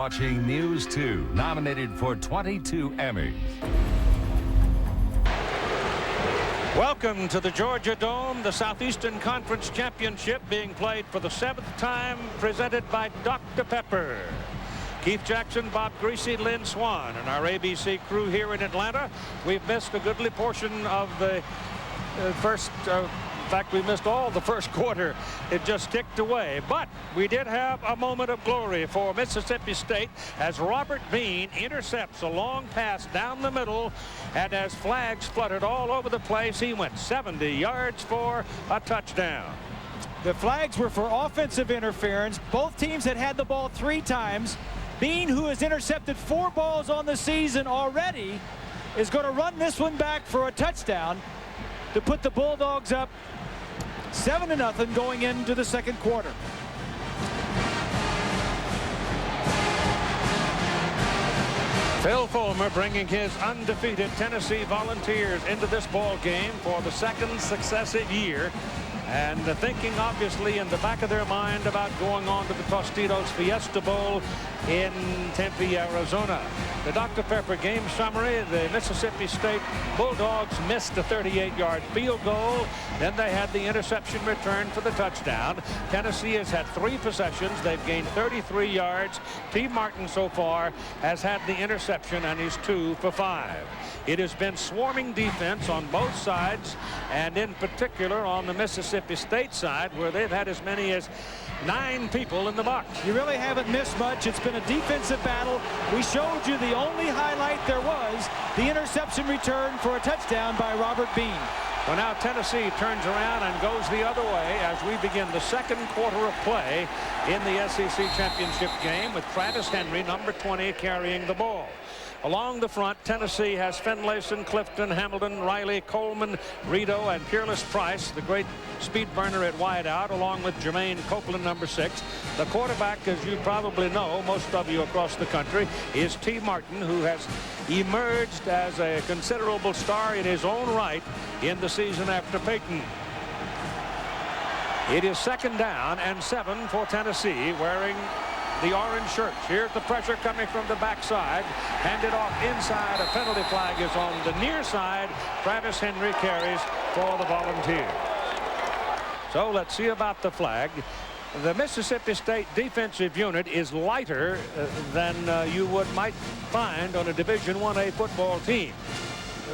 Watching News 2, nominated for 22 Emmys. Welcome to the Georgia Dome, the Southeastern Conference Championship being played for the 7th time, presented by Dr. Pepper. Keith Jackson, Bob Greasy, Lynn Swan, and our ABC crew here in Atlanta. We've missed a goodly portion of the first in fact, we missed all the first quarter. It just ticked away. But we did have a moment of glory for Mississippi State as Robert Bean intercepts a long pass down the middle, and as flags fluttered all over the place, he went 70 yards for a touchdown. The flags were for offensive interference. Both teams had the ball 3 times. Bean, who has intercepted 4 balls on the season already, is going to run this one back for a touchdown to put the Bulldogs up 7-0 going into the second quarter. Phil Fulmer bringing his undefeated Tennessee Volunteers into this ball game for the 2nd successive year, and thinking obviously in the back of their mind about going on to the Tostitos Fiesta Bowl in Tempe, Arizona. The Dr. Pepper game summary: the Mississippi State Bulldogs missed a 38-yard field goal. Then they had the interception return for the touchdown. Tennessee has had 3 possessions. They've gained 33 yards. T. Martin so far has had the interception, and he's 2 for 5. It has been swarming defense on both sides, and in particular on the Mississippi State side, where they've had as many as 9 people in the box. You really haven't missed much. It's been a defensive battle. We showed you the only highlight there was, the interception return for a touchdown by Robert Bean. Well, now Tennessee turns around and goes the other way as we begin the second quarter of play in the SEC championship game, with Travis Henry, number 20, carrying the ball. Along the front, Tennessee has Finlayson, Clifton, Hamilton, Riley, Coleman, Rito, and Peerless Price, the great speed burner at wideout, along with Jermaine Copeland, number 6. The quarterback, as you probably know, most of you across the country, is T. Martin, who has emerged as a considerable star in his own right in the season after Peyton. It is 2nd down and 7 for Tennessee, wearing the orange shirts. Here's the pressure coming from the backside. Handed off inside. A penalty flag is on the near side. Travis Henry carries for the Volunteers. So let's see about the flag. The Mississippi State defensive unit is lighter than you might find on a Division I football team.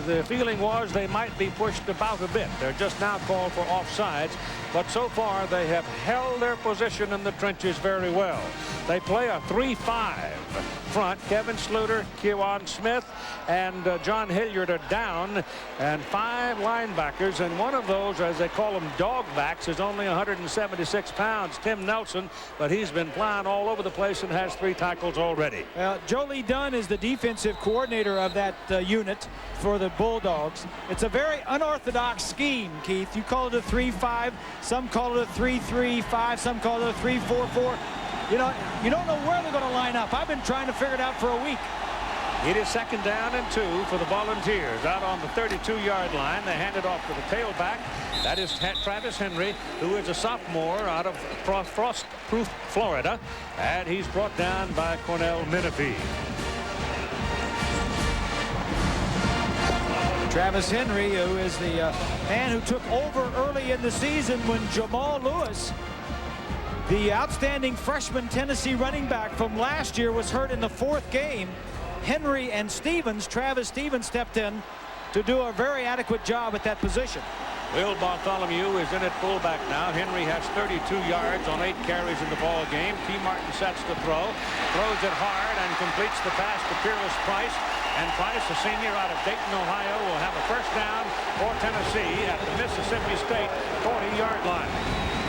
The feeling was they might be pushed about a bit. They're just now called for offsides, but so far they have held their position in the trenches very well. They play a 3-5 front. Kevin Sluter, Kewan Smith, and John Hilliard are down, and 5 linebackers, and one of those, as they call them, dog backs, is only 176 pounds, Tim Nelson, but he's been flying all over the place and has 3 tackles already. Jolie Dunn is the defensive coordinator of that unit for the Bulldogs. It's a very unorthodox scheme, Keith. You call it a 3-5, some call it a 3-3-5, some call it a 3-4-4. You know, you don't know where they're going to line up. I've been trying to figure it out for a week. It is 2nd down and 2 for the Volunteers. Out on the 32-yard line, they hand it off to the tailback. That is Travis Henry, who is a sophomore out of Frostproof, Florida, and he's brought down by Cornell Menifee. Travis Henry, who is the man who took over early in the season when Jamal Lewis, the outstanding freshman Tennessee running back from last year, was hurt in the 4th game. Henry and Travis Stevens stepped in to do a very adequate job at that position. Will Bartholomew is in at fullback now. Henry has 32 yards on 8 carries in the ball game. T. Martin sets the throw, throws it hard, and completes the pass to Peerless Price. And Price, a senior out of Dayton, Ohio, will have a 1st down for Tennessee at the Mississippi State 40-yard line.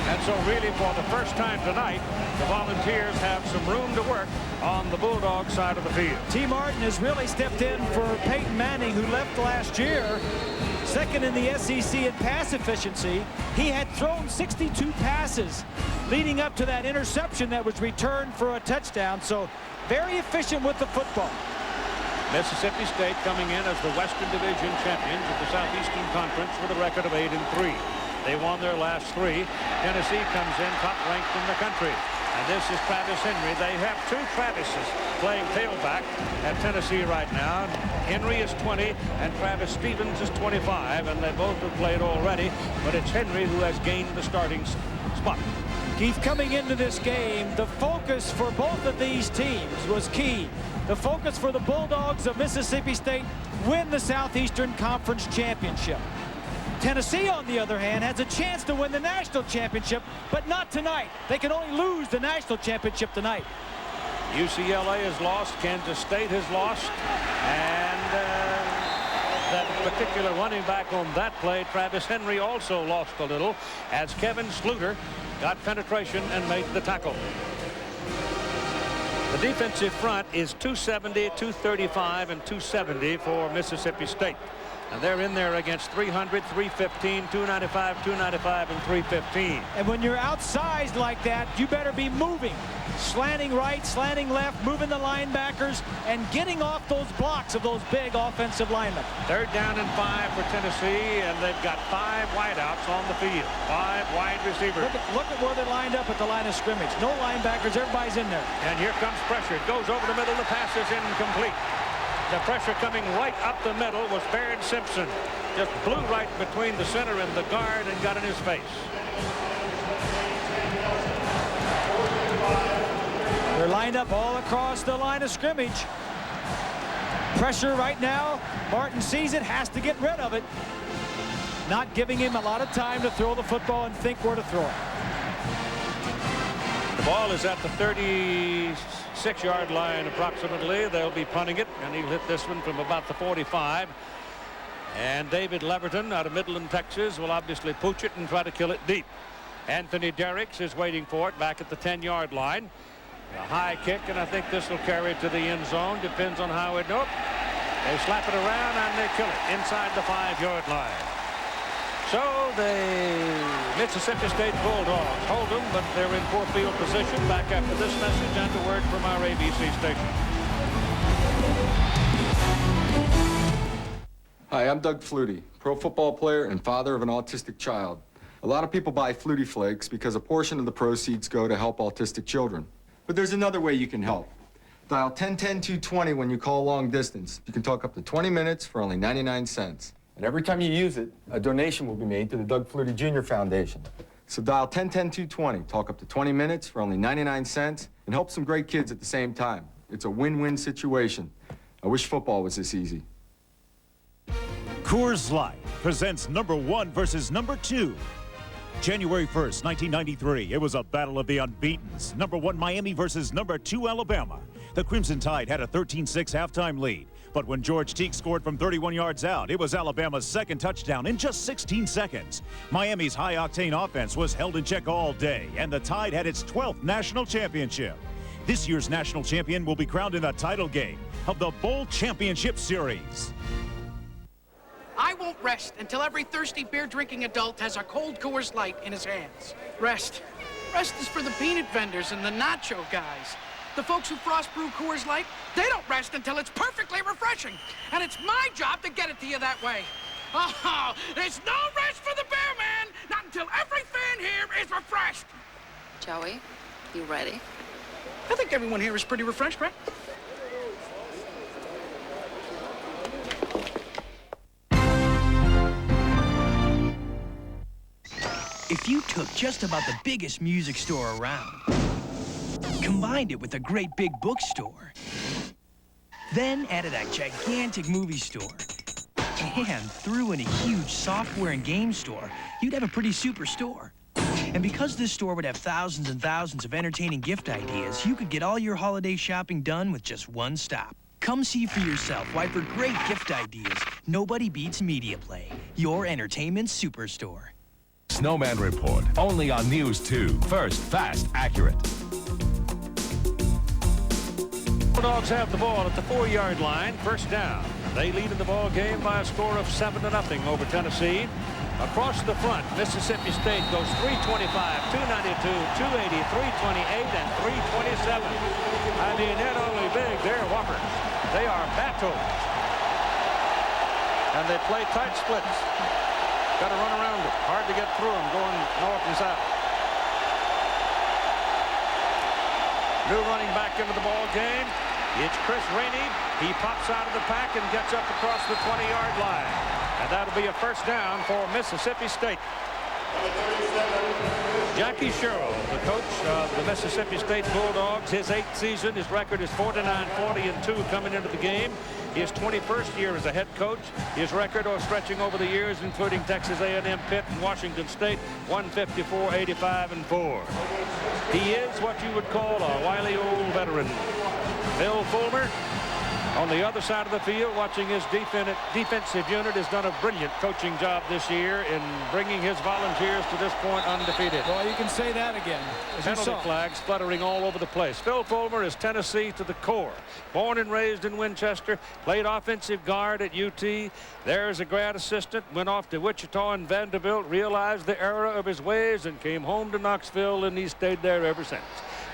And so really, for the first time tonight, the Volunteers have some room to work on the Bulldog side of the field. T. Martin has really stepped in for Peyton Manning, who left last year, 2nd in the SEC in pass efficiency. He had thrown 62 passes leading up to that interception that was returned for a touchdown. So very efficient with the football. Mississippi State coming in as the Western Division champions of the Southeastern Conference with a record of 8-3. They won their last 3. Tennessee comes in top ranked in the country. And this is Travis Henry. They have two Travises playing tailback at Tennessee right now. Henry is 20 and Travis Stevens is 25, and they both have played already, but it's Henry who has gained the starting spot. Keith, coming into this game, the focus for both of these teams was key. The focus for the Bulldogs of Mississippi State: win the Southeastern Conference Championship. Tennessee, on the other hand, has a chance to win the national championship, but not tonight. They can only lose the national championship tonight. UCLA has lost. Kansas State has lost. And that particular running back on that play, Travis Henry, also lost a little as Kevin Sluter got penetration and made the tackle. The defensive front is 270, 235, and 270 for Mississippi State. And they're in there against 300, 315, 295, 295, and 315. And when you're outsized like that, you better be moving. Slanting right, slanting left, moving the linebackers, and getting off those blocks of those big offensive linemen. 3rd down and 5 for Tennessee, and they've got 5 wideouts on the field. 5 wide receivers. Look at where they're lined up at the line of scrimmage. No linebackers, everybody's in there. And here comes pressure. It goes over the middle. The pass is incomplete. The pressure coming right up the middle was Baird Simpson. Just blew right between the center and the guard and got in his face. They're lined up all across the line of scrimmage. Pressure right now. Martin sees it, has to get rid of it. Not giving him a lot of time to throw the football and think where to throw it. The ball is at the 36-yard line approximately. They'll be punting it, and he'll hit this one from about the 45. And David Leverton out of Midland, Texas, will obviously pooch it and try to kill it deep. Anthony Derricks is waiting for it back at the 10-yard line. A high kick, and I think this will carry it to the end zone. Depends on how it... Nope. They slap it around, and they kill it inside the 5-yard line. So the Mississippi State Bulldogs hold them, but they're in poor field position. Back after this message and a word from our ABC station. Hi, I'm Doug Flutie, pro football player and father of an autistic child. A lot of people buy Flutie Flakes because a portion of the proceeds go to help autistic children. But there's another way you can help. Dial 1010-220 when you call long distance. You can talk up to 20 minutes for only 99 cents. And every time you use it, a donation will be made to the Doug Flutie Jr. Foundation. So dial 1010-220, talk up to 20 minutes for only 99 cents, and help some great kids at the same time. It's a win-win situation. I wish football was this easy. Coors Light presents #1 versus #2. January 1st, 1993, it was a battle of the unbeatens. #1 Miami versus #2 Alabama. The Crimson Tide had a 13-6 halftime lead. But when George Teague scored from 31 yards out, it was Alabama's second touchdown in just 16 seconds. Miami's high-octane offense was held in check all day, and the Tide had its 12th national championship. This year's national champion will be crowned in the title game of the Bowl Championship Series. I won't rest until every thirsty beer-drinking adult has a cold Coors Light in his hands. Rest. Rest is for the peanut vendors and the nacho guys. The folks who frost brew Coors Light, they don't rest until it's perfectly refreshing. And it's my job to get it to you that way. Oh, there's no rest for the beer man, not until every fan here is refreshed. Joey, you ready? I think everyone here is pretty refreshed, right? If you took just about the biggest music store around, combined it with a great big bookstore, then added a gigantic movie store, and threw in a huge software and game store, you'd have a pretty super store. And because this store would have thousands and thousands of entertaining gift ideas, you could get all your holiday shopping done with just one stop. Come see for yourself why for great gift ideas, nobody beats Media Play, your entertainment superstore. Snowman Report, only on News 2. First, fast, accurate. Bulldogs have the ball at the 4-yard line, first down. They lead in the ball game by a score of 7-0 over Tennessee. Across the front, Mississippi State goes 325, 292, 280, 328, and 327. I mean, they're only big, they're whoppers. They are battles. And they play tight splits. Got to run around it. Hard to get through them going north and south. New running back into the ball game. It's Chris Rainey. He pops out of the pack and gets up across the 20-yard line. And that'll be a first down for Mississippi State. Jackie Sherrill, the coach of the Mississippi State Bulldogs, his 8th season. His record is 49-40-2 coming into the game. His 21st year as a head coach. His record stretching over the years, including Texas A&M, Pitt, and Washington State, 154-85-4. He is what you would call a wily old veteran. Bill Fulmer on the other side of the field, watching his defensive unit, has done a brilliant coaching job this year in bringing his Volunteers to this point undefeated. Well, you can say that again. Penalty flags fluttering all over the place. Phil Fulmer is Tennessee to the core. Born and raised in Winchester, played offensive guard at UT. There as a grad assistant, went off to Wichita and Vanderbilt, realized the error of his ways, and came home to Knoxville, and he's stayed there ever since.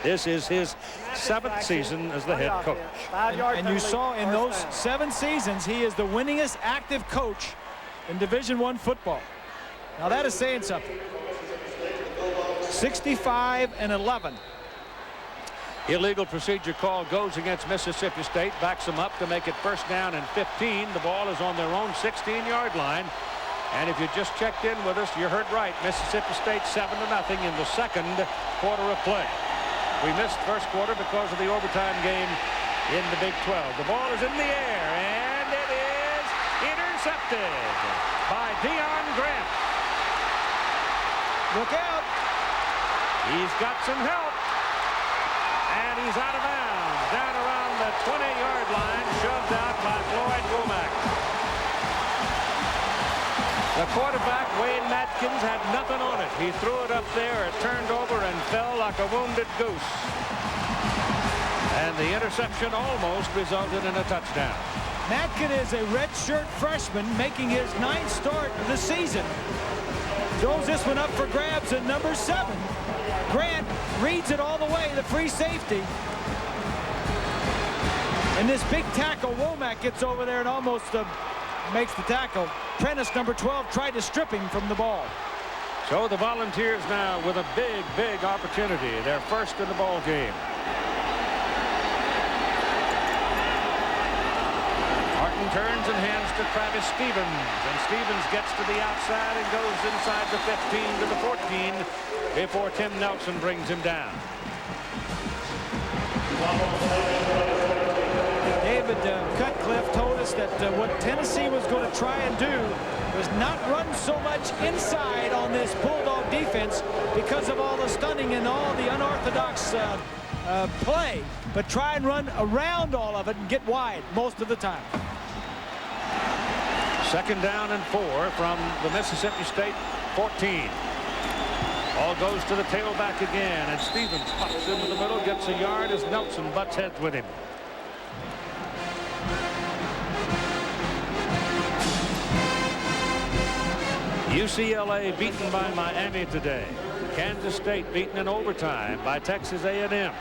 This is his 7th season as the head coach. And you saw in those 7 seasons, he is the winningest active coach in Division I football. Now that is saying something. 65-11. Illegal procedure call goes against Mississippi State, backs them up to make it first down and 15. The ball is on their own 16-yard line. And if you just checked in with us, you heard right. Mississippi State 7-0 in the second quarter of play. We missed first quarter because of the overtime game in the Big 12. The ball is in the air, and it is intercepted by Deion Grant. Look out. He's got some help, and he's out of bounds, down around the 20-yard line, shoved out by Floyd Womack. The quarterback, Wayne Matkins, had nothing on it. He threw it up there, it turned over and fell like a wounded goose. And the interception almost resulted in a touchdown. Matkin is a redshirt freshman making his 9th start of the season. Throws this one up for grabs at number 7. Grant reads it all the way, the free safety. And this big tackle, Womack, gets over there and almost makes the tackle. Prentice, number 12, tried to strip him from the ball. So the Volunteers now with a big opportunity. They're first in the ball game. Martin turns and hands to Travis Stevens, and Stevens gets to the outside and goes inside the 15 to the 14 before Tim Nelson brings him down. David Cutcliffe told us that what Tennessee was going to try and do was not run so much inside on this Bulldog defense because of all the stunning and all the unorthodox play, but try and run around all of it and get wide most of the time. Second down and 4 from the Mississippi State 14. Ball goes to the tailback again, and Stevens pops into the middle, gets a yard as Nelson butts heads with him. UCLA beaten by Miami today. Kansas State beaten in overtime by Texas A&M.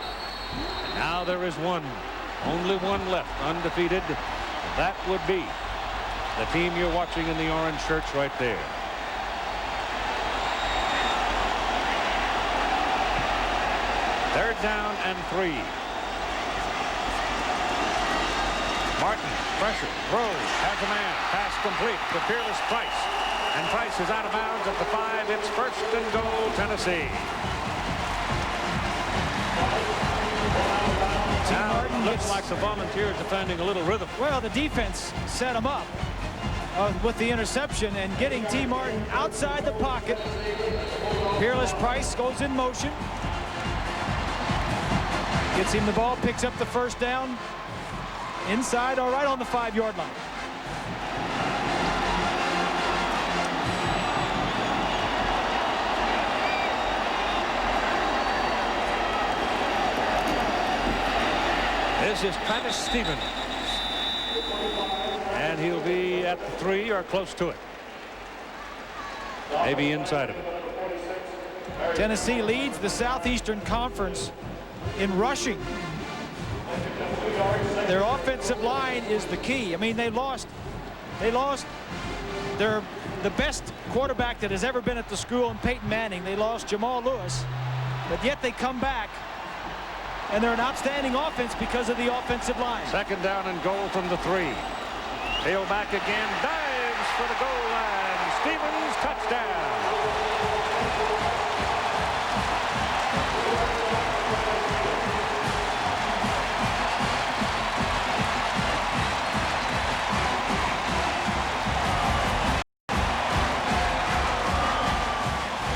Now there is only one left, undefeated. That would be the team you're watching in the orange shirts right there. Third down and 3. Martin, pressure, throws, has a man, pass complete to Fearless Price. And Price is out of bounds at the 5. It's first and goal, Tennessee. Now, looks like the Volunteers are finding a little rhythm. Well, the defense set him up with the interception and getting T. Martin outside the pocket. Fearless Price goes in motion. Gets him the ball, picks up the first down. Inside, all right on the 5-yard line. This is Travis Stevens. And he'll be at the 3 or close to it. Maybe inside of it. Tennessee leads the Southeastern Conference in rushing. Their offensive line is the key. I mean, they lost the best quarterback that has ever been at the school in Peyton Manning. They lost Jamal Lewis, but yet they come back and they're an outstanding offense because of the offensive line. Second down and goal from the 3. Tailback again, dives for the goal line. Stevens, touchdown.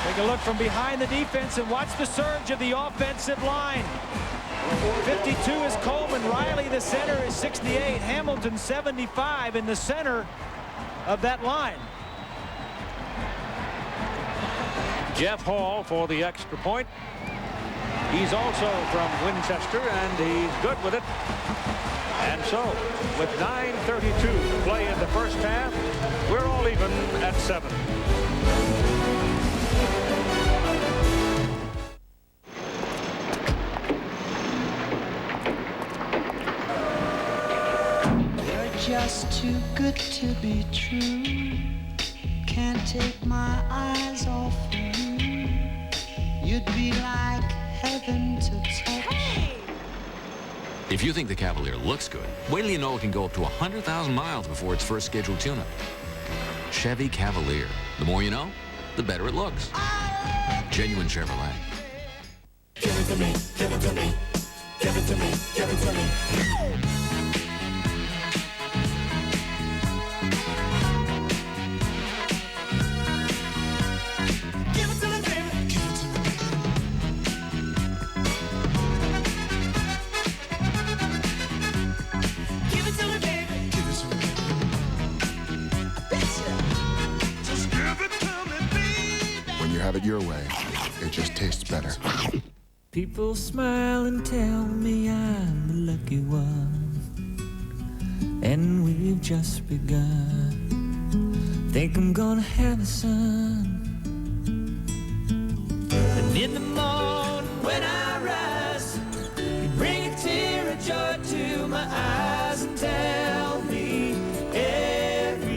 Take a look from behind the defense and watch the surge of the offensive line. 52 is Coleman. Riley, the center, is 68. Hamilton, 75 in the center of that line. Jeff Hall for the extra point. He's also from Winchester, and he's good with it. And so, with 9:32 to play in the first half, we're all even at 7. Just too good to be true. Can't take my eyes off you. You'd be like heaven to touch. Hey! If you think the Cavalier looks good, wait till you know it can go up to 100,000 miles before its first scheduled tune-up. Chevy Cavalier. The more you know, the better it looks. Genuine Chevrolet. Give it to me, give it to me, give it to me, give it to me. Have it your way, it just tastes better. People smile and tell me I'm the lucky one, and we've just begun. Think I'm gonna have a son, and in the morning when I rise, you bring a tear of joy to my eyes and tell me everything's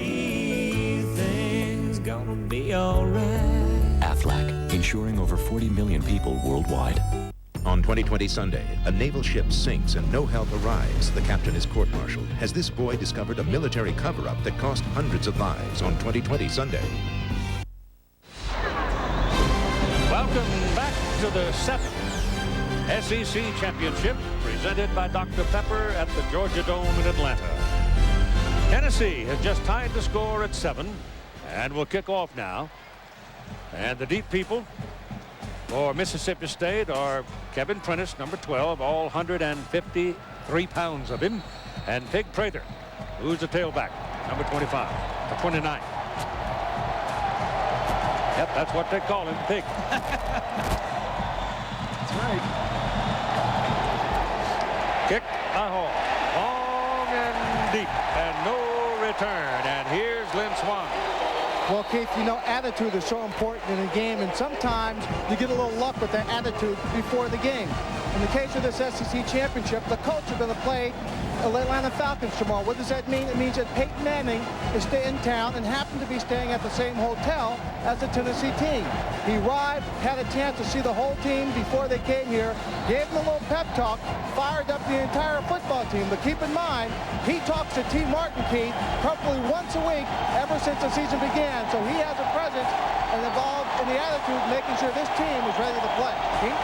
gonna be alright. Aflac, insuring over 40 million people worldwide. On 2020 Sunday, a naval ship sinks and no help arrives. The captain is court-martialed. Has this boy discovered a military cover-up that cost hundreds of lives on 2020 Sunday? Welcome back to the 7th SEC Championship, presented by Dr. Pepper at the Georgia Dome in Atlanta. Tennessee has just tied the score at 7 and will kick off now. And the deep people for Mississippi State are Kevin Prentice, number 12, all 153 pounds of him, and Pig Prather, who's the tailback, number 25, or 29. Yep, that's what they call him, Pig. That's right. Kick by Hall, long and deep, and no return. And here's Lynn Swan. Well, Keith, you know, attitude is so important in a game, and sometimes you get a little luck with that attitude before the game. In the case of this SEC championship, the Colts are going to play the Atlanta Falcons tomorrow. What does that mean? It means that Peyton Manning is in town and happened to be staying at the same hotel as the Tennessee team. He arrived, had a chance to see the whole team before they came here, gave them a little pep talk, fired up the entire football team. But keep in mind, he talks to T. Martin, Keith, probably once a week ever since the season began. So he has a presence and involved in the attitude, making sure this team is ready to play. Keith?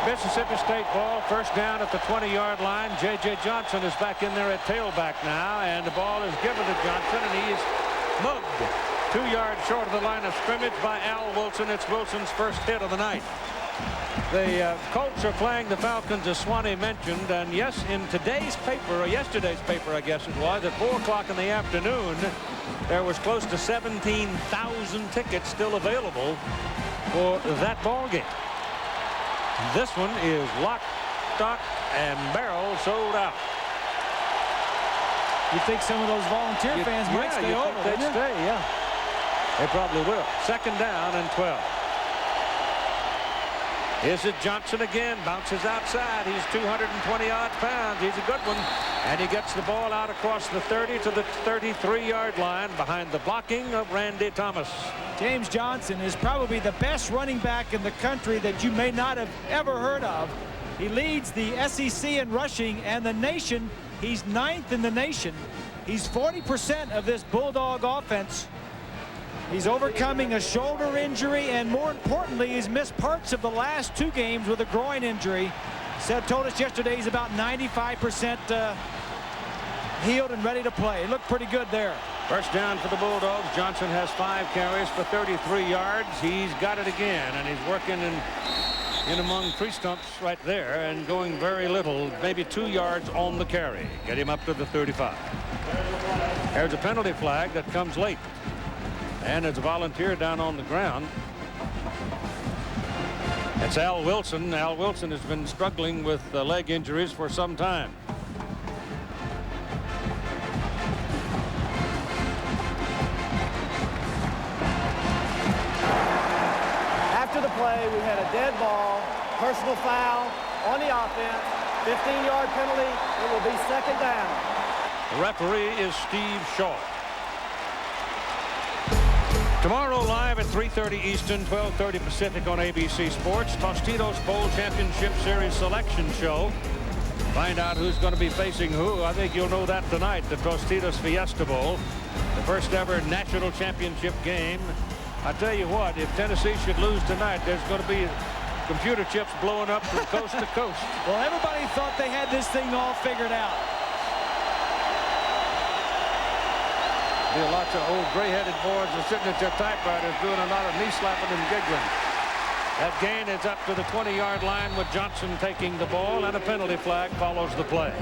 Mississippi State ball, first down at the 20-yard line. J.J. Johnson is back in there at tailback now, and the ball is given to Johnson, and he's mugged 2 yards short of the line of scrimmage by Al Wilson. It's Wilson's first hit of the night. The Colts are playing the Falcons, as Swanee mentioned, and yes, in today's paper, or yesterday's paper, I guess it was, at 4 o'clock in the afternoon, there was close to 17,000 tickets still available for that ball game. This one is lock, stock, and barrel sold out. You think some of those volunteer fans might stay over? They'd stay, yeah. They probably will. Second down and 12. Here's it Johnson again, bounces outside. He's 220-odd pounds. He's a good one. And he gets the ball out across the 30 to the 33-yard line behind the blocking of Randy Thomas. James Johnson is probably the best running back in the country that you may not have ever heard of. He leads the SEC in rushing and the nation. He's 9th in the nation. He's 40% of this Bulldog offense. He's overcoming a shoulder injury, and more importantly, he's missed parts of the last 2 games with a groin injury. Seth told us yesterday he's about 95% healed and ready to play. It looked pretty good there. First down for the Bulldogs. Johnson has 5 carries for 33 yards. He's got it again, and he's working in among tree stumps right there and going very little, maybe 2 yards on the carry. Get him up to the 35. There's a penalty flag that comes late, and it's a volunteer down on the ground. It's Al Wilson. Al Wilson has been struggling with leg injuries for some time. After the play, we had a dead ball, personal foul on the offense, 15-yard penalty. It will be second down. The referee is Steve Shaw. Tomorrow live at 3:30 Eastern, 12:30 Pacific on ABC Sports, Tostitos Bowl Championship Series selection show. Find out who's going to be facing who. I think you'll know that tonight. The Tostitos Fiesta Bowl, the first ever national championship game. I tell you what, if Tennessee should lose tonight, there's going to be computer chips blowing up from coast to coast. Well, everybody thought they had this thing all figured out. There are lots of old gray-headed boys are sitting at their typewriters doing a lot of knee slapping and giggling. That gain is up to the 20-yard line with Johnson taking the ball, and a penalty flag follows the play.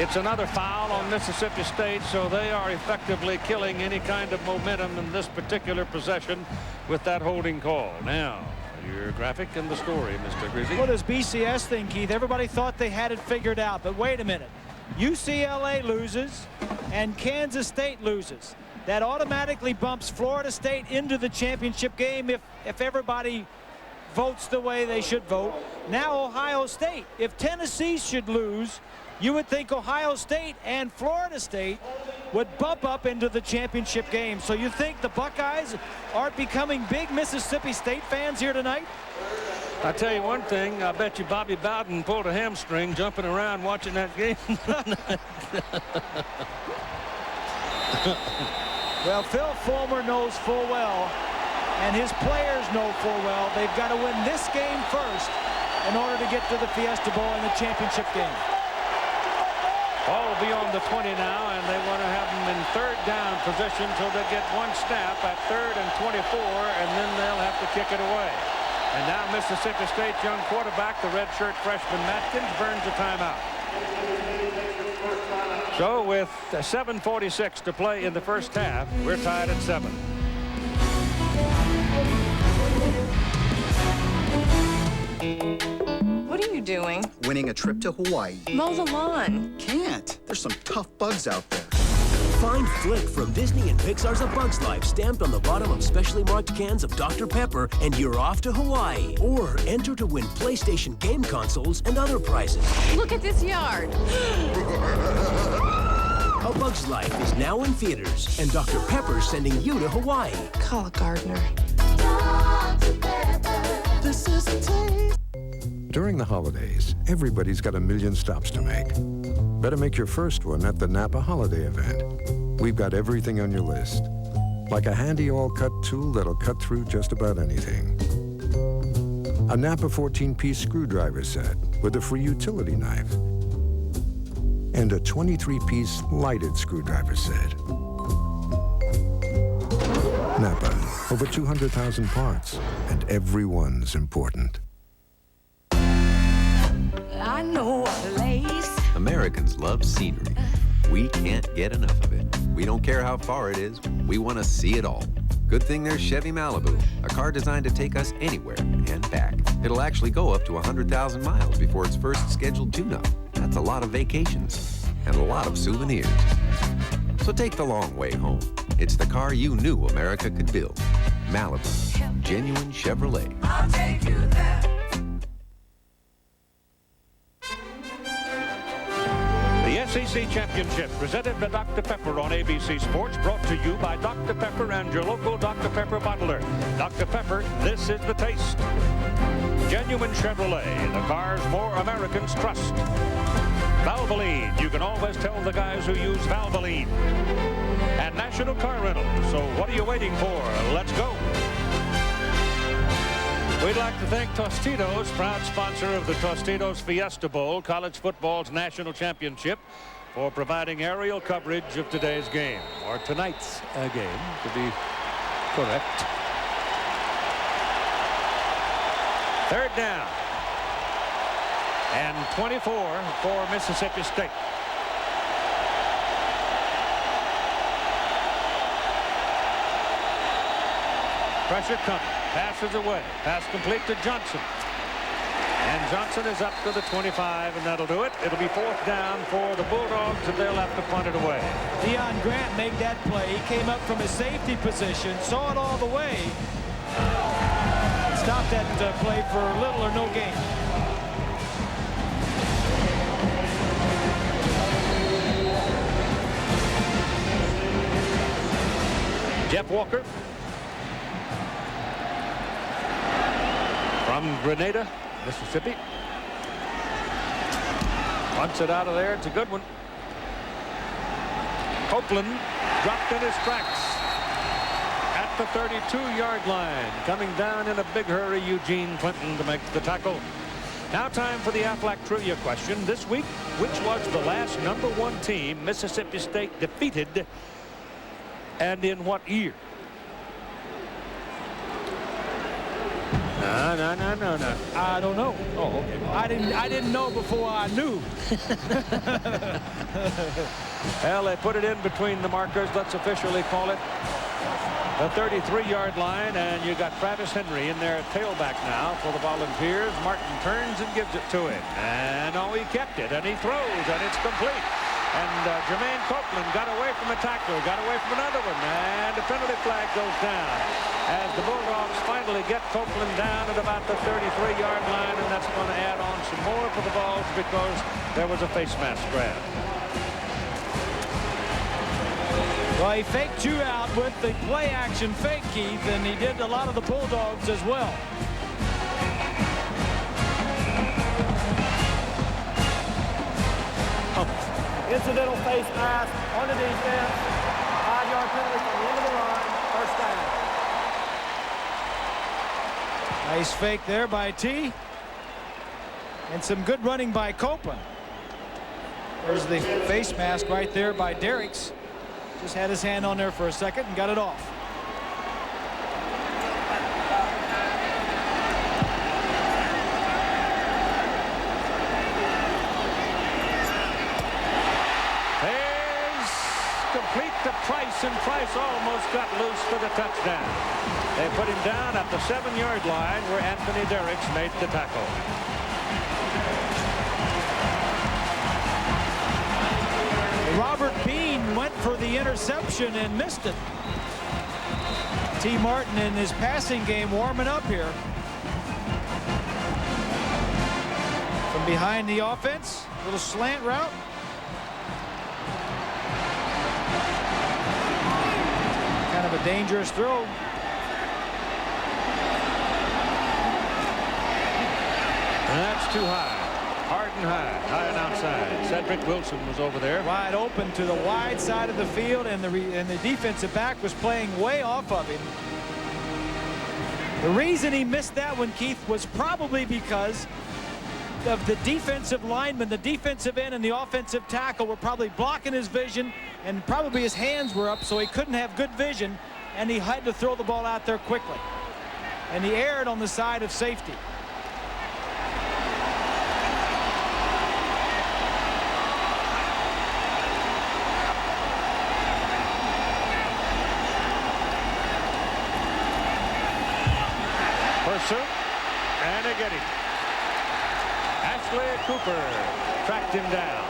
It's another foul on Mississippi State, so they are effectively killing any kind of momentum in this particular possession with that holding call. Now, your graphic and the story, Mr. Greasy. Well, this BCS thing, Keith, everybody thought they had it figured out, but wait a minute. UCLA loses and Kansas State loses. That automatically bumps Florida State into the championship game if everybody votes the way they should vote. Now Ohio State. If Tennessee should lose, you would think Ohio State and Florida State would bump up into the championship game. So you think the Buckeyes aren't becoming big Mississippi State fans here tonight? I tell you one thing, I bet you Bobby Bowden pulled a hamstring jumping around watching that game. Well, Phil Fulmer knows full well, and his players know full well, they've got to win this game first in order to get to the Fiesta Bowl and the championship game. Ball will be on the 20 now, and they want to have them in third down position so they get one snap at 3rd and 24, and then they'll have to kick it away. And now Mississippi State young quarterback, the redshirt freshman Matkins, burns a timeout. So with 7:46 to play in the first half, we're tied at 7. What are you doing? Winning a trip to Hawaii. Mow the lawn. Can't. There's some tough bugs out there. Find Flick from Disney and Pixar's A Bug's Life stamped on the bottom of specially marked cans of Dr. Pepper, and you're off to Hawaii. Or enter to win PlayStation game consoles and other prizes. Look at this yard. A Bug's Life is now in theaters, and Dr. Pepper's sending you to Hawaii. Call a gardener. This is a taste. During the holidays, everybody's got a million stops to make. Better make your first one at the Napa Holiday Event. We've got everything on your list, like a handy all-cut tool that'll cut through just about anything. A Napa 14-piece screwdriver set with a free utility knife. And a 23-piece lighted screwdriver set. Napa, over 200,000 parts, and every one's important. I know a place. Americans love scenery. We can't get enough of it. We don't care how far it is. We want to see it all. Good thing there's Chevy Malibu, a car designed to take us anywhere and back. It'll actually go up to 100,000 miles before its first scheduled tune-up. That's a lot of vacations and a lot of souvenirs. So take the long way home. It's the car you knew America could build. Malibu, genuine Chevrolet. I'll take you there. The SEC Championship presented by Dr. Pepper on ABC Sports, brought to you by Dr. Pepper and your local Dr. Pepper bottler. Dr. Pepper, this is the taste. Genuine Chevrolet, the cars more Americans trust. Valvoline, you can always tell the guys who use Valvoline. And National Car Rental, so what are you waiting for? Let's go. We'd like to thank Tostitos, proud sponsor of the Tostitos Fiesta Bowl, college football's national championship, for providing aerial coverage of today's game, or tonight's game, to be correct. Third down. And 24 for Mississippi State. Pressure coming. Passes away. Pass complete to Johnson. And Johnson is up to the 25, and that'll do it. It'll be fourth down for the Bulldogs, and they'll have to punt it away. Deion Grant made that play. He came up from his safety position, saw it all the way, and stopped that play for little or no gain. Jeff Walker from Grenada, Mississippi. Punts it out of there. It's a good one. Copeland dropped in his tracks at the 32-yard line. Coming down in a big hurry, Eugene Clinton to make the tackle. Now time for the Aflac trivia question. This week, which was the last #1 team Mississippi State defeated, and in what year? No. I don't know. Oh, okay. I didn't know before I knew. Well, they put it in between the markers. Let's officially call it the 33-yard line, and you got Travis Henry in there at tailback now for the Volunteers. Martin turns and gives it to him, and he kept it, and he throws, and it's complete. And Jermaine Copeland got away from a tackler, got away from another one, and the penalty flag goes down as the Bulldogs finally get Copeland down at about the 33-yard line, and that's going to add on some more for the Vols because there was a face mask grab. Well, he faked you out with the play-action fake, Keith, and he did a lot of the Bulldogs as well. Incidental face mask on the defense. 5-yard penalty from the end of the run. First down. Nice fake there by T. And some good running by Copeland. There's the face mask right there by Derricks. Just had his hand on there for a second and got it off. Complete to Price, and Price almost got loose for the touchdown. They put him down at the 7-yard line where Anthony Derricks made the tackle. Robert Bean went for the interception and missed it. T. Martin in his passing game warming up here. From behind the offense, little slant route. Kind of a dangerous throw. And that's too high. Hard and high and outside. Cedric Wilson was over there. Wide open to the wide side of the field, and the defensive back was playing way off of him. The reason he missed that one, Keith, was probably because of the defensive lineman, the defensive end, and the offensive tackle were probably blocking his vision, and probably his hands were up, so he couldn't have good vision, and he had to throw the ball out there quickly. And he erred on the side of safety. Pursuit, and they get him. Ashley Cooper tracked him down.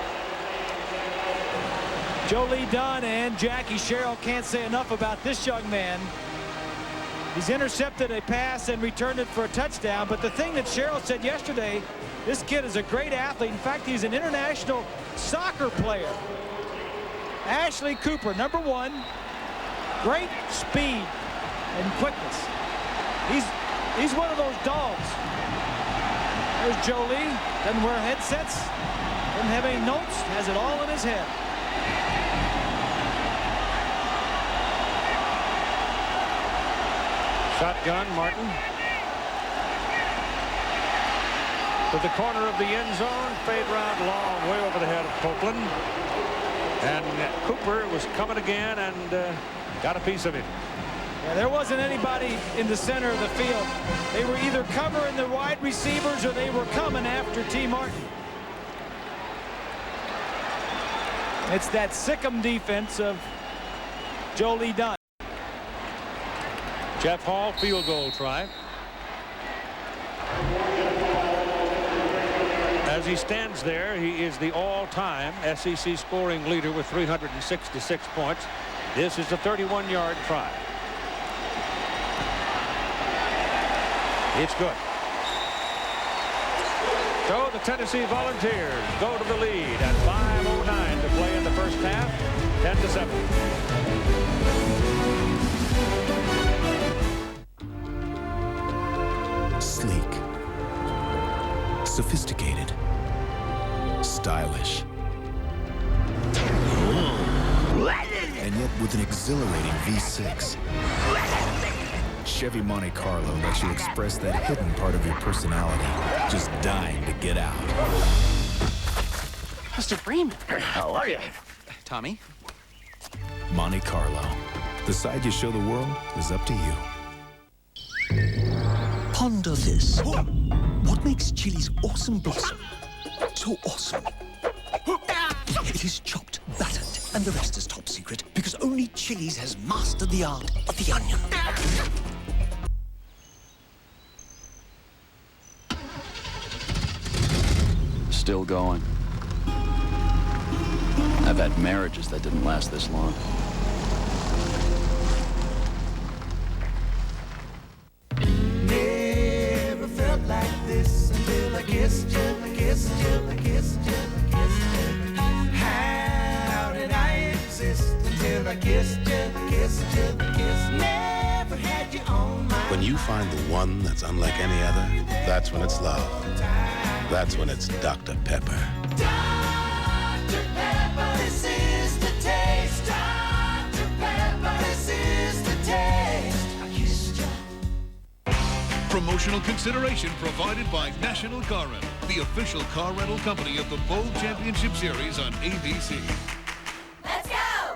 Jolie Dunn and Jackie Sherrill can't say enough about this young man. He's intercepted a pass and returned it for a touchdown, but the thing that Sherrill said yesterday, this kid is a great athlete. In fact, he's an international soccer player. Ashley Cooper, number 1. Great speed and quickness. He's one of those dogs. There's Jolie, doesn't wear headsets, doesn't have any notes, has it all in his head. Shotgun, Martin. To the corner of the end zone, fade round long, way over the head of Copeland. And Cooper was coming again and got a piece of it. Yeah, there wasn't anybody in the center of the field. They were either covering the wide receivers or they were coming after T. Martin. It's that Sikkim defense of Jolie Dunn. Jeff Hall, field goal try. As he stands there, he is the all-time SEC scoring leader with 366 points. This is a 31-yard try. It's good. So the Tennessee Volunteers go to the lead at 5:09 to play in the first half, 10-7. Sleek, sophisticated, stylish, and yet with an exhilarating V6. Chevy Monte Carlo lets you express that hidden part of your personality, just dying to get out. Mr. Freeman. How are you? Tommy. Monte Carlo. The side you show the world is up to you. Ponder this. What makes Chili's awesome blossom so awesome? It is chopped, battered, and the rest is top secret because only Chili's has mastered the art of the onion. Still going. I've had marriages that didn't last this long. Never felt like this until I kissed you, I kissed you, I kissed you, I kissed you. How did I exist until I kissed you, I kissed you, I kissed you. Never had you on my When you find the one that's unlike any other, that's when it's love. That's when it's Dr. Pepper. Dr. Pepper, this is the taste. Dr. Pepper, this is the taste. I kissed you. Promotional consideration provided by National Car Rental, the official car rental company of the Bowl Championship Series on ABC. Let's go!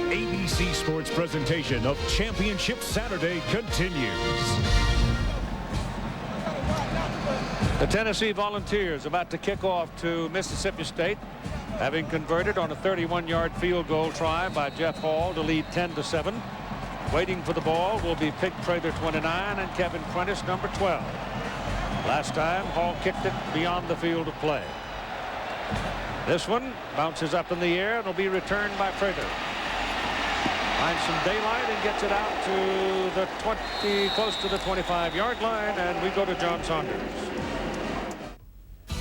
ABC Sports presentation of Championship Saturday continues. The Tennessee Volunteers about to kick off to Mississippi State, having converted on a 31-yard field goal try by Jeff Hall to lead 10-7. Waiting for the ball will be Pig Prather, 29, and Kevin Prentice, number 12. Last time, Hall kicked it beyond the field of play. This one bounces up in the air and will be returned by Prather. Finds some daylight and gets it out to the 20, close to the 25-yard line, and we go to John Saunders.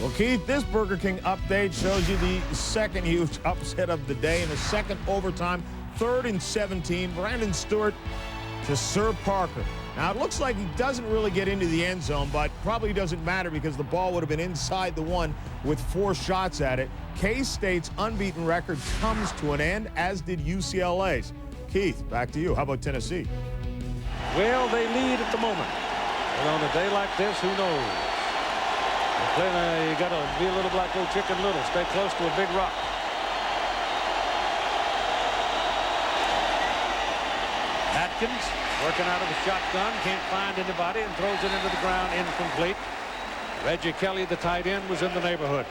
Well, Keith, this Burger King update shows you the second huge upset of the day in the second overtime, 3rd and 17. Brandon Stewart to Sir Parker. Now, it looks like he doesn't really get into the end zone, but probably doesn't matter because the ball would have been inside the one with 4 shots at it. K-State's unbeaten record comes to an end, as did UCLA's. Keith, back to you. How about Tennessee? Well, they lead at the moment. And on a day like this, who knows? You got to be a little black old chicken little. Stay close to a big rock. Atkins working out of the shotgun. Can't find anybody and throws it into the ground, incomplete. Reggie Kelly, the tight end, was in the neighborhood.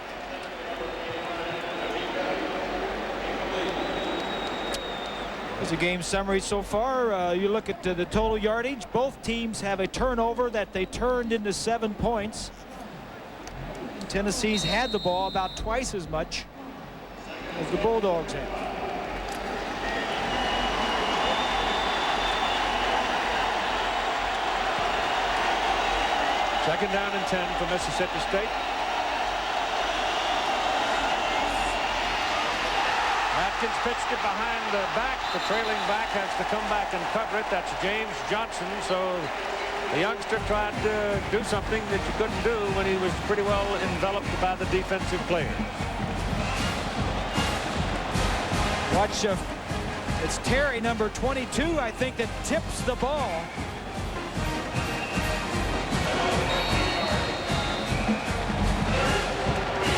There's a game summary so far. You look at the total yardage. Both teams have a turnover that they turned into 7 points. Tennessee's had the ball about twice as much as the Bulldogs have. Second down and 10 for Mississippi State. Hopkins pitched it behind the back. The trailing back has to come back and cover it. That's James Johnson. So the youngster tried to do something that you couldn't do when he was pretty well enveloped by the defensive players. Watch, it's Terry, number 22, I think, that tips the ball.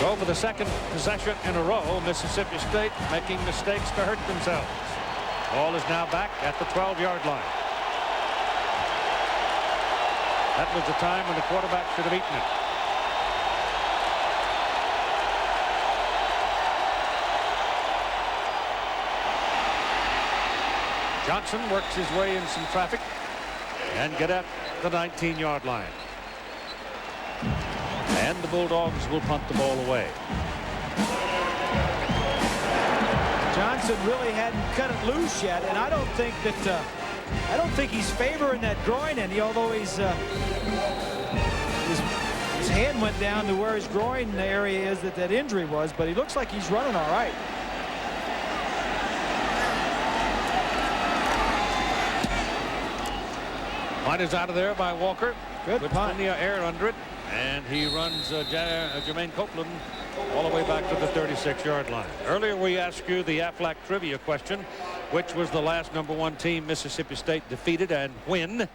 So for the second possession in a row, Mississippi State making mistakes to hurt themselves. Ball is now back at the 12-yard line. That was the time when the quarterback should have eaten it. Johnson works his way in some traffic and get at the 19-yard line. And the Bulldogs will punt the ball away. Johnson really hadn't cut it loose yet, and I don't think that I don't think he's favoring that groin any, although his hand went down to where his groin area is that injury was, but he looks like he's running all right. Punt is out of there by Walker. Good punt. Plenty of air under it, and he runs Jermaine Copeland all the way back to the 36-yard line. Earlier we asked you the Aflac trivia question, which was the last #1 team Mississippi State defeated and when?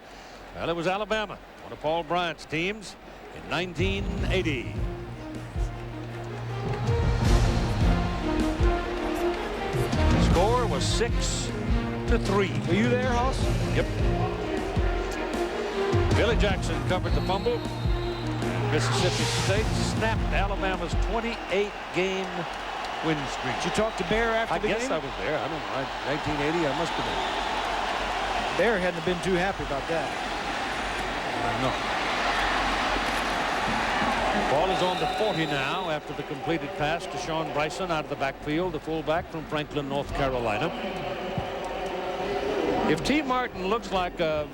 Well, it was Alabama, one of Paul Bryant's teams in 1980. Score was 6-3. Were you there, Hoss? Yep. Billy Jackson covered the fumble. Mississippi State snapped Alabama's 28-game win streak. Did you talk to Bear after the game? I guess I was there. I don't know. 1980, I must have been. Bear hadn't been too happy about that. No. Ball is on the 40 now after the completed pass to Sean Bryson out of the backfield, the fullback from Franklin, North Carolina. If T. Martin looks like a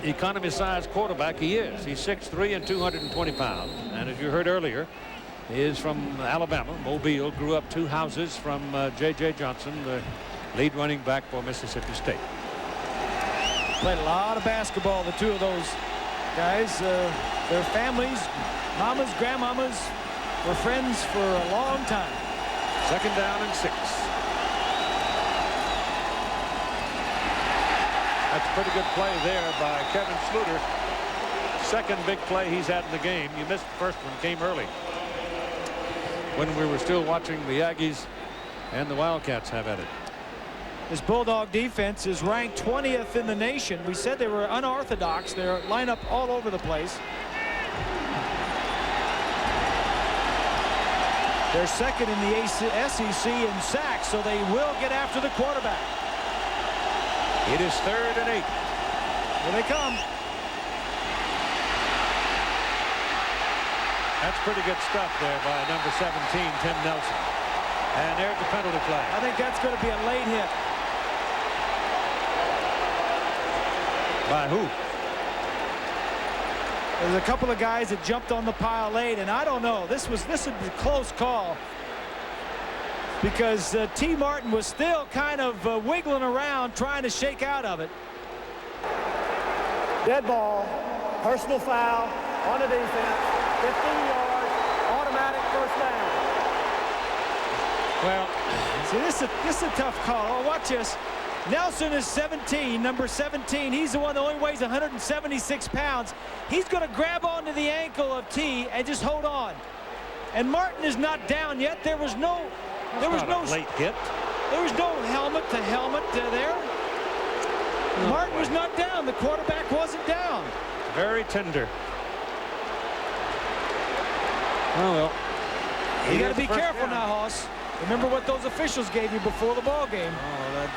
economy-sized quarterback, he is. He's 6'3" and 220 pounds. And as you heard earlier, he is from Alabama, Mobile. Grew up 2 houses from J.J. Johnson, the lead running back for Mississippi State. Played a lot of basketball, the two of those guys. Their families, mamas, grandmamas, were friends for a long time. 2nd down and 6. That's a pretty good play there by Kevin Schluter. Second big play he's had in the game. You missed the first one, came early, when we were still watching the Aggies and the Wildcats have at it. This Bulldog defense is ranked 20th in the nation. We said they were unorthodox. They're lined up all over the place. They're second in the SEC in sacks, so they will get after the quarterback. It is 3rd and 8. Here they come. That's pretty good stuff there by number 17, Tim Nelson. And there's the penalty flag. I think that's going to be a late hit. By who? There's a couple of guys that jumped on the pile late, and I don't know. This would be a close call because T. Martin was still kind of wiggling around trying to shake out of it. Dead ball, personal foul on the defense, 15 yards, automatic first down. Well, see, this is a tough call. Oh, watch this. Nelson is 17, number 17. He's the one that only weighs 176 pounds. He's going to grab onto the ankle of T and just hold on. And Martin is not down yet. There was no late hit. There was no helmet to helmet there. No, Martin was not down. The quarterback wasn't down. Very tender. Oh well. You got to be careful now, Hoss. Remember what those officials gave you before the ball game. Oh,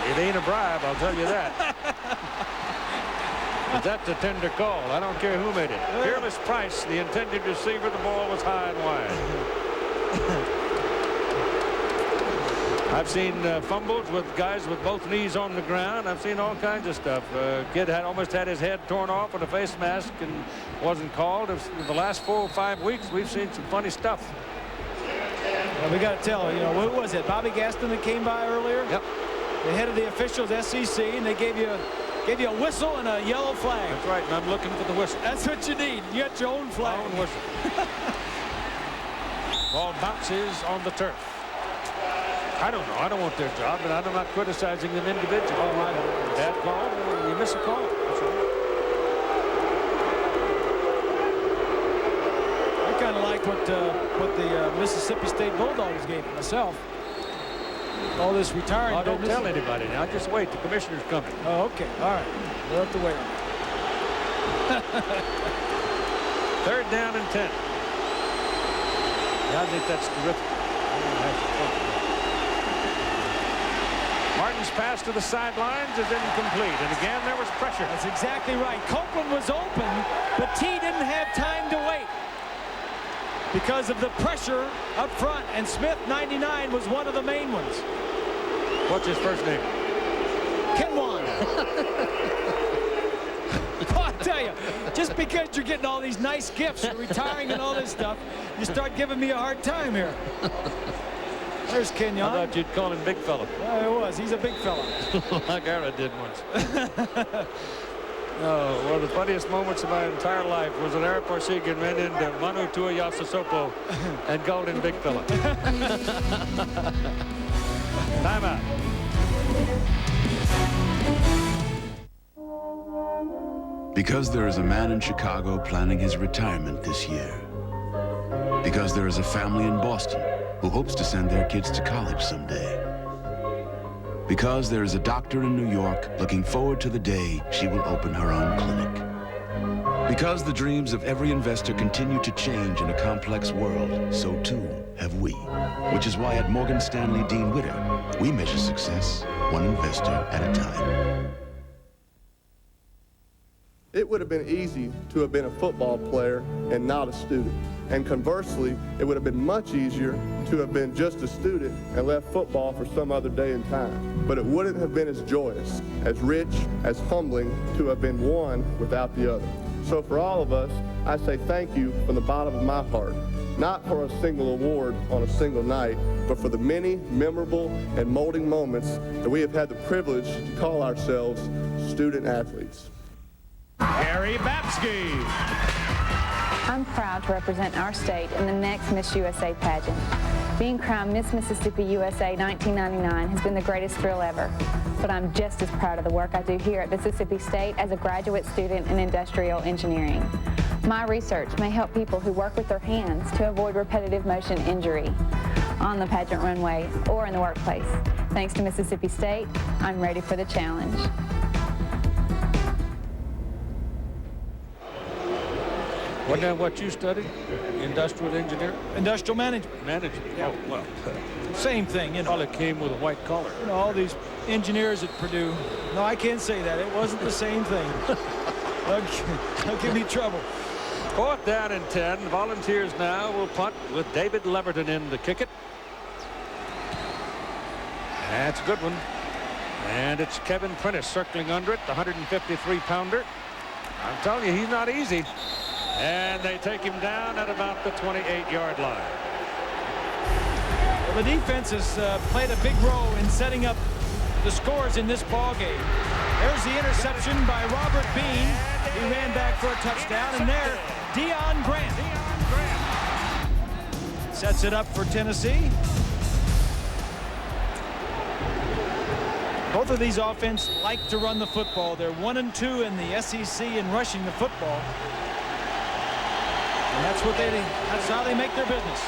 it ain't a bribe, I'll tell you that. But that's a tender call. I don't care who made it. Fearless Price, the intended receiver. The ball was high and wide. I've seen fumbles with guys with both knees on the ground. I've seen all kinds of stuff. Kid almost had his head torn off with a face mask and wasn't called. In the last 4 or 5 weeks, we've seen some funny stuff. We got to tell, you know, who was it? Bobby Gaston that came by earlier? Yep. The head of the officials, SEC, and they gave you a whistle and a yellow flag. That's right, and I'm looking for the whistle. That's what you need. You got your own flag. My own whistle. Ball bounces on the turf. I don't know. I don't want their job, but I'm not criticizing them individually. Oh, I know. Bad call. You miss a call. That's all. I kind of like what the Mississippi State Bulldogs gave myself. All this retiring. Oh, don't tell anybody now. Just wait. The commissioner's coming. Oh, okay. All right. We'll have to wait. 3rd down and 10. Yeah, I think that's terrific. Martin's pass to the sidelines is incomplete. And again, there was pressure. That's exactly right. Copeland was open, but T didn't have time to wait because of the pressure up front. And Smith, 99, was one of the main ones. What's his first name? Kenwan. I tell you, just because you're getting all these nice gifts, you're retiring and all this stuff, you start giving me a hard time here. There's Kenyon. I thought you'd call him big fella. Well, it was. He's a big fella. Like Ara did once. Oh, one of the funniest moments of my entire life was when Ara Parsegian ran into Manu Tuiasosopo and called him big fella. Timeout. Because there is a man in Chicago planning his retirement this year. Because there is a family in Boston who hopes to send their kids to college someday. Because there is a doctor in New York looking forward to the day she will open her own clinic. Because the dreams of every investor continue to change in a complex world, so too have we. Which is why at Morgan Stanley Dean Witter, we measure success one investor at a time. It would have been easy to have been a football player and not a student. And conversely, it would have been much easier to have been just a student and left football for some other day and time. But it wouldn't have been as joyous, as rich, as humbling to have been one without the other. So for all of us, I say thank you from the bottom of my heart. Not for a single award on a single night, but for the many memorable and molding moments that we have had the privilege to call ourselves student athletes. Gary Babsky. I'm proud to represent our state in the next Miss USA pageant. Being crowned Miss Mississippi USA 1999 has been the greatest thrill ever. But I'm just as proud of the work I do here at Mississippi State as a graduate student in industrial engineering. My research may help people who work with their hands to avoid repetitive motion injury on the pageant runway or in the workplace. Thanks to Mississippi State, I'm ready for the challenge. Wasn't that what you studied? Industrial engineering? Industrial management. Management. Yeah. Oh, well. Same thing, you know. Probably came with a white collar. You know, all these engineers at Purdue. No, I can't say that. It wasn't the same thing. Don't give me trouble. 4th down and 10. Volunteers now will punt with David Leverton in to kick it. That's a good one. And it's Kevin Prentice circling under it, the 153-pounder. I'm telling you, he's not easy. And they take him down at about the 28-yard line. Well, the defense has played a big role in setting up the scores in this ball game. There's the interception by Robert Bean. He ran back for a touchdown. And there, Deion Grant sets it up for Tennessee. Both of these offenses like to run the football. They're 1 and 2 in the SEC in rushing the football. And that's how they make their business.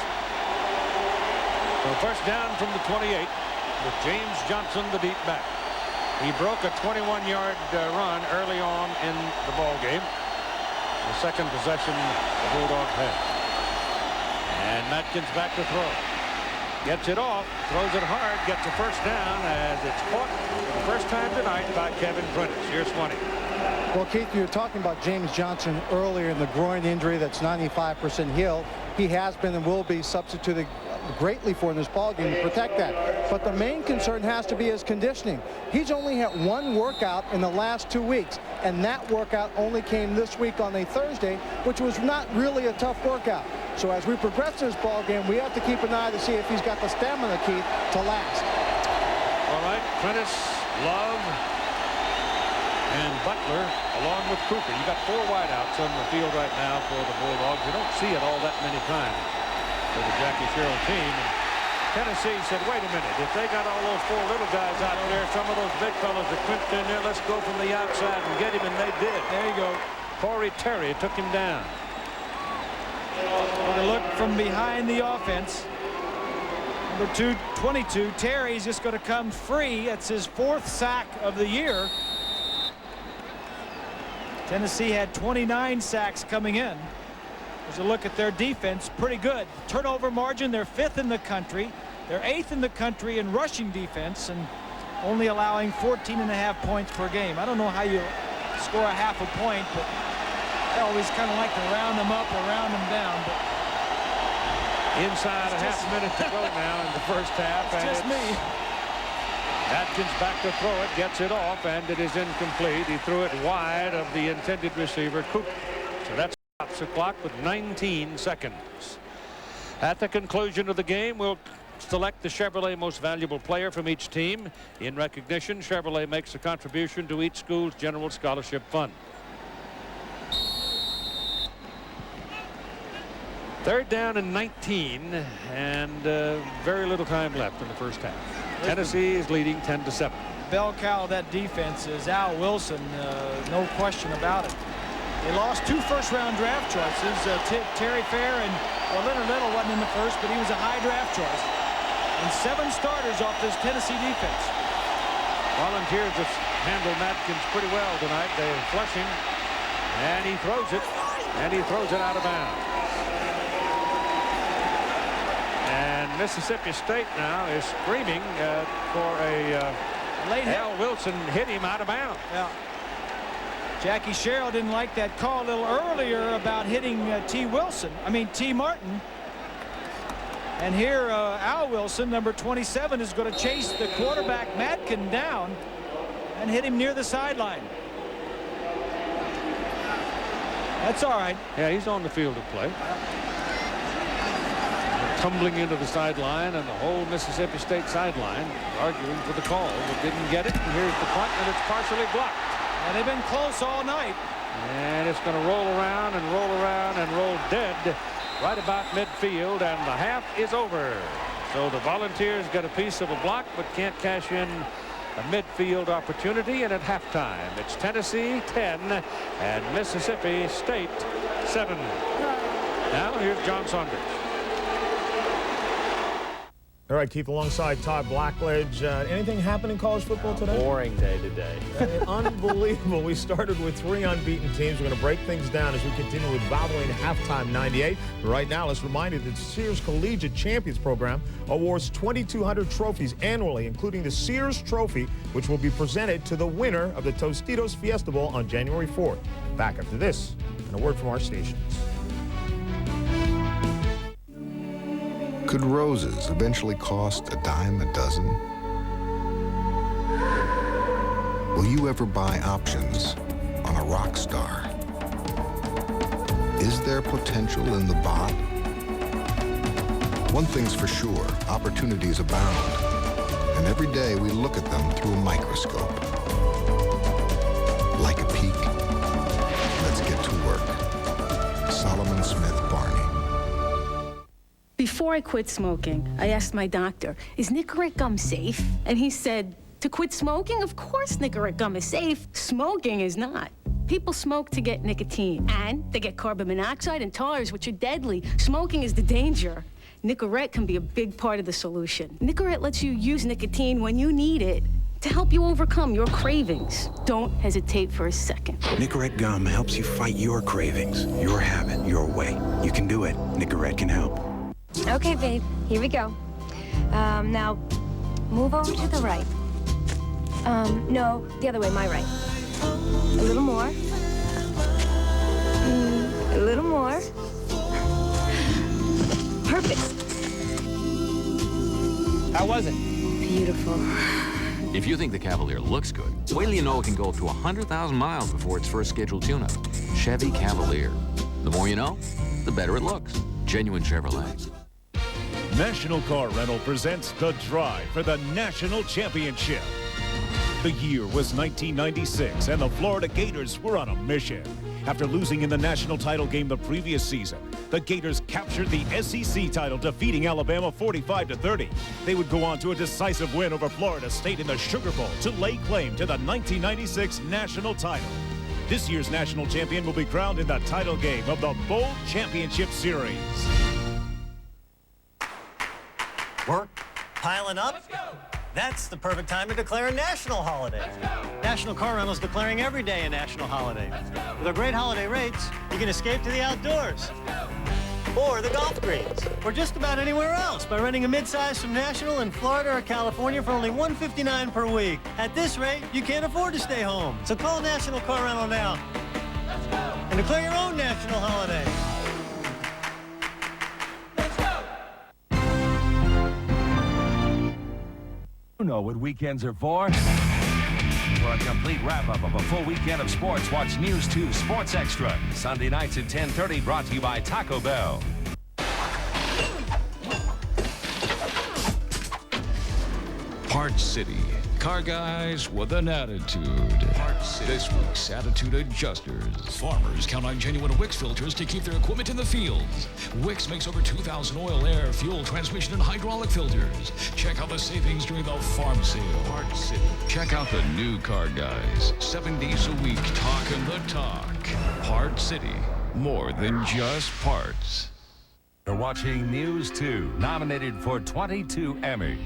So 1st down from the 28 with James Johnson, the deep back. He broke a 21-yard run early on in the ball game. The second possession the Bulldogs had. And Matkins back to throw. Gets it off, throws it hard, gets a 1st down as it's caught for the first time tonight by Kevin Prentice. Here's 20. Well, Keith, you were talking about James Johnson earlier in the groin injury that's 95% healed. He has been and will be substituted greatly for in this ballgame to protect that. But the main concern has to be his conditioning. He's only had one workout in the last 2 weeks, and that workout only came this week on a Thursday, which was not really a tough workout. So as we progress in this ball game, we have to keep an eye to see if he's got the stamina, Keith, to last. All right, Prentice, Love, and Butler, along with Cooper. You got 4 wideouts on the field right now for the Bulldogs. You don't see it all that many times for the Jackie Sherrill team. And Tennessee said, wait a minute, if they got all those 4 little guys out there, some of those big fellas that clipped in there, let's go from the outside and get him, and they did. There you go. Corey Terry took him down. A look from behind the offense. Number 222, Terry's just going to come free. That's his 4th sack of the year. Tennessee had 29 sacks coming in. There's a look at their defense. Pretty good. Turnover margin, they're 5th in the country. They're 8th in the country in rushing defense and only allowing 14.5 points per game. I don't know how you score a half a point, but I always kind of like to round them up or round them down. But inside a half minute to go now in the first half. It's just me. Atkins back to throw it, gets it off, and it is incomplete. He threw it wide of the intended receiver, Cooper. So that stops the clock with 19 seconds. At the conclusion of the game, we'll select the Chevrolet Most Valuable Player from each team. In recognition, Chevrolet makes a contribution to each school's general scholarship fund. 3rd down and 19, and very little time left in the first half. Tennessee is leading 10-7. Bell cow of that defense is Al Wilson, no question about it. They lost 2 first-round draft choices. Terry Fair and Leonard Little wasn't in the first, but he was a high draft choice. And 7 starters off this Tennessee defense. Volunteers have handled Madkins pretty well tonight. They're flushing, and he throws it, out of bounds. And Mississippi State now is screaming for a late hit. Al Wilson hit him out of bounds. Yeah. Jackie Sherrill didn't like that call a little earlier about hitting T. Martin. And here Al Wilson, number 27, is going to chase the quarterback Madkin down and hit him near the sideline. That's all right. Yeah, he's on the field of play. Tumbling into the sideline, and the whole Mississippi State sideline arguing for the call, but didn't get it. And here's the punt, and it's partially blocked. And they've been close all night. And it's going to roll around and roll around and roll dead right about midfield, and the half is over. So the Volunteers get a piece of a block, but can't cash in a midfield opportunity. And at halftime, it's Tennessee 10 and Mississippi State 7. Now here's John Saunders. All right, Keith, alongside Todd Blackledge. Anything happen in college football today? Boring day today. Unbelievable. We started with 3 unbeaten teams. We're going to break things down as we continue with Valvoline Halftime 98. Right now, let's remind you that the Sears Collegiate Champions Program awards 2,200 trophies annually, including the Sears Trophy, which will be presented to the winner of the Tostitos Fiesta Bowl on January 4th. Back after this, and a word from our stations. Could roses eventually cost a dime a dozen? Will you ever buy options on a rock star? Is there potential in the bot? One thing's for sure, opportunities abound. And every day we look at them through a microscope. Like a peek, let's get to work. Solomon Smith Barney. Before I quit smoking, I asked my doctor, is Nicorette gum safe? And he said, to quit smoking? Of course Nicorette gum is safe. Smoking is not. People smoke to get nicotine, and they get carbon monoxide and tars, which are deadly. Smoking is the danger. Nicorette can be a big part of the solution. Nicorette lets you use nicotine when you need it to help you overcome your cravings. Don't hesitate for a second. Nicorette gum helps you fight your cravings, your habit, your way. You can do it. Nicorette can help. Okay, babe, here we go. Now, move over to the right. No, the other way, my right. A little more. A little more. Perfect. How was it? Beautiful. If you think the Cavalier looks good, wait till you know it can go up to 100,000 miles before its first scheduled tune-up. Chevy Cavalier. The more you know, the better it looks. Genuine Chevrolet. National Car Rental presents the drive for the national championship. The year was 1996, and the Florida Gators were on a mission. After losing in the national title game the previous season, the Gators captured the SEC title, defeating Alabama 45-30. They would go on to a decisive win over Florida State in the Sugar Bowl to lay claim to the 1996 national title. This year's national champion will be crowned in the title game of the Bowl Championship Series. Work piling up? That's the perfect time to declare a national holiday. National Car Rental is declaring every day a national holiday. With our great holiday rates, you can escape to the outdoors, or the golf greens, or just about anywhere else by renting a midsize from National in Florida or California for only $159 per week. At this rate, you can't afford to stay home. So call National Car Rental now and declare your own national holiday. You know what weekends are for. For a complete wrap-up of a full weekend of sports, watch News 2 Sports Extra. Sunday nights at 10:30, brought to you by Taco Bell. Parts City. Car guys with an attitude. This week's Attitude Adjusters. Farmers count on genuine Wix filters to keep their equipment in the fields. Wix makes over 2,000 oil, air, fuel, transmission, and hydraulic filters. Check out the savings during the farm sale. Parts City. Check out the new Car Guys. 7 days a week talking the talk. Parts City. More than just parts. You're watching News 2, nominated for 22 Emmys.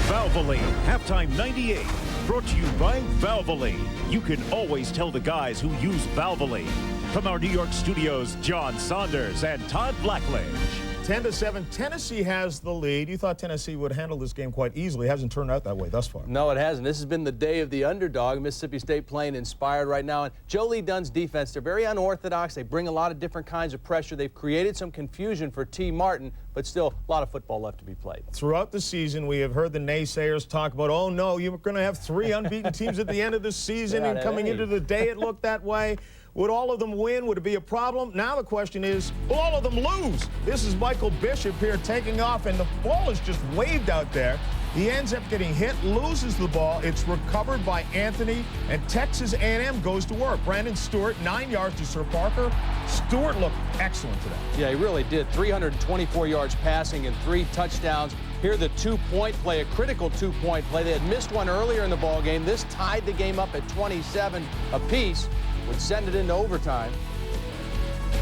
Valvoline, halftime 98, brought to you by Valvoline. You can always tell the guys who use Valvoline. From our New York studios, John Saunders and Todd Blackledge. 10-7, Tennessee has the lead. You thought Tennessee would handle this game quite easily. It hasn't turned out that way thus far. No, it hasn't. This has been the day of the underdog. Mississippi State playing inspired right now. And Joe Lee Dunn's defense, they're very unorthodox. They bring a lot of different kinds of pressure. They've created some confusion for T. Martin, but still a lot of football left to be played. Throughout the season, we have heard the naysayers talk about, oh, no, you're going to have 3 unbeaten teams at the end of the season, and coming into the day it looked that way. Would all of them win? Would it be a problem? Now the question is, will all of them lose? This is Michael Bishop here taking off, and the ball is just waved out there. He ends up getting hit, loses the ball. It's recovered by Anthony, and Texas A&M goes to work. Brandon Stewart, 9 yards to Sir Parker. Stewart looked excellent today. Yeah, he really did. 324 yards passing and 3 touchdowns. Here the 2-point play, a critical 2-point play. They had missed one earlier in the ball game. This tied the game up at 27 apiece. Would send it into overtime.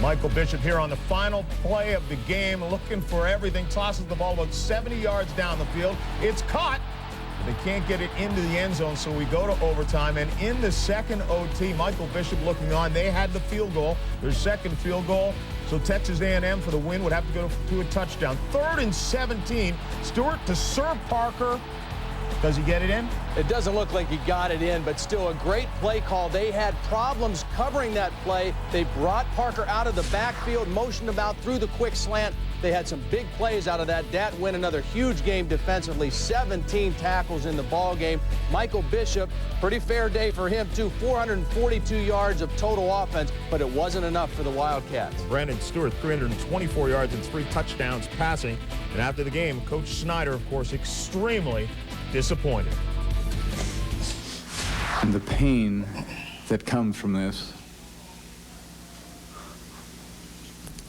Michael Bishop here on the final play of the game, looking for everything, tosses the ball about 70 yards down the field. It's caught. They can't get it into the end zone, so we go to overtime. And in the second OT, Michael Bishop looking on. They had the field goal, their second field goal. So Texas A&M for the win would have to go to a touchdown. 3rd and 17. Stewart to Sir Parker. Does he get it in? It doesn't look like he got it in, but still a great play call. They had problems covering that play. They brought Parker out of the backfield, motioned about through the quick slant. They had some big plays out of that. Dat win another huge game defensively, 17 tackles in the ball game. Michael Bishop, pretty fair day for him too, 442 yards of total offense, but it wasn't enough for the Wildcats. Brandon Stewart, 324 yards and 3 touchdowns passing. And after the game, Coach Snyder, of course, extremely disappointed. And the pain that comes from this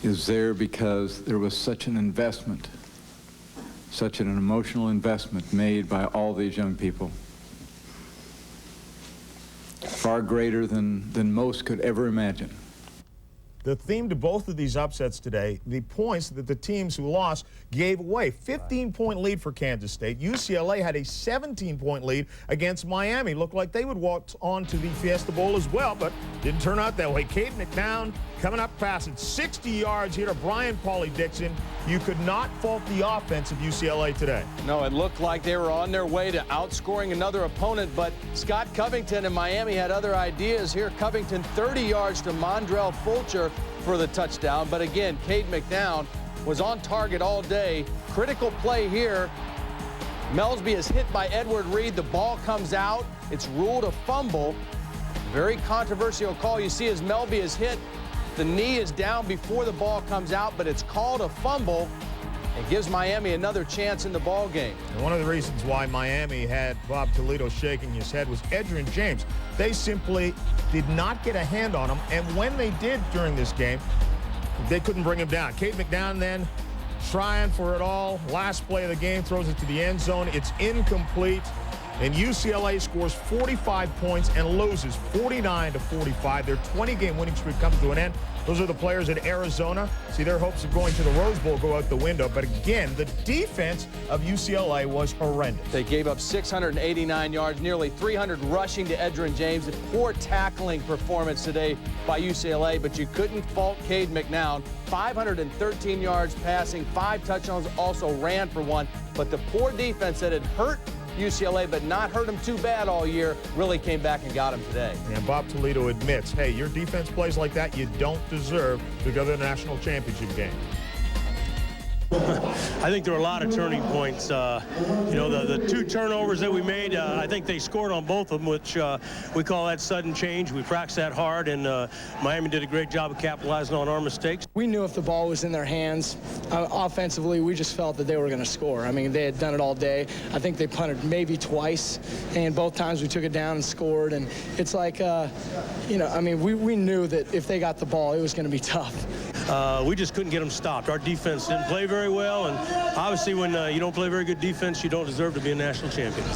is there because there was such an investment, such an emotional investment made by all these young people. Far greater than most could ever imagine. The theme to both of these upsets today, the points that the teams who lost gave away. 15-point lead for Kansas State. UCLA had a 17-point lead against Miami. Looked like they would walk on to the Fiesta Bowl as well, but didn't turn out that way. Caden McNown coming up passing 60 yards here to Brian Pauly-Dixon. You could not fault the offense of UCLA today. No, it looked like they were on their way to outscoring another opponent, but Scott Covington in Miami had other ideas here. Covington 30 yards to Mondrell Fulcher for the touchdown, but again, Caden McNown was on target all day. Critical play here. Melsby is hit by Edward Reed. The ball comes out. It's ruled a fumble. Very controversial call. You see as Melby is hit, the knee is down before the ball comes out, but it's called a fumble and gives Miami another chance in the ball game. And one of the reasons why Miami had Bob Toledo shaking his head was Edgerrin James. They simply did not get a hand on him, and when they did during this game, they couldn't bring him down. Cade McNown then trying for it all. Last play of the game, throws it to the end zone. It's incomplete. And UCLA scores 45 points and loses 49-45. Their 20-game winning streak comes to an end. Those are the players at Arizona. See, their hopes of going to the Rose Bowl go out the window. But again, the defense of UCLA was horrendous. They gave up 689 yards, nearly 300 rushing to Edgerrin James. A poor tackling performance today by UCLA, but you couldn't fault Cade McNown. 513 yards passing, 5 touchdowns, also ran for 1. But the poor defense that had hurt UCLA, but not hurt him too bad all year, really came back and got him today. And Bob Toledo admits, hey, your defense plays like that, you don't deserve to go to the national championship game. I think there were a lot of turning points. You know, the 2 turnovers that we made, I think they scored on both of them, which we call that sudden change. We practiced that hard, and Miami did a great job of capitalizing on our mistakes. We knew if the ball was in their hands, offensively, we just felt that they were going to score. I mean, they had done it all day. I think they punted maybe twice, and both times we took it down and scored. And it's like, you know, I mean, we knew that if they got the ball, it was going to be tough. We just couldn't get them stopped. Our defense didn't play very well, and obviously when you don't play very good defense, you don't deserve to be a national champion.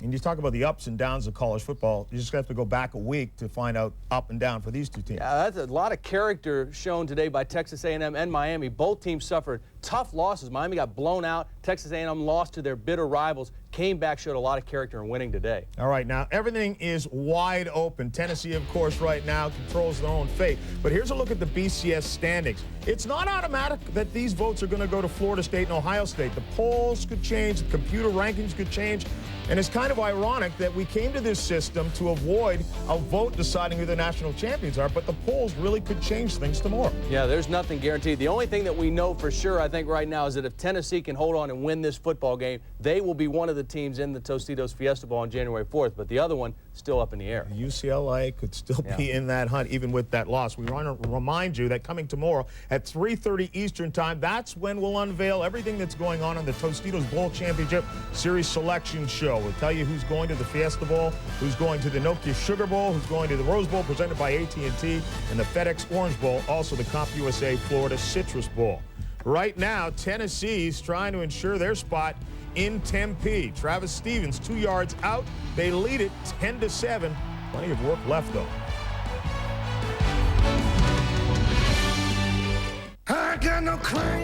And you talk about the ups and downs of college football. You just have to go back a week to find out up and down for these two teams. Yeah, that's a lot of character shown today by Texas A&M and Miami. Both teams suffered tough losses. Miami got blown out. Texas A&M lost to their bitter rivals. Came back, showed a lot of character in winning today. All right, now everything is wide open. Tennessee, of course, right now controls their own fate. But here's a look at the BCS standings. It's not automatic that these votes are going to go to Florida State and Ohio State. The polls could change, the computer rankings could change, and it's kind of ironic that we came to this system to avoid a vote deciding who the national champions are, but the polls really could change things tomorrow. Yeah, there's nothing guaranteed. The only thing that we know for sure, I think, right now is that if Tennessee can hold on and win this football game, they will be one of the teams in the Tostitos Fiesta Bowl on January 4th, but the other one still up in the air. UCLA could still be in that hunt even with that loss. We want to remind you that coming tomorrow at 3:30 Eastern Time, that's when we'll unveil everything that's going on in the Tostitos Bowl Championship Series Selection Show. We'll tell you who's going to the Fiesta Bowl, who's going to the Nokia Sugar Bowl, who's going to the Rose Bowl presented by AT&T, and the FedEx Orange Bowl, also the CompUSA Florida Citrus Bowl. Right now, Tennessee's trying to ensure their spot in Tempe. Travis Stevens 2 yards out. They lead it 10-7. Plenty of work left, though.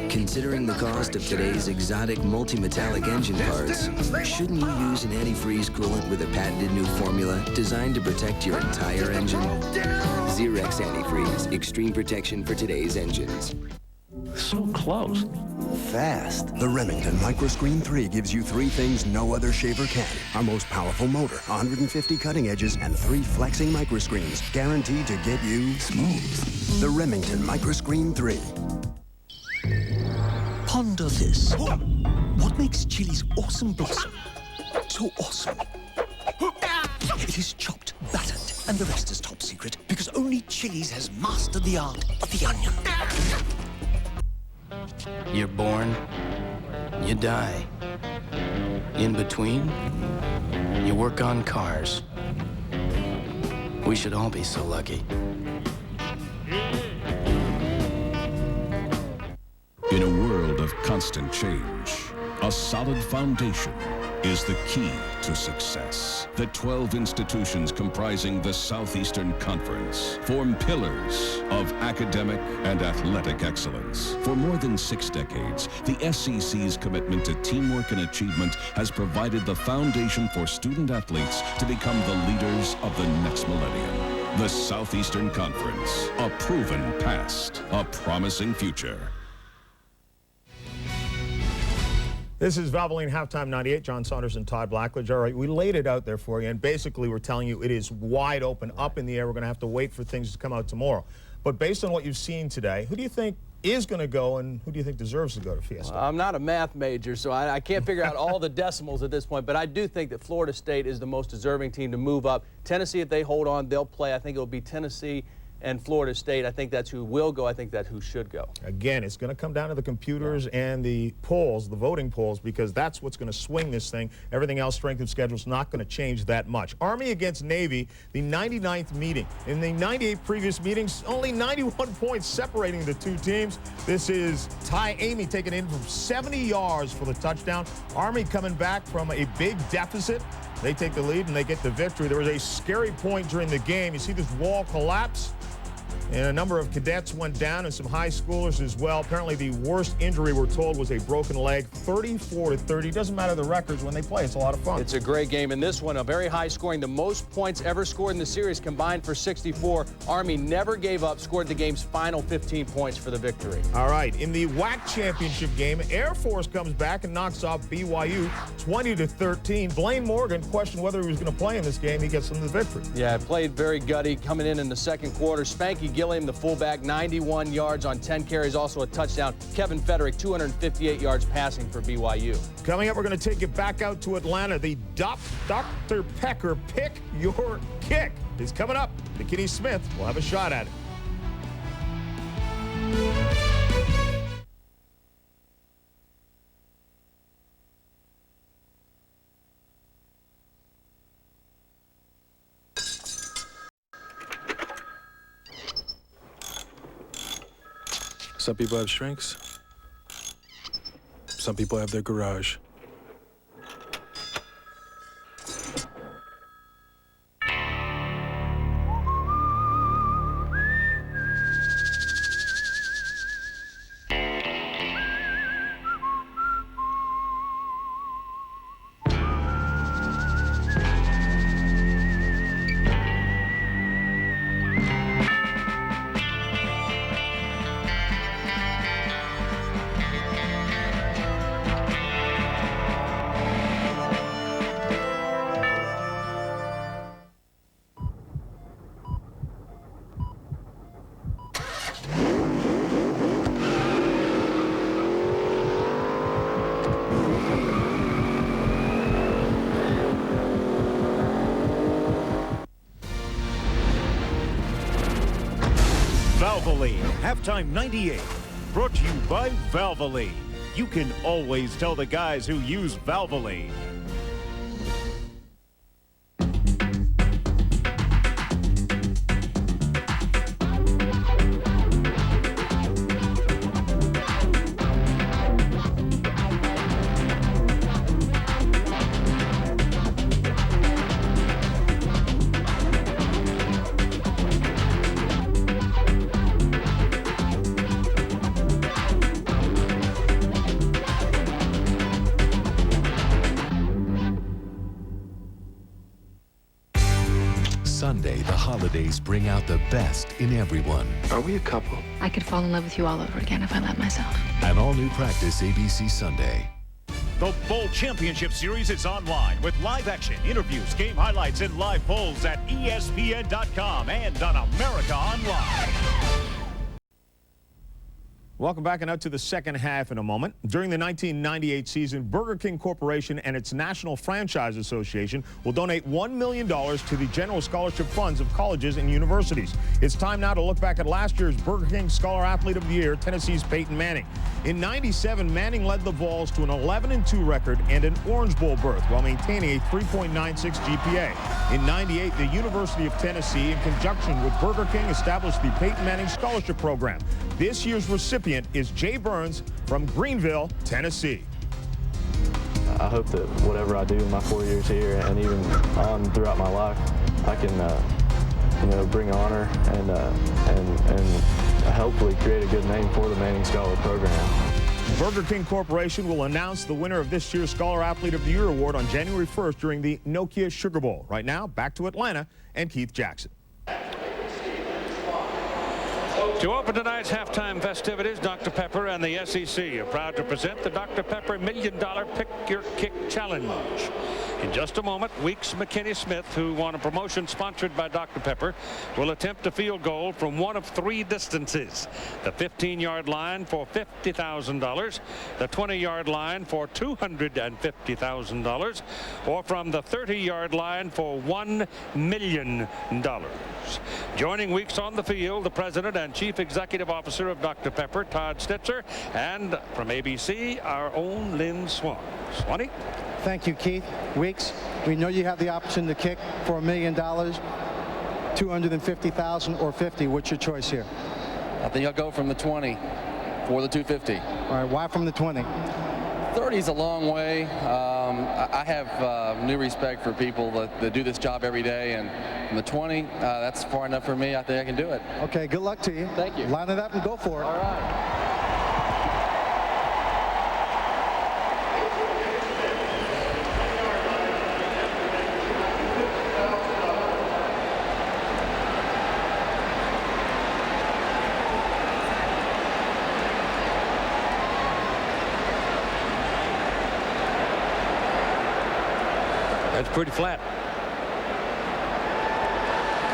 Considering the cost of today's exotic multi-metallic engine parts, shouldn't you use an antifreeze coolant with a patented new formula designed to protect your entire engine? Xerex Antifreeze, extreme protection for today's engines. So close. Fast. The Remington Microscreen 3 gives you 3 things no other shaver can. Our most powerful motor, 150 cutting edges, and 3 flexing microscreens, guaranteed to get you smooth. The Remington Microscreen 3. Ponder this. What makes Chili's awesome blossom so awesome? It is chopped, battered, and the rest is top secret because only Chili's has mastered the art of the onion. You're born, you die. In between, you work on cars. We should all be so lucky. In a world of constant change, a solid foundation is the key to success. The 12 institutions comprising the Southeastern Conference form pillars of academic and athletic excellence. For more than 6 decades, the SEC's commitment to teamwork and achievement has provided the foundation for student athletes to become the leaders of the next millennium. The Southeastern Conference, a proven past, a promising future. This is Valvoline Halftime 98. John Saunders and Todd Blackledge. All right, we laid it out there for you, and basically we're telling you it is wide open, up in the air. We're going to have to wait for things to come out tomorrow. But based on what you've seen today, who do you think is going to go, and who do you think deserves to go to Fiesta? Well, I'm not a math major, so I can't figure out all the decimals at this point, but I do think that Florida State is the most deserving team to move up. Tennessee, if they hold on, they'll play. I think it'll be Tennessee and Florida State. I think that's who will go. I think that's who should go. Again, it's going to come down to the computers and the polls, the voting polls, because that's what's going to swing this thing. Everything else, strength of schedule, is not going to change that much. Army against Navy, the 99th meeting. In the 98 previous meetings, only 91 points separating the two teams. This is Ty Amy taking in from 70 yards for the touchdown. Army coming back from a big deficit. They take the lead and they get the victory. There was a scary point during the game. You see this wall collapse? And a number of cadets went down and some high schoolers as well. Apparently the worst injury, we're told, was a broken leg. 34-30. Doesn't matter the records when they play. It's a lot of fun. It's a great game. In this one, a very high scoring, the most points ever scored in the series, combined for 64. Army never gave up, scored the game's final 15 points for the victory. All right, in the WAC championship game, Air Force comes back and knocks off BYU 20-13. Blaine Morgan questioned whether he was going to play in this game. He gets them the victory. Yeah, played very gutty coming in the second quarter. Spanky Gilliam, the fullback, 91 yards on 10 carries, also a touchdown. Kevin Federick, 258 yards passing for BYU. Coming up, we're going to take it back out to Atlanta. The Dr. Pecker Pick Your Kick is coming up. McKinney Smith will have a shot at it. Some people have strengths. Some people have their garage. Valvoline, Halftime 98, brought to you by Valvoline. You can always tell the guys who use Valvoline. Sunday, the holidays bring out the best in everyone. Are we a couple? I could fall in love with you all over again if I let myself. An all-new practice ABC Sunday. The Bowl Championship Series is online with live action, interviews, game highlights, and live polls at ESPN.com and on America Online. Welcome back and out to the second half in a moment. During the 1998 season, Burger King Corporation and its National Franchise Association will donate $1 million to the general scholarship funds of colleges and universities. It's time now to look back at last year's Burger King Scholar Athlete of the Year, Tennessee's Peyton Manning. In '97, Manning led the Vols to an 11-2 record and an Orange Bowl berth while maintaining a 3.96 GPA. In '98, the University of Tennessee, in conjunction with Burger King, established the Peyton Manning Scholarship Program. This year's recipient is Jay Burns from Greenville, Tennessee. I hope that whatever I do in my 4 years here and even on throughout my life, I can, bring honor and hopefully create a good name for the Manning Scholar Program. Burger King Corporation will announce the winner of this year's Scholar Athlete of the Year award on January 1st during the Nokia Sugar Bowl. Right now, back to Atlanta and Keith Jackson. To open tonight's halftime festivities, Dr. Pepper and the SEC are proud to present the Dr. Pepper $1 Million Pick Your Kick Challenge. In just a moment, Weeks McKinney-Smith, who won a promotion sponsored by Dr. Pepper, will attempt a field goal from one of three distances. The 15-yard line for $50,000, the 20-yard line for $250,000, or from the 30-yard line for $1 million. Joining Weeks on the field, the president and chief executive officer of Dr. Pepper, Todd Stitzer, and from ABC, our own Lynn Swan. Swanee? Thank you, Keith. Weeks, we know you have the option to kick for $1 million, $250,000 or $50. What's your choice here? I think I'll go from the 20 for the 250. All right, why from the 20? 30 is a long way. I have new respect for people that do this job every day, and from the 20, that's far enough for me. I think I can do it. Okay, good luck to you. Thank you. Line it up and go for it. All right. That's pretty flat.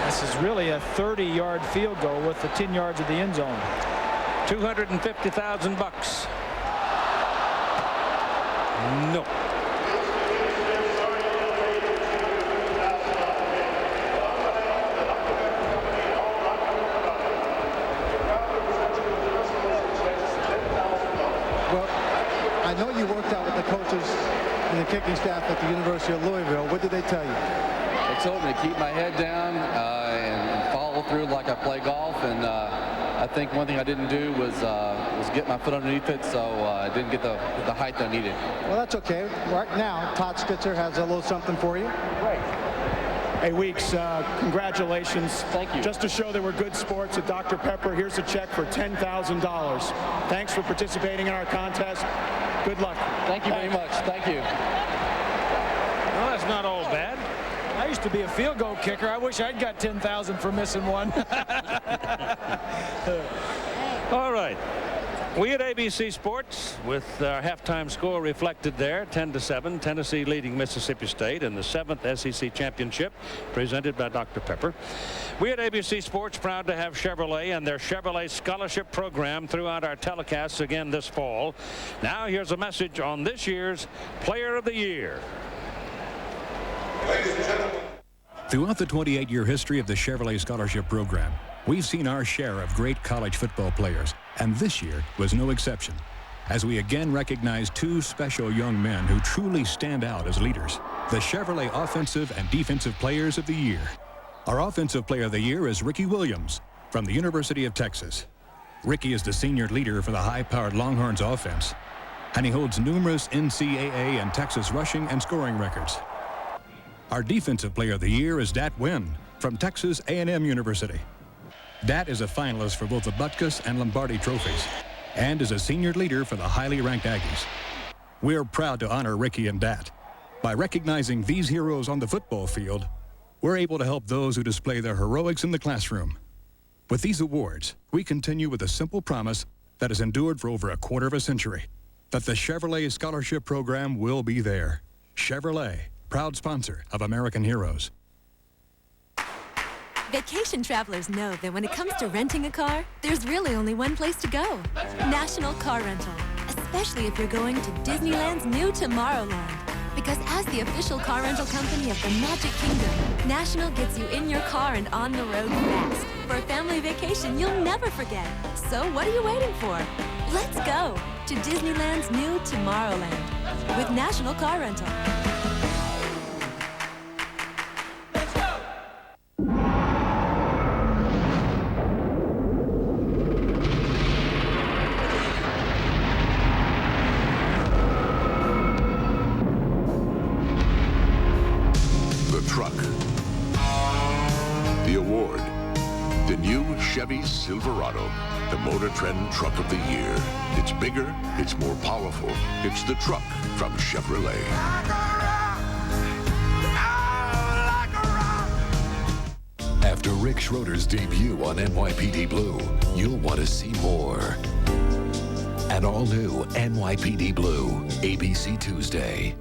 This is really a 30-yard field goal with the 10 yards of the end zone. $250,000. No. Well, I know you worked out with the coaches and the kicking staff at the University of Louisville. What did they tell you? They told me to keep my head down and follow through like I play golf. And I think one thing I didn't do was get my foot underneath it, so I didn't get the height that I needed. Well, that's okay. Right now, Todd Stitzer has a little something for you. Right. Hey, Weeks, congratulations. Thank you. Just to show that we're good sports at Dr. Pepper, here's a check for $10,000. Thanks for participating in our contest. Good luck. Thank you very much. Thank you. Well, that's not all bad. I used to be a field goal kicker. I wish I'd got $10,000 for missing one. All right. We at ABC Sports, with our halftime score reflected there, 10-7, Tennessee leading Mississippi State in the 7th SEC Championship, presented by Dr. Pepper. We at ABC Sports proud to have Chevrolet and their Chevrolet Scholarship Program throughout our telecasts again this fall. Now here's a message on this year's Player of the Year. Throughout the 28-year history of the Chevrolet Scholarship Program, we've seen our share of great college football players, and this year was no exception, as we again recognize two special young men who truly stand out as leaders, the Chevrolet Offensive and Defensive Players of the Year. Our Offensive Player of the Year is Ricky Williams from the University of Texas. Ricky is the senior leader for the high-powered Longhorns offense, and he holds numerous NCAA and Texas rushing and scoring records. Our Defensive Player of the Year is Dat Nguyen from Texas A&M University. Dat is a finalist for both the Butkus and Lombardi trophies and is a senior leader for the highly ranked Aggies. We're proud to honor Ricky and Dat. By recognizing these heroes on the football field, we're able to help those who display their heroics in the classroom. With these awards, we continue with a simple promise that has endured for over a quarter of a century, that the Chevrolet Scholarship Program will be there. Chevrolet, proud sponsor of American Heroes. Vacation travelers know that when it comes to renting a car, there's really only one place to go. National Car Rental. Especially if you're going to Disneyland's new Tomorrowland. Because as the official car rental company of the Magic Kingdom, National gets you in your car and on the road fast. For a family vacation you'll never forget. So what are you waiting for? Let's go to Disneyland's new Tomorrowland with National Car Rental. Chevy Silverado, the Motor Trend Truck of the Year. It's bigger, it's more powerful. It's the truck from Chevrolet. After Rick Schroeder's debut on NYPD Blue, you'll want to see more. An all-new NYPD Blue, ABC Tuesday.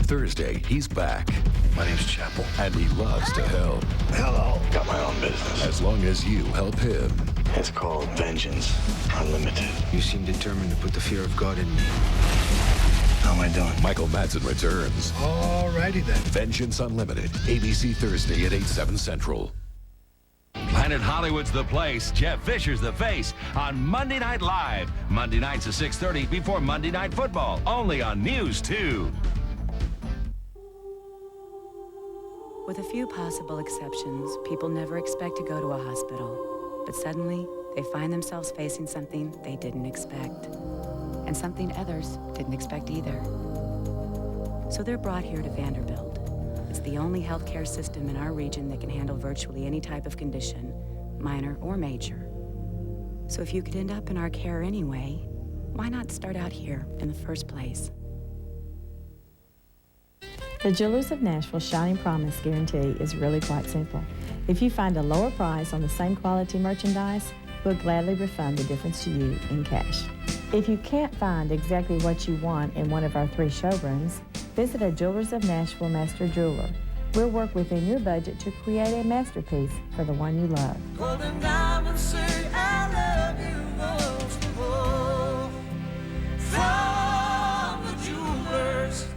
Thursday, he's back. My name's Chapel. And he loves to help. Hello. Got my own business. As long as you help him. It's called Vengeance Unlimited. You seem determined to put the fear of God in me. How am I doing? Michael Madsen returns. Alrighty then. Vengeance Unlimited. ABC Thursday at 8/7 Central. Planet Hollywood's the place. Jeff Fisher's the face on Monday Night Live. Monday nights at 6:30 before Monday Night Football. Only on News 2. With a few possible exceptions, people never expect to go to a hospital. But suddenly, they find themselves facing something they didn't expect. And something others didn't expect either. So they're brought here to Vanderbilt. It's the only healthcare system in our region that can handle virtually any type of condition, minor or major. So if you could end up in our care anyway, why not start out here in the first place? The Jewelers of Nashville's Shining Promise Guarantee is really quite simple. If you find a lower price on the same quality merchandise, we'll gladly refund the difference to you in cash. If you can't find exactly what you want in one of our 3 showrooms, visit a Jewelers of Nashville Master Jeweler. We'll work within your budget to create a masterpiece for the one you love. Golden diamonds say I love you most of all. From the Jewelers.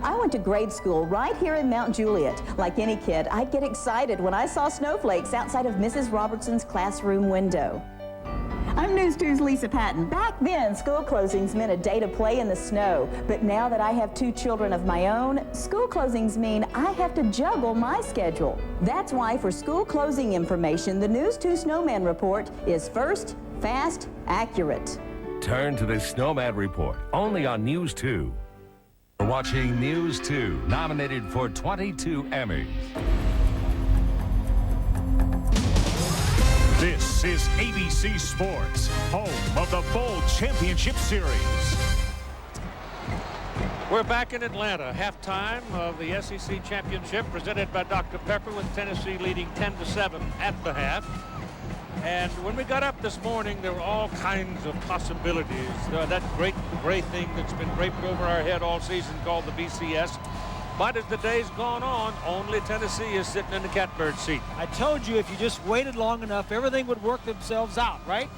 I went to grade school right here in Mount Juliet. Like any kid, I'd get excited when I saw snowflakes outside of Mrs. Robertson's classroom window. I'm News 2's Lisa Patton. Back then, school closings meant a day to play in the snow. But now that I have 2 children of my own, school closings mean I have to juggle my schedule. That's why for school closing information, the News 2 Snowman Report is first, fast, accurate. Turn to the Snowman Report, only on News 2. We're watching News 2, nominated for 22 Emmys. This is ABC Sports, home of the Bowl Championship Series. We're back in Atlanta, halftime of the SEC Championship presented by Dr. Pepper, with Tennessee leading 10-7 at the half. And when we got up this morning, there were all kinds of possibilities. That great gray thing that's been draped over our head all season called the BCS. But as the day's gone on, only Tennessee is sitting in the catbird seat. I told you if you just waited long enough, everything would work themselves out, right?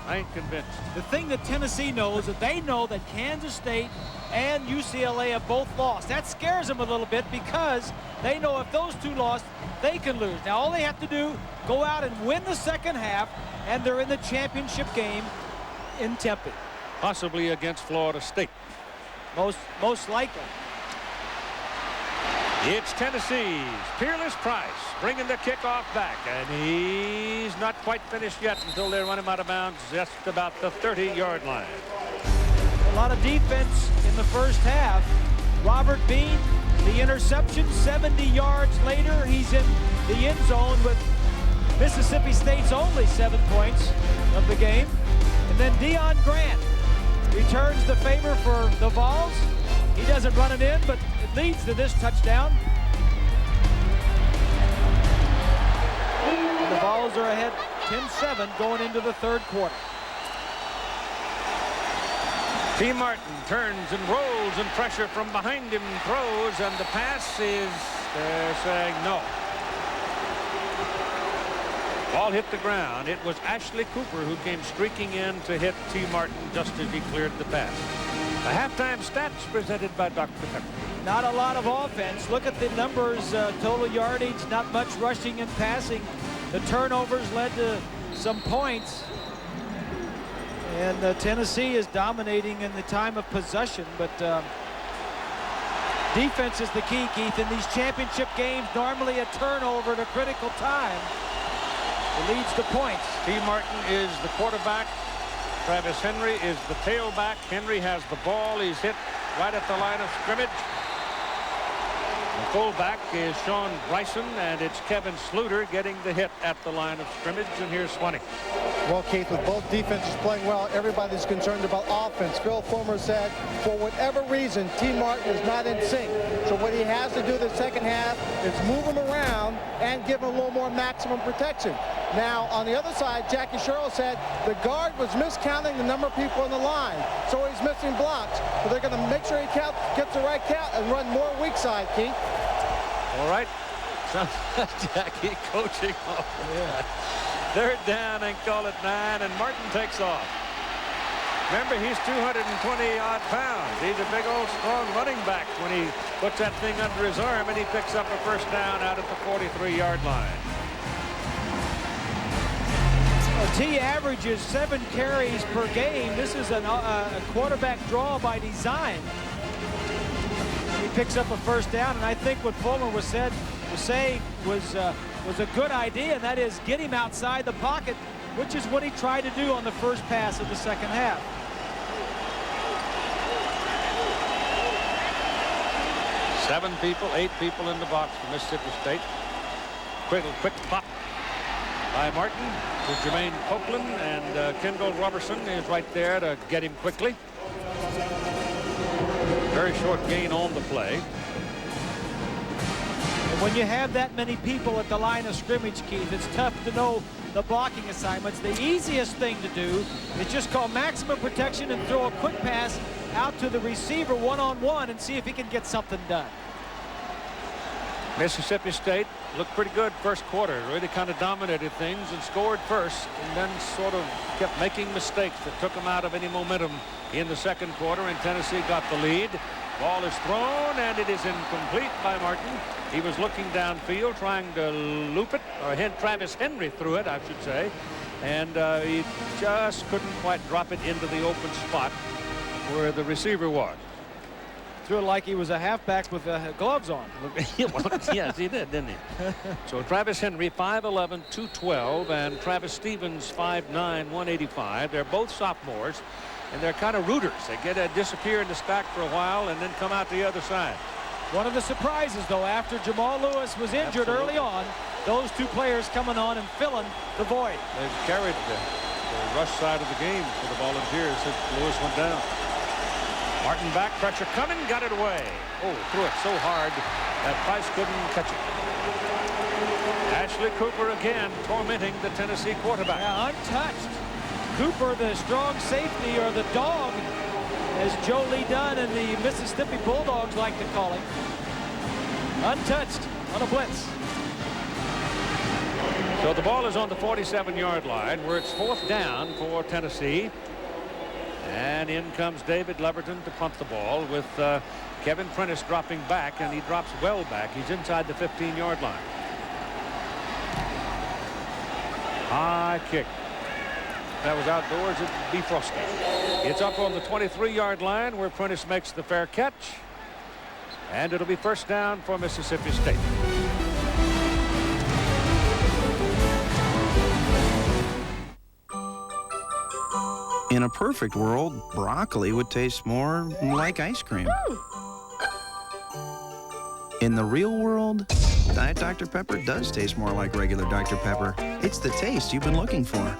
I ain't convinced. The thing that Tennessee knows is that they know that Kansas State and UCLA have both lost. That scares them a little bit because they know if those 2 lost, they can lose. Now all they have to do, go out and win the second half, and they're in the championship game in Tempe. Possibly against Florida State. Most likely. It's Tennessee's Peerless Price bringing the kickoff back, and he's not quite finished yet until they run him out of bounds just about the 30-yard line. A lot of defense in the first half. Robert Bean, the interception, 70 yards later, he's in the end zone with Mississippi State's only 7 points of the game. And then Deion Grant returns the favor for the Vols. He doesn't run it in, but it leads to this touchdown. And the Vols are ahead 10-7 going into the 3rd quarter. T. Martin turns and rolls, and pressure from behind him, throws, and the pass is, they're saying no. Ball hit the ground. It was Ashley Cooper who came streaking in to hit T. Martin just as he cleared the pass. The halftime stats presented by Dr. Pepper. Not a lot of offense. Look at the numbers, total yardage, not much rushing and passing. The turnovers led to some points. And Tennessee is dominating in the time of possession, but defense is the key, Keith. In these championship games, normally a turnover at a critical time leads to points. T. Martin is the quarterback. Travis Henry is the tailback. Henry has the ball. He's hit right at the line of scrimmage. The fullback is Sean Bryson, and it's Kevin Sluter getting the hit at the line of scrimmage. And here's Swanee. Well, Keith, with both defenses playing well, everybody's concerned about offense. Phil Fulmer said, for whatever reason, T. Martin is not in sync. So what he has to do the second half is move him around and give him a little more maximum protection. Now, on the other side, Jackie Sherrill said the guard was miscounting the number of people in the line, so he's missing blocks. But they're going to make sure he gets the right count and run more weak side, Keith. All right. Jackie coaching off. Yeah. Third down and call it 9, and Martin takes off. Remember, he's 220-odd pounds. He's a big old strong running back when he puts that thing under his arm, and he picks up a first down out at the 43-yard line. T averages 7 carries per game. This is a quarterback draw by design. He picks up a first down, and I think what Fulmer was saying was a good idea, and that is get him outside the pocket, which is what he tried to do on the first pass of the second half. Eight people in the box for Mississippi State. Quick pop by Martin to Jermaine Copeland, and Kendall Robertson is right there to get him quickly. Very short gain on the play. And when you have that many people at the line of scrimmage, Keith, it's tough to know the blocking assignments. The easiest thing to do is just call maximum protection and throw a quick pass out to the receiver one-on-one and see if he can get something done. Mississippi State looked pretty good first quarter, really kind of dominated things and scored first, and then sort of kept making mistakes that took them out of any momentum in the second quarter, and Tennessee got the lead. Ball is thrown, and it is incomplete by Martin. He was looking downfield, trying to loop it, or Travis Henry threw it, I should say, and he just couldn't quite drop it into the open spot where the receiver was. Threw it like he was a halfback with gloves on. Yes, he did, didn't he? So Travis Henry, 5'11", 212, and Travis Stevens, 5'9", 185. They're both sophomores, and they're kind of rooters. They get to disappear in the stack for a while and then come out the other side. One of the surprises, though, after Jamal Lewis was injured early on, those two players coming on and filling the void. They've carried the rush side of the game for the Volunteers since Lewis went down. Martin back, pressure coming, got it away. Oh, threw it so hard that Price couldn't catch it. Ashley Cooper again tormenting the Tennessee quarterback. Yeah, untouched. Cooper, the strong safety, or the dog, as Joe Lee Dunn and the Mississippi Bulldogs like to call him. Untouched on a blitz. So the ball is on the 47-yard line where it's fourth down for Tennessee. And in comes David Leverton to punt the ball with Kevin Prentice dropping back, and he drops well back. He's inside the 15-yard line. High kick. That was outdoors. It'd be frosty. It's up on the 23-yard line where Prentice makes the fair catch. And it'll be first down for Mississippi State. In a perfect world, broccoli would taste more like ice cream. In the real world, Diet Dr. Pepper does taste more like regular Dr. Pepper. It's the taste you've been looking for.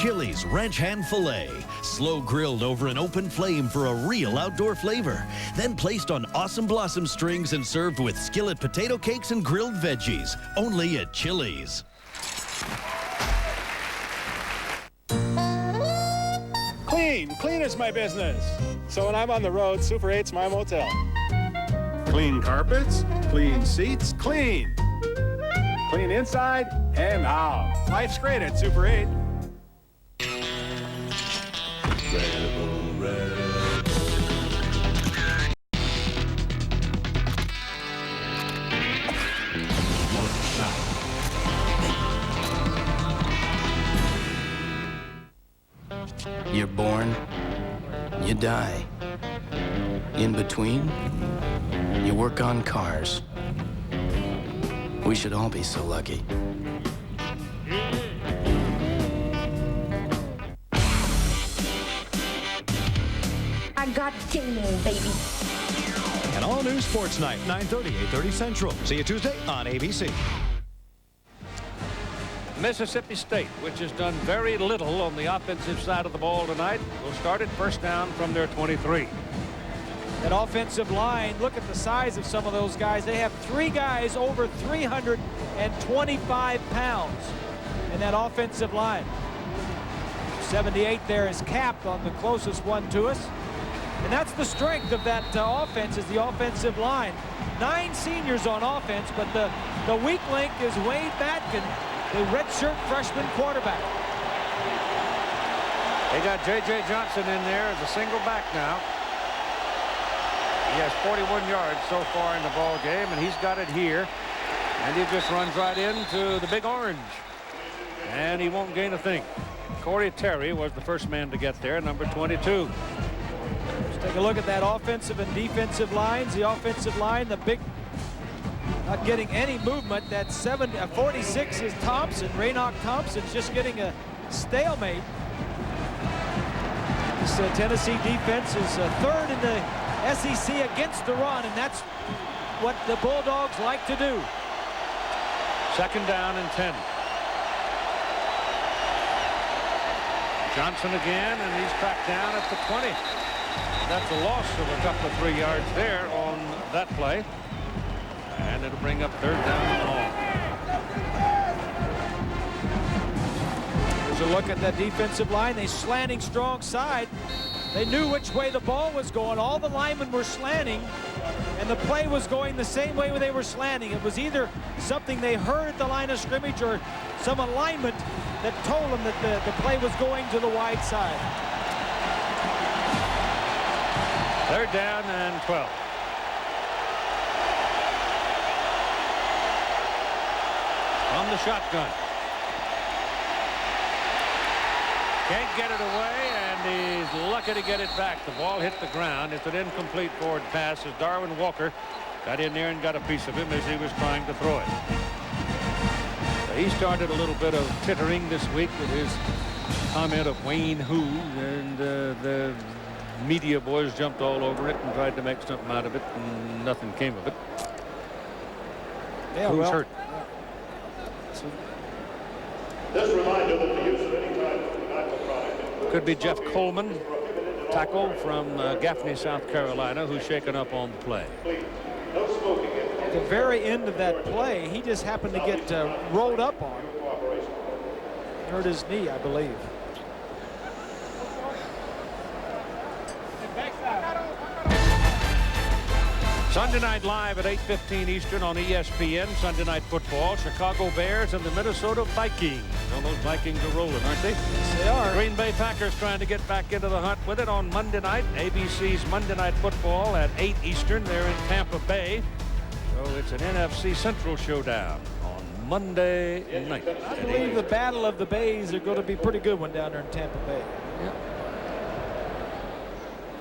Chili's Ranch Hand Filet, slow grilled over an open flame for a real outdoor flavor. Then placed on awesome blossom strings and served with skillet potato cakes and grilled veggies. Only at Chili's. Clean is my business. So when I'm on the road, Super 8's my motel. Clean carpets, clean seats, clean. Clean inside and out. Life's great at Super 8. You're born, you die. In between, you work on cars. We should all be so lucky. I got game on, baby. An all-new Sports Night, 9:30, 8:30 Central. See you Tuesday on ABC. Mississippi State, which has done very little on the offensive side of the ball tonight, will start at first down from their 23. That offensive line, look at the size of some of those guys. They have 3 guys over 325 pounds in that offensive line. 78 there is capped on the closest one to us. And that's the strength of that offense, is the offensive line. 9 seniors on offense, but the weak link is Wade Matkin, the redshirt freshman quarterback. They got J.J. Johnson in there as a single back now. He has 41 yards so far in the ball game, and he's got it here. And he just runs right into the big orange. And he won't gain a thing. Corey Terry was the first man to get there, number 22. Let's take a look at that offensive and defensive lines. The offensive line, the big, not getting any movement. That 46 is Thompson. Raynoch Thompson's just getting a stalemate. This Tennessee defense is third in the SEC against the run, and that's what the Bulldogs like to do. Second down and 10. Johnson again, and he's tracked down at the 20. That's a loss of a couple of 3 yards there on that play. And it'll bring up third down and long. There's a look at that defensive line. They slanting strong side. They knew which way the ball was going. All the linemen were slanting, and the play was going the same way they were slanting. It was either something they heard at the line of scrimmage or some alignment that told them that the play was going to the wide side. Third down and 12. From the shotgun. Can't get it away, and he's lucky to get it back. The ball hit the ground. It's an incomplete forward pass as Darwin Walker got in there and got a piece of him as he was trying to throw it. So he started a little bit of tittering this week with his comment of Wayne who, and the media boys jumped all over it and tried to make something out of it, and nothing came of it. Yeah, Who's hurt? This reminder that the use of any type of tobacco product Could be Jeff Coleman, tackle from Gaffney, South Carolina, who's shaken up on the play. At the very end of that play, he just happened to get rolled up on. Hurt his knee, I believe. Sunday Night Live at 8:15 Eastern on ESPN. Sunday Night Football. Chicago Bears and the Minnesota Vikings. Well, those Vikings are rolling, aren't they? Yes, they are. Green Bay Packers trying to get back into the hunt with it on Monday night. ABC's Monday Night Football at 8 Eastern. They're in Tampa Bay. So it's an NFC Central showdown on Monday night. I believe the Battle of the Bays are going to be a pretty good one down there in Tampa Bay. Yeah.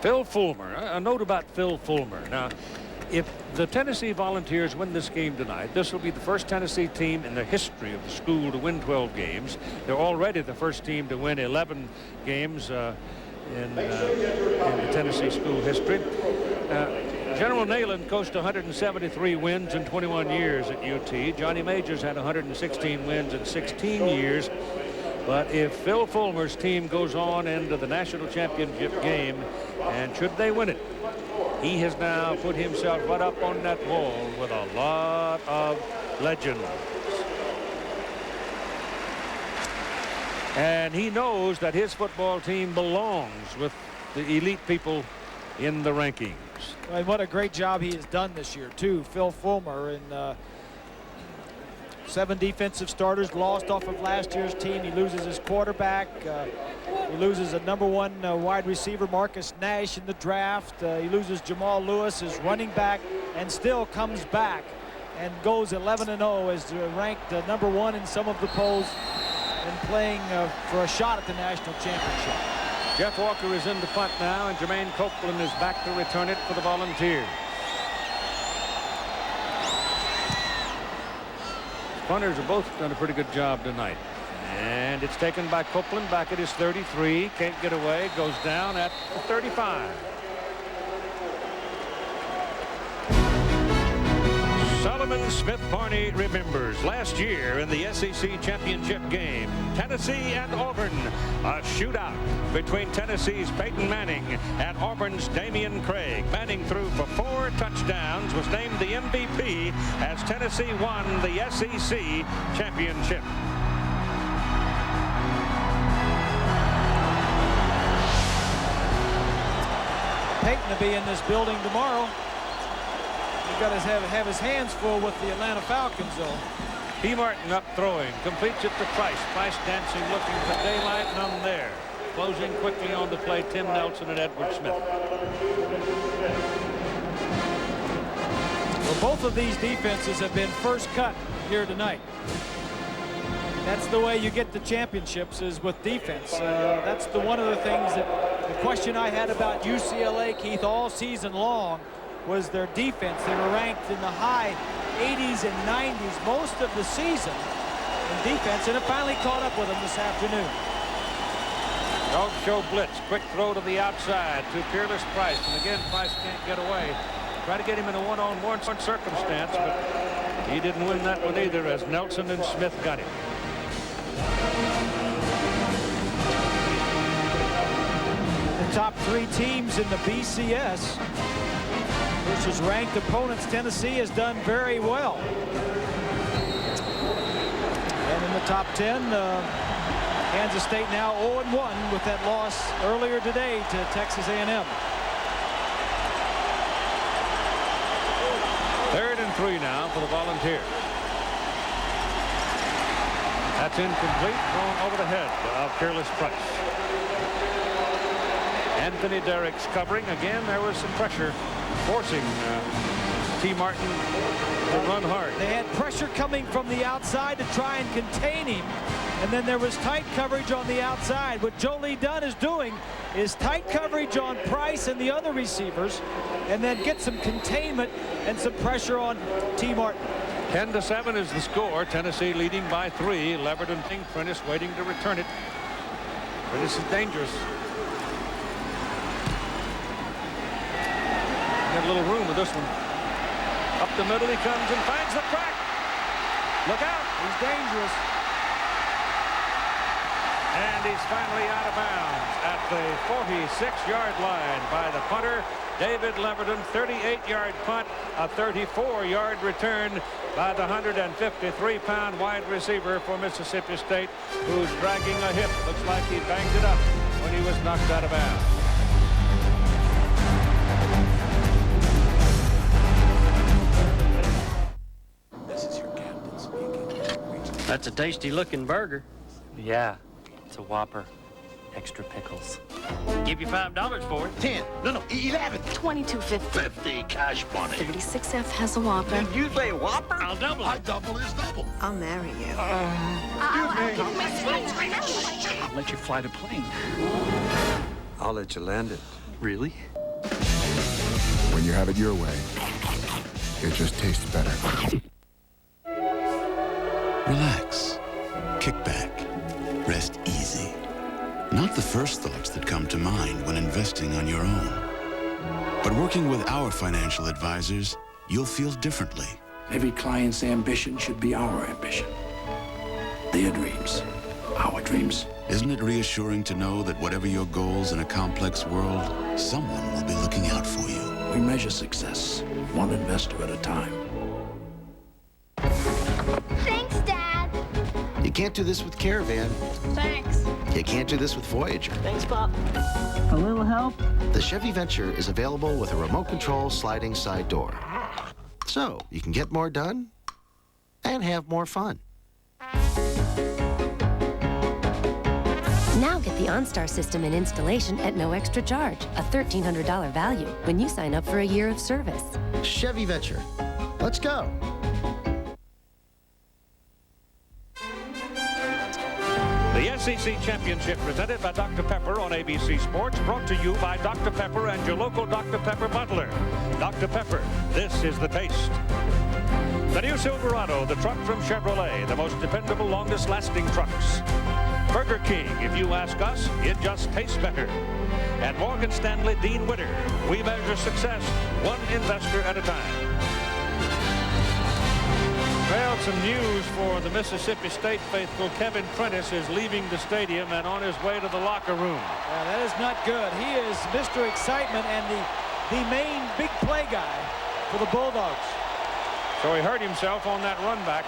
Phil Fulmer. A note about Phil Fulmer. Now, if the Tennessee Volunteers win this game tonight, this will be the first Tennessee team in the history of the school to win 12 games. They're already the first team to win 11 games in the Tennessee school history. General Neyland coached 173 wins in 21 years at UT. Johnny Majors had 116 wins in 16 years. But if Phil Fulmer's team goes on into the national championship game, and should they win it, he has now put himself right up on that wall with a lot of legends. And he knows that his football team belongs with the elite people in the rankings. And what a great job he has done this year, too. Phil Fulmer, and 7 defensive starters lost off of last year's team. He loses his quarterback. He loses a #1 wide receiver, Marcus Nash, in the draft. He loses Jamal Lewis, his running back, and still comes back and goes 11-0 as ranked #1 in some of the polls and playing for a shot at the national championship. Jeff Walker is in the punt now, and Jermaine Copeland is back to return it for the Volunteers. Punters have both done a pretty good job tonight. And it's taken by Copeland back at his 33. Can't get away. Goes down at the 35. Solomon Smith Barney remembers last year in the SEC championship game, Tennessee and Auburn, a shootout between Tennessee's Peyton Manning and Auburn's Damian Craig. Manning threw for 4 touchdowns, was named the MVP as Tennessee won the SEC championship. Peyton to be in this building tomorrow. He's got to have his hands full with the Atlanta Falcons, though. T. Martin up throwing, completes it to Price. Price dancing, looking for daylight, none there. Closing quickly on the play, Tim Nelson and Edward Smith. Well, both of these defenses have been first cut here tonight. That's the way you get the championships, is with defense. That's one of the things that the question I had about UCLA, Keith, all season long was their defense. They were ranked in the high 80s and 90s most of the season in defense, and it finally caught up with them this afternoon. Dog show blitz, quick throw to the outside to Peerless Price, and again Price can't get away. Try to get him in a one-on-one circumstance, but he didn't win that one either, as Nelson and Smith got him. The top 3 teams in the BCS versus ranked opponents. Tennessee has done very well. And in the top 10, Kansas State now 0-1 with that loss earlier today to Texas A&M. 3rd and 3 now for the Volunteers. That's incomplete, thrown over the head of Peerless Price. Anthony Derrick's covering. Again, there was some pressure forcing T. Martin to run hard. They had pressure coming from the outside to try and contain him, and then there was tight coverage on the outside. What Joe Lee Dunn is doing is tight coverage on Price and the other receivers, and then get some containment and some pressure on T. Martin. 10-7 is the score. Tennessee leading by 3. Leverett and Prentice waiting to return it. Prentice is dangerous. Got a little room with this one. Up the middle he comes and finds the crack. Look out. He's dangerous. And he's finally out of bounds at the 46-yard line by the punter, David Leverton. 38-yard punt, a 34-yard return by the 153-pound wide receiver for Mississippi State, who's dragging a hip. Looks like he banged it up when he was knocked out of bounds. That's a tasty looking burger. Yeah, it's a Whopper. Extra pickles. Give you $5 for it. 10. No, 11. $22.50. 50 cash money. 36F has a Whopper. Did you say Whopper? I'll double it. I double is double. I'll marry you. I'll let you fly the plane. I'll let you land it. Really? When you have it your way, it just tastes better. Relax. Kick back. Rest easy. Not the first thoughts that come to mind when investing on your own. But working with our financial advisors, you'll feel differently. Every client's ambition should be our ambition. Their dreams, our dreams. Isn't it reassuring to know that whatever your goals in a complex world, someone will be looking out for you? We measure success, one investor at a time. Thanks, Dad. You can't do this with Caravan. Thanks. You can't do this with Voyager. Thanks, Pop. A little help? The Chevy Venture is available with a remote control sliding side door. So you can get more done and have more fun. Now get the OnStar system and installation at no extra charge, a $1,300 value when you sign up for a year of service. Chevy Venture. Let's go. The SEC Championship presented by Dr. Pepper on ABC Sports, brought to you by Dr. Pepper and your local Dr. Pepper bottler. Dr. Pepper, this is the taste. The new Silverado, the truck from Chevrolet, the most dependable, longest-lasting trucks. Burger King, if you ask us, it just tastes better. And Morgan Stanley Dean Witter, we measure success one investor at a time. some news for the Mississippi State faithful. Kevin Prentice is leaving the stadium and on his way to the locker room. Yeah, that is not good. He is Mr. Excitement and the main big play guy for the Bulldogs. So he hurt himself on that run back.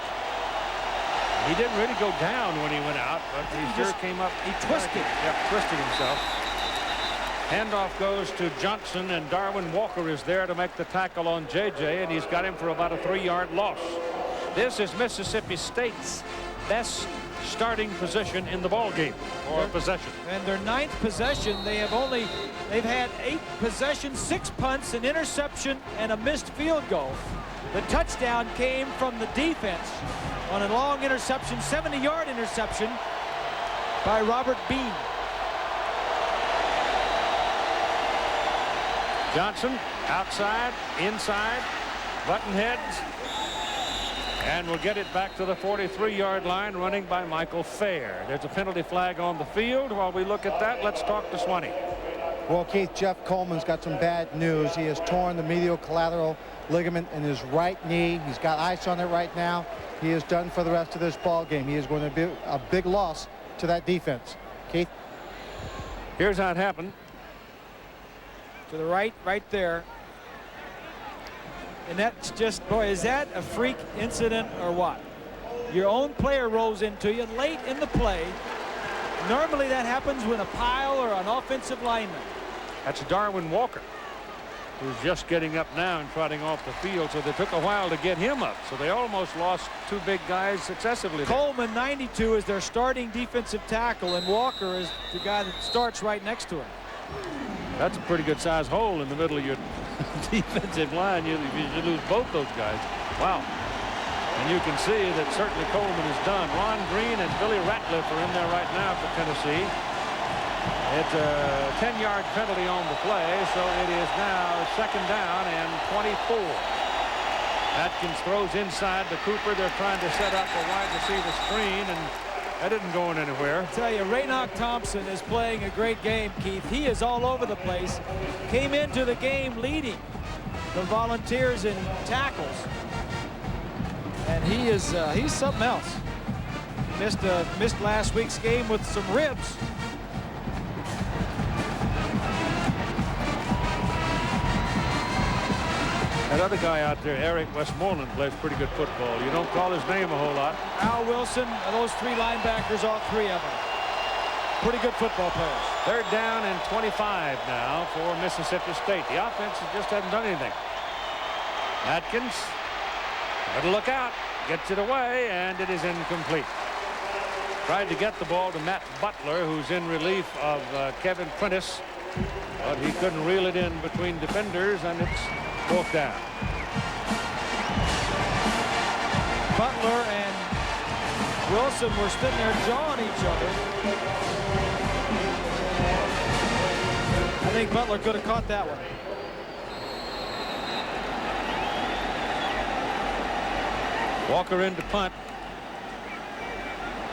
He didn't really go down when he went out, but he sure came up. He twisted. Yep, twisted himself. Handoff goes to Johnson, and Darwin Walker is there to make the tackle on J.J., and he's got him for about a 3-yard loss. This is Mississippi State's best starting position in the ball game, or possession. And their 9th possession, they've had 8 possessions, 6 punts, an interception, and a missed field goal. The touchdown came from the defense on a long interception, 70-yard interception by Robert Bean. Johnson outside, inside, button heads, and we'll get it back to the 43-yard line, running by Michael Fair. There's a penalty flag on the field. While we look at that, let's talk to Swanee. Well, Keith, Jeff Coleman's got some bad news. He has torn the medial collateral ligament in his right knee. He's got ice on it right now. He is done for the rest of this ball game. He is going to be a big loss to that defense. Keith? Here's how it happened. To the right there. And that's just, boy, is that a freak incident or what? Your own player rolls into you late in the play. Normally that happens when a pile or an offensive lineman. That's Darwin Walker, who's just getting up now and trotting off the field, so they took a while to get him up. So they almost lost 2 big guys successively. Coleman, 92, is their starting defensive tackle, and Walker is the guy that starts right next to him. That's a pretty good size hole in the middle of your defensive line. You lose both those guys. Wow. And you can see that certainly Coleman is done. Ron Green and Billy Ratliff are in there right now for Tennessee. It's a 10-yard penalty on the play, so it is now 2nd down and 24. Atkins throws inside to Cooper. They're trying to set up a wide receiver screen, and that isn't going anywhere. I tell you, Raynoch Thompson is playing a great game, Keith. He is all over the place. Came into the game leading the Volunteers in tackles. And he is he's something else. Missed last week's game with some ribs. That other guy out there, Eric Westmoreland, plays pretty good football. You don't call his name a whole lot. Al Wilson, those 3 linebackers, all 3 of them. Pretty good football players. 3rd down and 25 now for Mississippi State. The offense just hasn't done anything. Atkins, better look out, gets it away, and it is incomplete. Tried to get the ball to Matt Butler, who's in relief of Kevin Prentice, but he couldn't reel it in between defenders, and it's 4th down. Butler and Wilson were sitting there jawing each other. I think Butler could have caught that one. Walker in to punt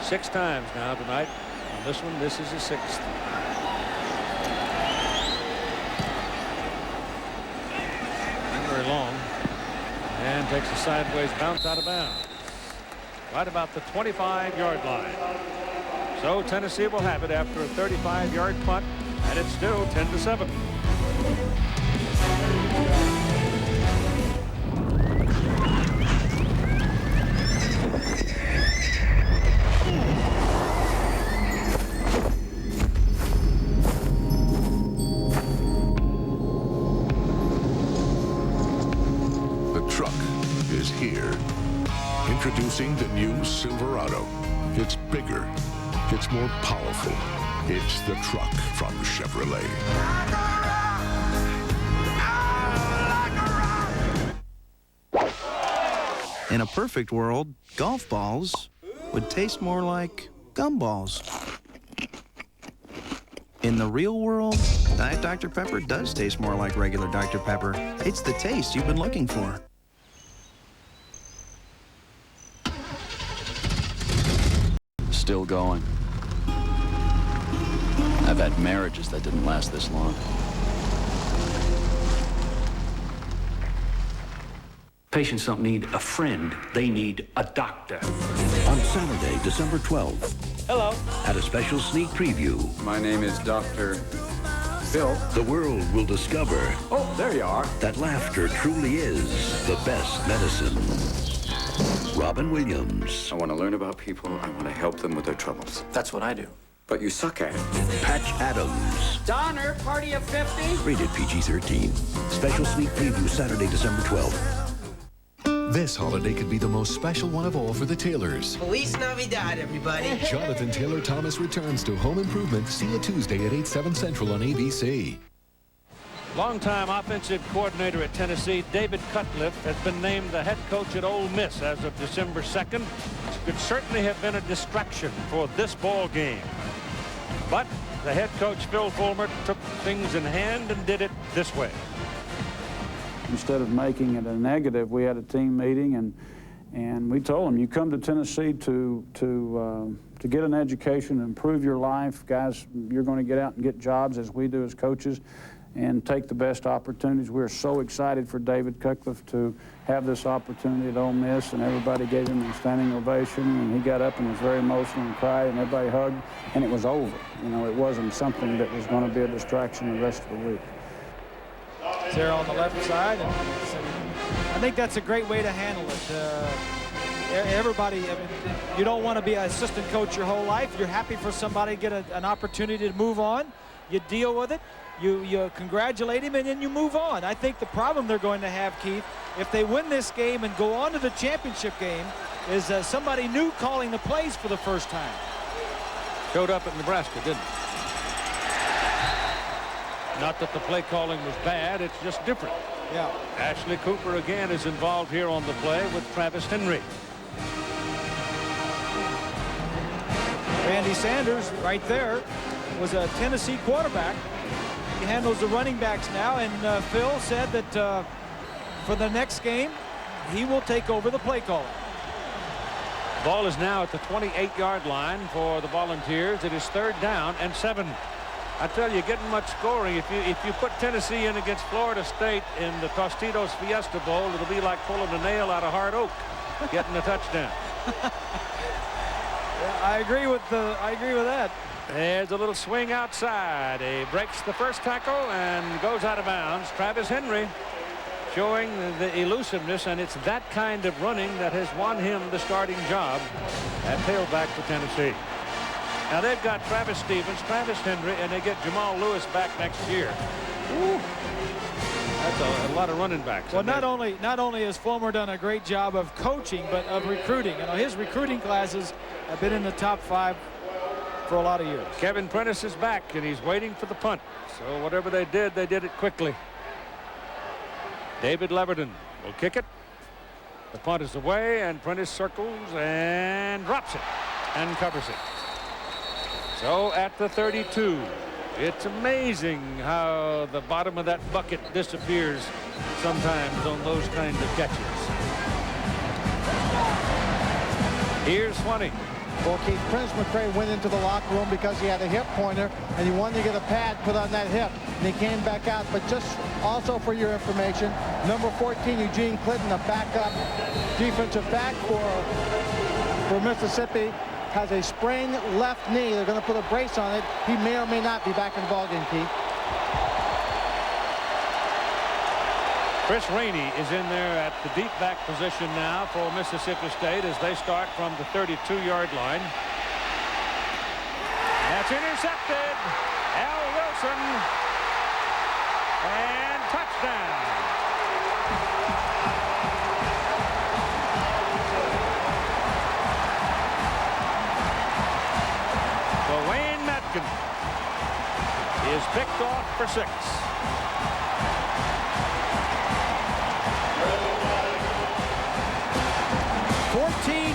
6 times now tonight. On this one, this is the 6th. Very long, and takes a sideways bounce out of bounds right about the 25-yard line. So Tennessee will have it after a 35-yard punt, and it's still 10-7. Introducing the new Silverado. It's bigger. It's more powerful. It's the truck from Chevrolet. In a perfect world, golf balls would taste more like gumballs. In the real world, Diet Dr. Pepper does taste more like regular Dr. Pepper. It's the taste you've been looking for. Still going. I've had marriages that didn't last this long. Patients don't need a friend, they need a doctor. On Saturday, December 12th. Hello. At a special sneak preview. My name is Dr. Phil. The world will discover. Oh, there you are. That laughter truly is the best medicine. Robin Williams. I want to learn about people. I want to help them with their troubles. That's what I do. But you suck at it. Patch Adams. Donner, party of 50. Rated PG-13. Special sneak preview Saturday, December 12th. This holiday could be the most special one of all for the Taylors. Feliz Navidad, everybody. Jonathan Taylor Thomas returns to Home Improvement. See you Tuesday at 8, 7 Central on ABC. Longtime offensive coordinator at Tennessee, David Cutcliffe, has been named the head coach at Ole Miss as of December 2nd. Which could certainly have been a distraction for this ball game. But the head coach, Phil Fulmer, took things in hand and did it this way. Instead of making it a negative, we had a team meeting, and we told them, you come to Tennessee to get an education, improve your life. Guys, you're going to get out and get jobs as we do as coaches and take the best opportunities. We're so excited for David Cutcliffe to have this opportunity at Ole Miss, and everybody gave him a standing ovation, and he got up and was very emotional and cried, and everybody hugged, and it was over. You know, it wasn't something that was going to be a distraction the rest of the week. There on the left side. And I think that's a great way to handle it. Everybody, I mean, you don't want to be an assistant coach your whole life. You're happy for somebody to get an opportunity to move on. You deal with it. You congratulate him, and then you move on. I think the problem they're going to have, Keith, if they win this game and go on to the championship game, is somebody new calling the plays for the first time. Showed up at Nebraska, didn't he? Not that the play calling was bad, it's just different. Yeah. Ashley Cooper again is involved here on the play with Travis Henry. Randy Sanders, right there, was a Tennessee quarterback. He handles the running backs now, and Phil said that for the next game, he will take over the play calling. Ball is now at the 28-yard line for the Volunteers. It is 3rd down and 7. I tell you, getting much scoring. If you put Tennessee in against Florida State in the Tostitos Fiesta Bowl, it'll be like pulling a nail out of hard oak, getting a touchdown. Yeah, I agree with that. There's a little swing outside. He breaks the first tackle and goes out of bounds. Travis Henry showing the elusiveness, and it's that kind of running that has won him the starting job at tailback for Tennessee. Now they've got Travis Stevens, Travis Henry, and they get Jamal Lewis back next year. Ooh. That's a lot of running backs. Well, not only has Fulmer done a great job of coaching, but of recruiting. You know, his recruiting classes have been in the top 5 for a lot of years. Kevin Prentice is back, and he's waiting for the punt. So whatever they did it quickly. David Leverton will kick it. The punt is away, and Prentice circles and drops it and covers it. So at the 32, it's amazing how the bottom of that bucket disappears sometimes on those kind of catches. Here's Swanee. Well, Keith, Prince McCray went into the locker room because he had a hip pointer and he wanted to get a pad put on that hip, and he came back out. But just also for your information, number 14, Eugene Clinton, a backup defensive back for Mississippi, has a sprained left knee. They're going to put a brace on it. He may or may not be back in the ballgame, Keith. Chris Rainey is in there at the deep back position now for Mississippi State as they start from the 32-yard line. That's intercepted. Al Wilson. And touchdown. So Wayne Metcalf is picked off for 6.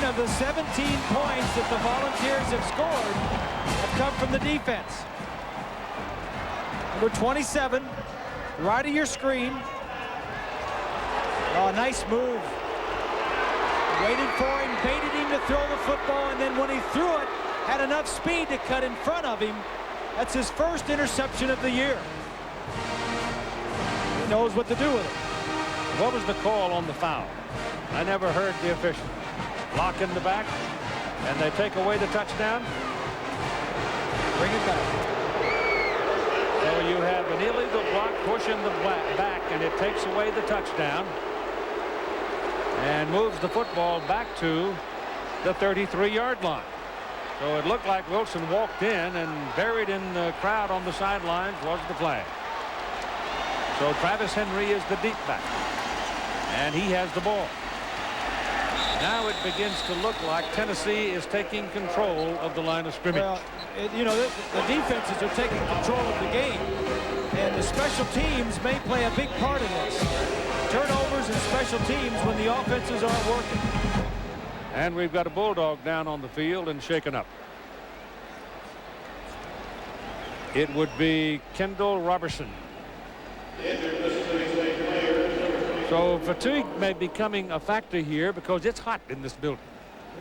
Of the 17 points that the Volunteers have scored have come from the defense. Number 27, right of your screen. Oh, nice move. Waited for him, baited him to throw the football, and then when he threw it, had enough speed to cut in front of him. That's his first interception of the year. He knows what to do with it. What was the call on the foul? I never heard the official. Lock in the back, and they take away the touchdown. Bring it back. So you have an illegal block pushing the back, and it takes away the touchdown and moves the football back to the 33-yard line. So it looked like Wilson walked in, and buried in the crowd on the sidelines was the flag. So Travis Henry is the deep back, and he has the ball. Now it begins to look like Tennessee is taking control of the line of scrimmage. Well, you know, the defenses are taking control of the game, and the special teams may play a big part in this. Turnovers and special teams when the offenses aren't working. And we've got a Bulldog down on the field and shaken up. It would be Kendall Robertson. So fatigue may be becoming a factor here because it's hot in this building.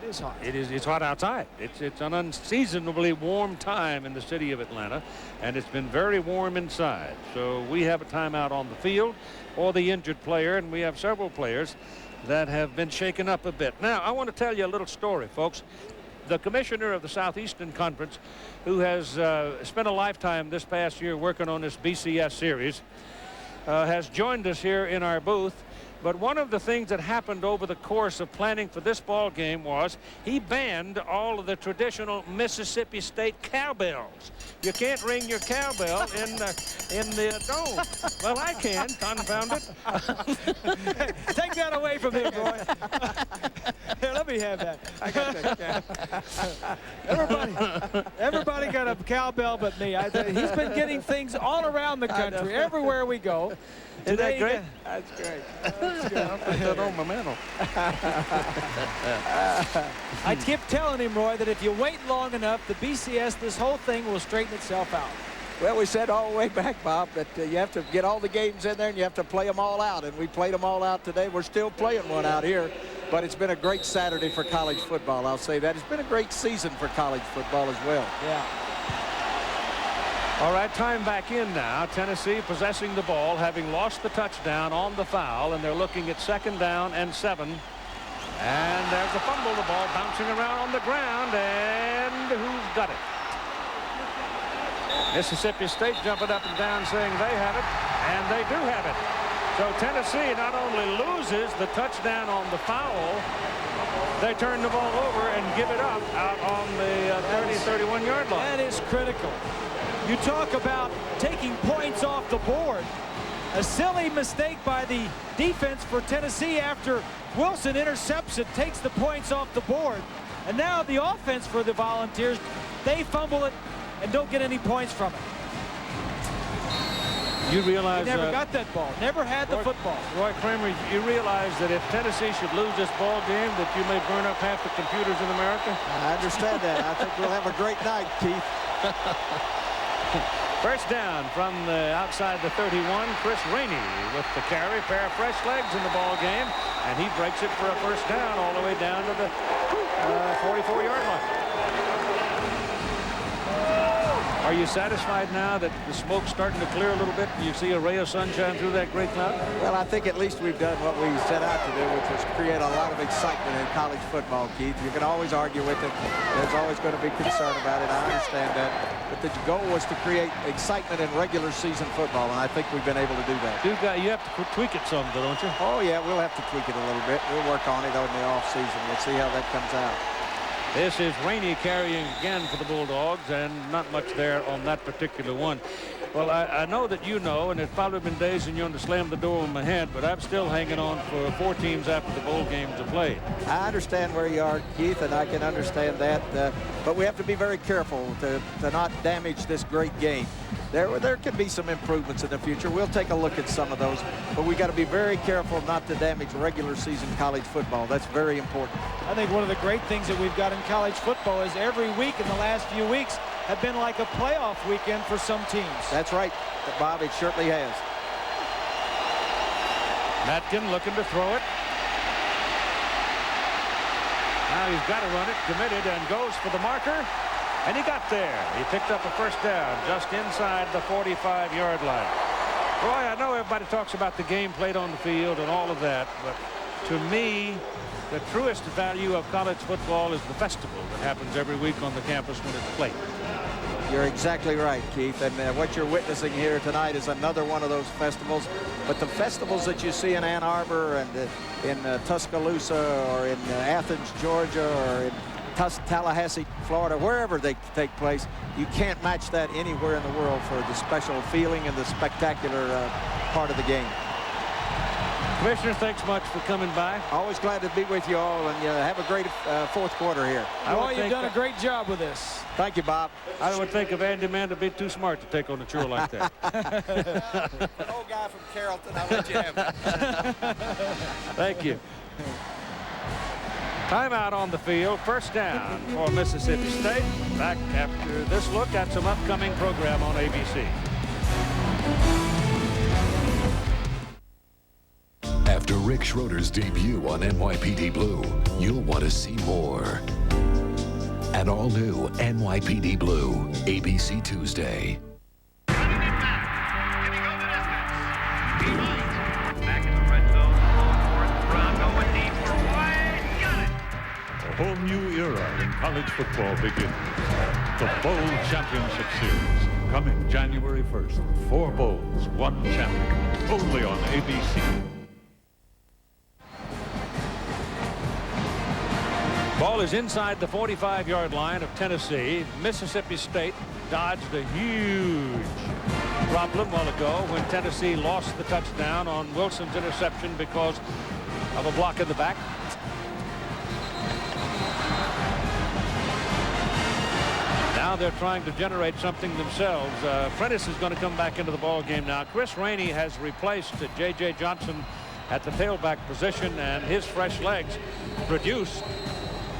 It is hot. It's hot outside. It's an unseasonably warm time in the city of Atlanta, and it's been very warm inside. So we have a timeout on the field for the injured player, and we have several players that have been shaken up a bit. Now, I want to tell you a little story, folks. The commissioner of the Southeastern Conference, who has spent a lifetime this past year working on this BCS series, has joined us here in our booth. But one of the things that happened over the course of planning for this ball game was he banned all of the traditional Mississippi State cowbells. You can't ring your cowbell in the dome. Well, I can, confound it. Take that away from him, boy. Here, let me have that. I got that. Everybody got a cowbell but me. He's been getting things all around the country, everywhere we go. Isn't that great? That's great. I'll put that on my mantle. I keep telling him, Roy, that if you wait long enough, the BCS, this whole thing will straighten itself out. Well, we said all the way back, Bob, that you have to get all the games in there and you have to play them all out. And we played them all out today. We're still playing one out here. But it's been a great Saturday for college football. I'll say that. It's been a great season for college football as well. Yeah. All right, time back in now. Tennessee possessing the ball, having lost the touchdown on the foul, and they're looking at 2nd down and 7. And there's a fumble. The ball bouncing around on the ground, and who's got it? Mississippi State jumping up and down saying they have it, and they do have it. So Tennessee not only loses the touchdown on the foul, they turn the ball over and give it up out on the 30-31-yard line. That is critical. You talk about taking points off the board. A silly mistake by the defense for Tennessee after Wilson intercepts it, takes the points off the board. And now the offense for the Volunteers, they fumble it and don't get any points from it. You realize they never got that ball, never had the football. Roy Kramer, you realize that if Tennessee should lose this ball game, that you may burn up half the computers in America? I understand that. I think we'll have a great night, Keith. First down from the outside the 31, Chris Rainey with the carry, pair of fresh legs in the ball game, and he breaks it for a first down all the way down to the 44-yard line. Are you satisfied now that the smoke's starting to clear a little bit? You see a ray of sunshine through that gray cloud? Well, I think at least we've done what we set out to do, which was create a lot of excitement in college football, Keith. You can always argue with it. There's always going to be concern about it. I understand that. But the goal was to create excitement in regular season football, and I think we've been able to do that. You have to tweak it some, don't you? Oh, yeah, we'll have to tweak it a little bit. We'll work on it in the offseason. We'll see how that comes out. This is Rainey carrying again for the Bulldogs, and not much there on that particular one. Well, I know that you know, and it's probably been days and you're going to slam the door on my head, but I'm still hanging on for 4 teams after the bowl games are played. I understand where you are, Keith, and I can understand that, but we have to be very careful to not damage this great game. There can be some improvements in the future. We'll take a look at some of those, but we got to be very careful not to damage regular season college football. That's very important. I think one of the great things that we've got in college football is every week in the last few weeks have been like a playoff weekend for some teams. That's right, Bob, it certainly has. Matkin looking to throw it. Now he's got to run it, committed, and goes for the marker. And he got there. He picked up a first down just inside the 45-yard line. Roy, I know everybody talks about the game played on the field and all of that, but to me, the truest value of college football is the festival that happens every week on the campus when it's played. You're exactly right, Keith. And what you're witnessing here tonight is another one of those festivals. But the festivals that you see in Ann Arbor and in Tuscaloosa or in Athens, Georgia, or in Tallahassee, Florida, wherever they take place, you can't match that anywhere in the world for the special feeling and the spectacular part of the game. Commissioner, thanks much for coming by. Always glad to be with you all, and have a great fourth quarter here. You've done a great job with this. Thank you, Bob. I would think of Andy Mann to be too smart to take on a chore like that. An old guy from Carrollton, I'll let you have it. Thank you. Timeout on the field. First down for Mississippi State. Back after this look at some upcoming program on ABC. After Rick Schroeder's debut on NYPD Blue, you'll want to see more. An all-new NYPD Blue, ABC Tuesday. A whole new era in college football begins. The Bowl Championship Series, coming January 1st. 4 bowls, 1 champion, only on ABC. Ball is inside the 45-yard line of Tennessee. Mississippi State dodged a huge problem a while ago when Tennessee lost the touchdown on Wilson's interception because of a block in the back. Now they're trying to generate something themselves. Prentice is going to come back into the ball game now. Chris Rainey has replaced J.J. Johnson at the tailback position, and his fresh legs produced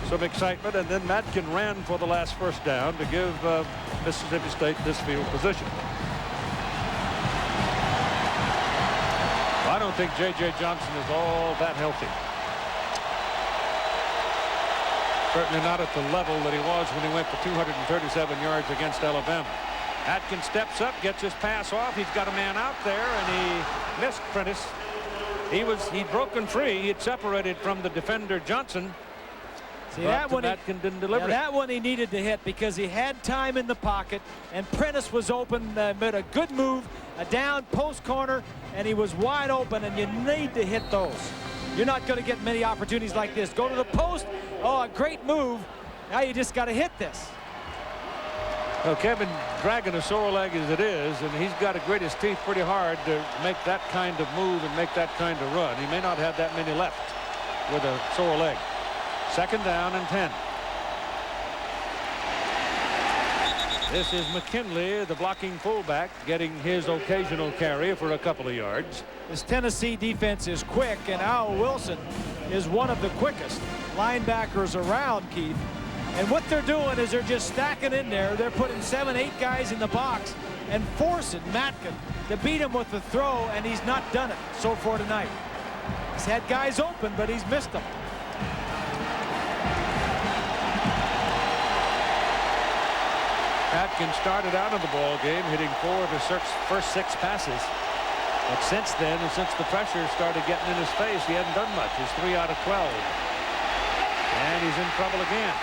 some excitement, and then Matkin ran for the last first down to give Mississippi State this field position. I don't think J.J. Johnson is all that healthy. Certainly not at the level that he was when he went for 237 yards against Alabama. Atkins steps up, gets his pass off. He's got a man out there, and he missed Prentice. He'd broken free. He'd separated from the defender Johnson. See, that one, didn't deliver. That one he needed to hit because he had time in the pocket, and Prentice was open, made a good move, a down post corner, and he was wide open, and you need to hit those. You're not going to get many opportunities like this. Go to the post. Oh, a great move. Now you just got to hit this. Well, Kevin dragging a sore leg as it is, and he's got to grit his teeth pretty hard to make that kind of move and make that kind of run. He may not have that many left with a sore leg. Second down and 10. This is McKinley, the blocking fullback, getting his occasional carry for a couple of yards. This Tennessee defense is quick, and Al Wilson is one of the quickest linebackers around, Keith. And what they're doing is they're just stacking in there. They're putting 7, 8 guys in the box and forcing Matkin to beat him with the throw, and he's not done it so far tonight. He's had guys open, but he's missed them. Atkins started out in the ball game hitting 4 of his first 6 passes. But since then, and since the pressure started getting in his face, he hasn't done much. He's 3 out of 12. And he's in trouble again.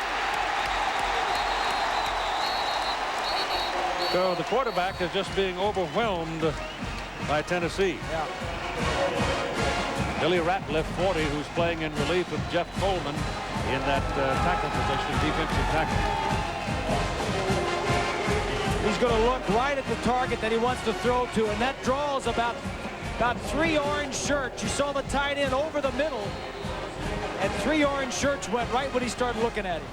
So the quarterback is just being overwhelmed by Tennessee. Yeah. Billy Ratliff, 40, who's playing in relief of Jeff Coleman in that tackle position, defensive tackle. He's going to look right at the target that he wants to throw to, and that draws about 3 orange shirts. You saw the tight end over the middle, and 3 orange shirts went right when he started looking at him.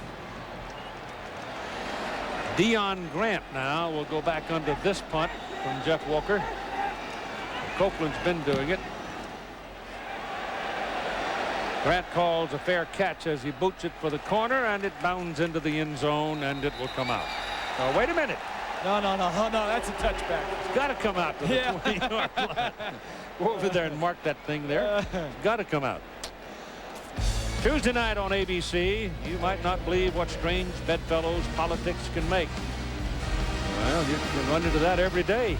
Deion Grant now will go back under this punt from Jeff Walker. Copeland's been doing it. Grant calls a fair catch as he boots it for the corner, and it bounds into the end zone, and it will come out. Now, wait a minute. No, that's a touchback. It's got to come out to the 20-yard line. Go over there and mark that thing there. It's got to come out. Tuesday night on ABC, you might not believe what strange bedfellows politics can make. Well, you can run into that every day.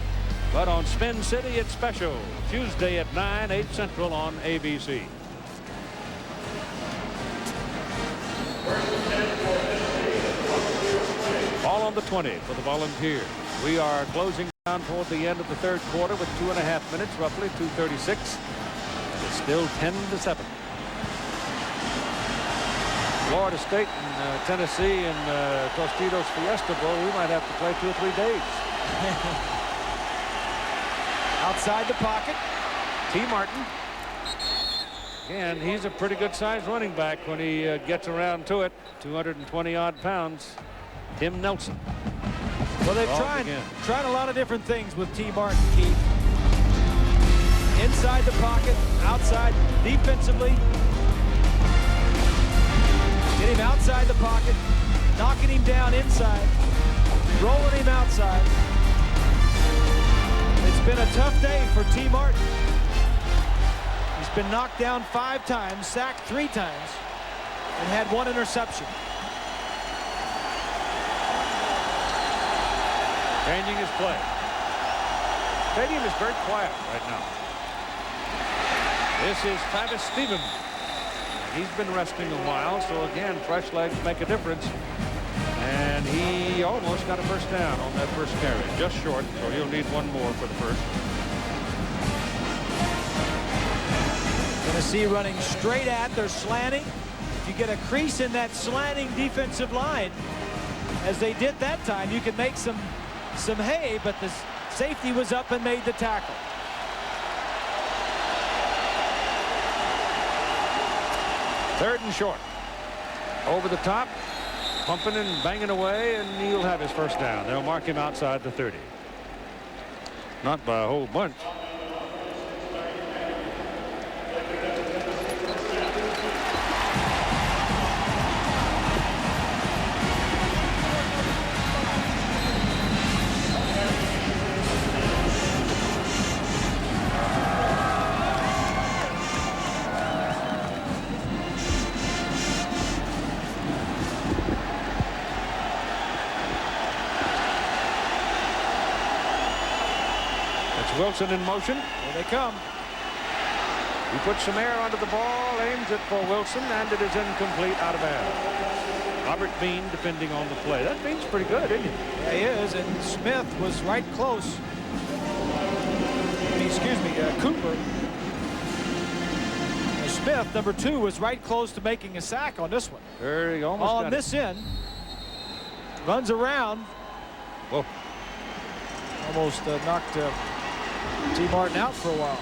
But on Spin City, it's special. Tuesday at 9, 8 Central on ABC. on the 20 for the Volunteers. We are closing down toward the end of the third quarter with 2.5 minutes, roughly 2:36. It's still 10-7. Florida State and Tennessee and Tostitos Fiesta Bowl, we might have to play 2 or 3 days. Outside the pocket. T. Martin. Again, he's a pretty good sized running back when he gets around to it. 220-odd pounds. Tim Nelson. Well, they've tried a lot of different things with T. Martin, Keith. Inside the pocket, outside, defensively. Get him outside the pocket, knocking him down inside, rolling him outside. It's been a tough day for T. Martin. He's been knocked down 5 times, sacked 3 times, and had 1 interception. Changing his play. Stadium is very quiet right now. This is Travis Stevens. He's been resting a while, so again, fresh legs make a difference. And he almost got a first down on that first carry. Just short, so he'll need 1 more for the first. Tennessee running straight at their slanting. If you get a crease in that slanting defensive line, as they did that time, you can make some hay, but the safety was up and made the tackle. Third and short. Over the top, pumping and banging away, and he'll have his first down. They'll mark him outside the 30. Not by a whole bunch. Wilson in motion. Here they come. He puts some air onto the ball, aims it for Wilson, and it is incomplete, out of bounds. Robert Bean defending on the play. That Bean's pretty good, isn't he? Yeah, he is, and Smith was right close. Cooper. Smith, number 2, was right close to making a sack on this one. He almost on this end. Runs around. Whoa. Almost knocked T. Martin out for a while.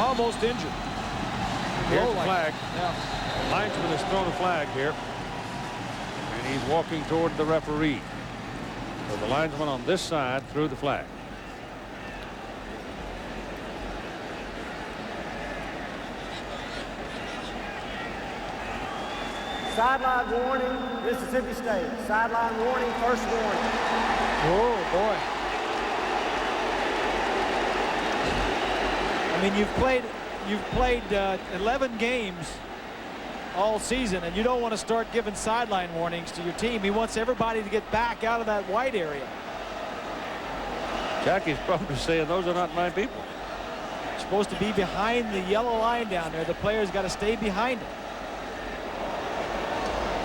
Almost injured. Here's the flag. Yeah. Linesman has thrown a flag here. And he's walking toward the referee. So the linesman on this side threw the flag. Sideline warning, Mississippi State. Sideline warning, first warning. Oh, boy. I mean, you've played 11 games all season, and you don't want to start giving sideline warnings to your team. He wants everybody to get back out of that white area. Jackie's probably saying those are not my people. It's supposed to be behind the yellow line down there. The player's got to stay behind it.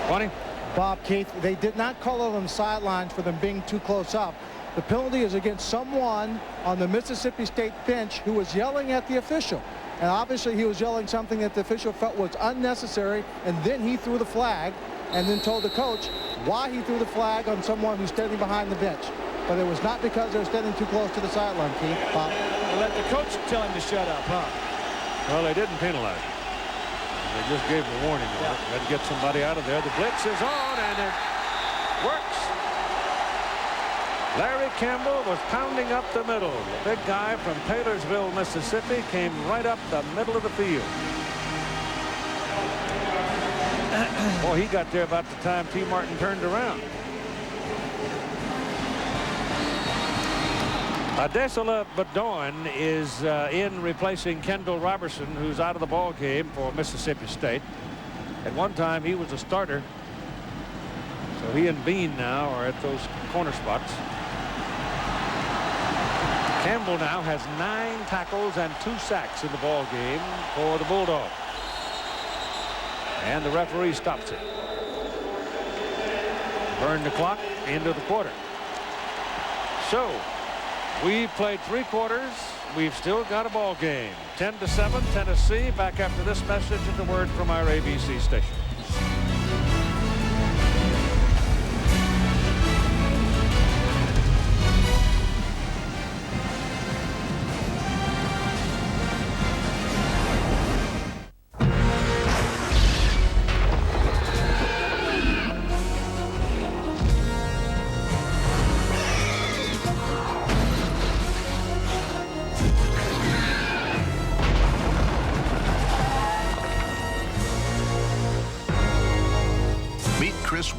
20. Bob, Keith, they did not call them sidelines for them being too close up. The penalty is against someone on the Mississippi State bench who was yelling at the official. And obviously he was yelling something that the official felt was unnecessary, and then he threw the flag and then told the coach why he threw the flag on someone who's standing behind the bench. But it was not because they were standing too close to the sideline, Keith. Bob. They let the coach tell him to shut up, huh? Well, they didn't penalize him. They just gave him a warning. Yeah. Had to get somebody out of there. The blitz is on, and it works. Larry Campbell was pounding up the middle. The big guy from Taylorsville, Mississippi, came right up the middle of the field. Well, he got there about the time T. Martin turned around. Adesela Bedoin is in replacing Kendall Robertson, who's out of the ball game for Mississippi State. At one time, he was a starter. So he and Bean now are at those corner spots. Campbell now has 9 tackles and 2 sacks in the ball game for the Bulldogs. And the referee stops it. burn the clock into the quarter. So we played 3 quarters. We've still got a ball game. 10-7 Tennessee. Back after this message and a word from our ABC station.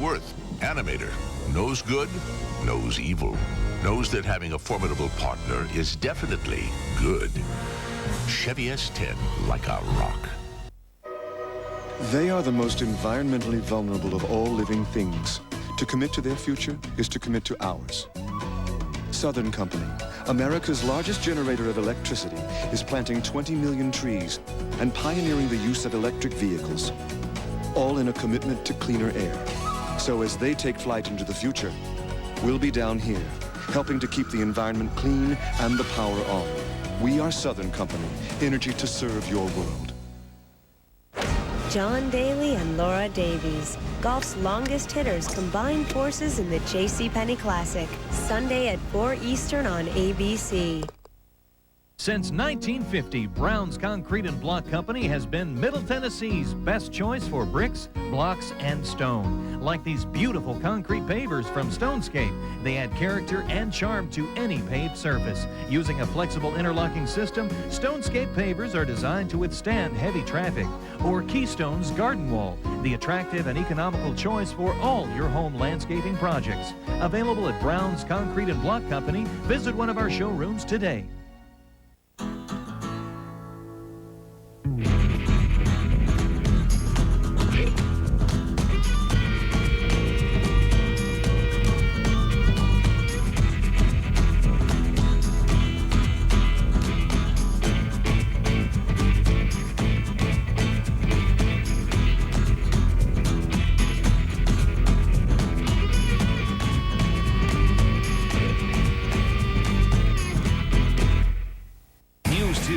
Worth, animator, knows good, knows evil, knows that having a formidable partner is definitely good. Chevy S10, like a rock. They are the most environmentally vulnerable of all living things. To commit to their future is to commit to ours. Southern Company, America's largest generator of electricity, is planting 20 million trees and pioneering the use of electric vehicles, all in a commitment to cleaner air. So as they take flight into the future, we'll be down here, helping to keep the environment clean and the power on. We are Southern Company, energy to serve your world. John Daly and Laura Davies, golf's longest hitters, combine forces in the JCPenney Classic, Sunday at 4 Eastern on ABC. Since 1950, Brown's Concrete and Block Company has been Middle Tennessee's best choice for bricks, blocks, and stone. Like these beautiful concrete pavers from Stonescape, they add character and charm to any paved surface. Using a flexible interlocking system, Stonescape pavers are designed to withstand heavy traffic. Or Keystone's Garden Wall, the attractive and economical choice for all your home landscaping projects. Available at Brown's Concrete and Block Company. Visit one of our showrooms today.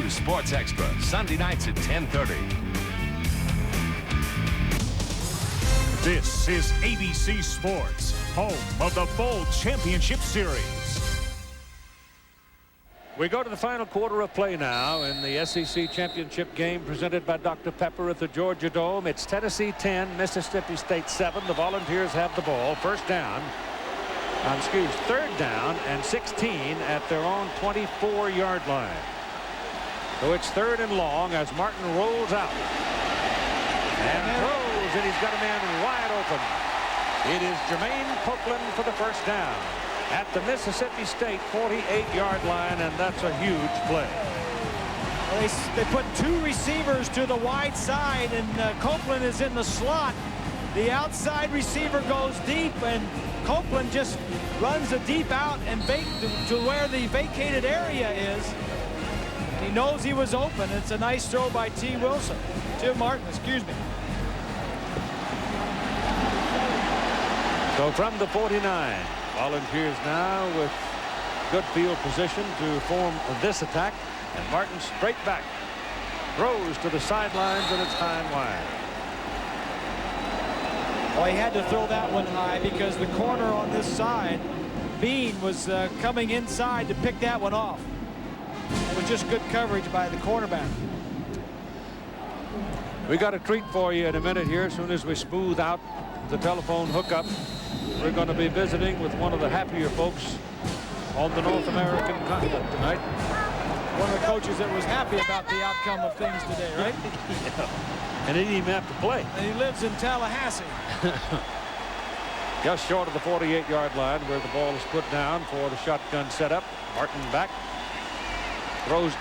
Sports Extra, Sunday nights at 10:30. This is ABC Sports, home of the Bowl Championship Series. We go to the final quarter of play now in the SEC Championship game presented by Dr. Pepper at the Georgia Dome. It's Tennessee 10, Mississippi State 7. The Volunteers have the ball. Third down and 16 at their own 24-yard line. So it's 3rd and long as Martin rolls out and throws, and he's got a man wide open. It is Jermaine Copeland for the first down at the Mississippi State 48-yard line, and that's a huge play. They put 2 receivers to the wide side, and Copeland is in the slot. The outside receiver goes deep, and Copeland just runs a deep out and to where the vacated area is. He knows he was open. It's a nice throw by Tim Martin, excuse me. So from the 49, Volunteers now with good field position to form this attack. And Martin straight back. Throws to the sidelines, and it's high and wide. Well, he had to throw that one high because the corner on this side, Bean, was coming inside to pick that one off. It was just good coverage by the cornerback. We got a treat for you in a minute here. As soon as we smooth out the telephone hookup, we're going to be visiting with one of the happier folks on the North American continent tonight. One of the coaches that was happy about the outcome of things today, right? Yeah. And he didn't even have to play. And he lives in Tallahassee. Just short of the 48-yard line where the ball is put down for the shotgun setup. Martin back. Throws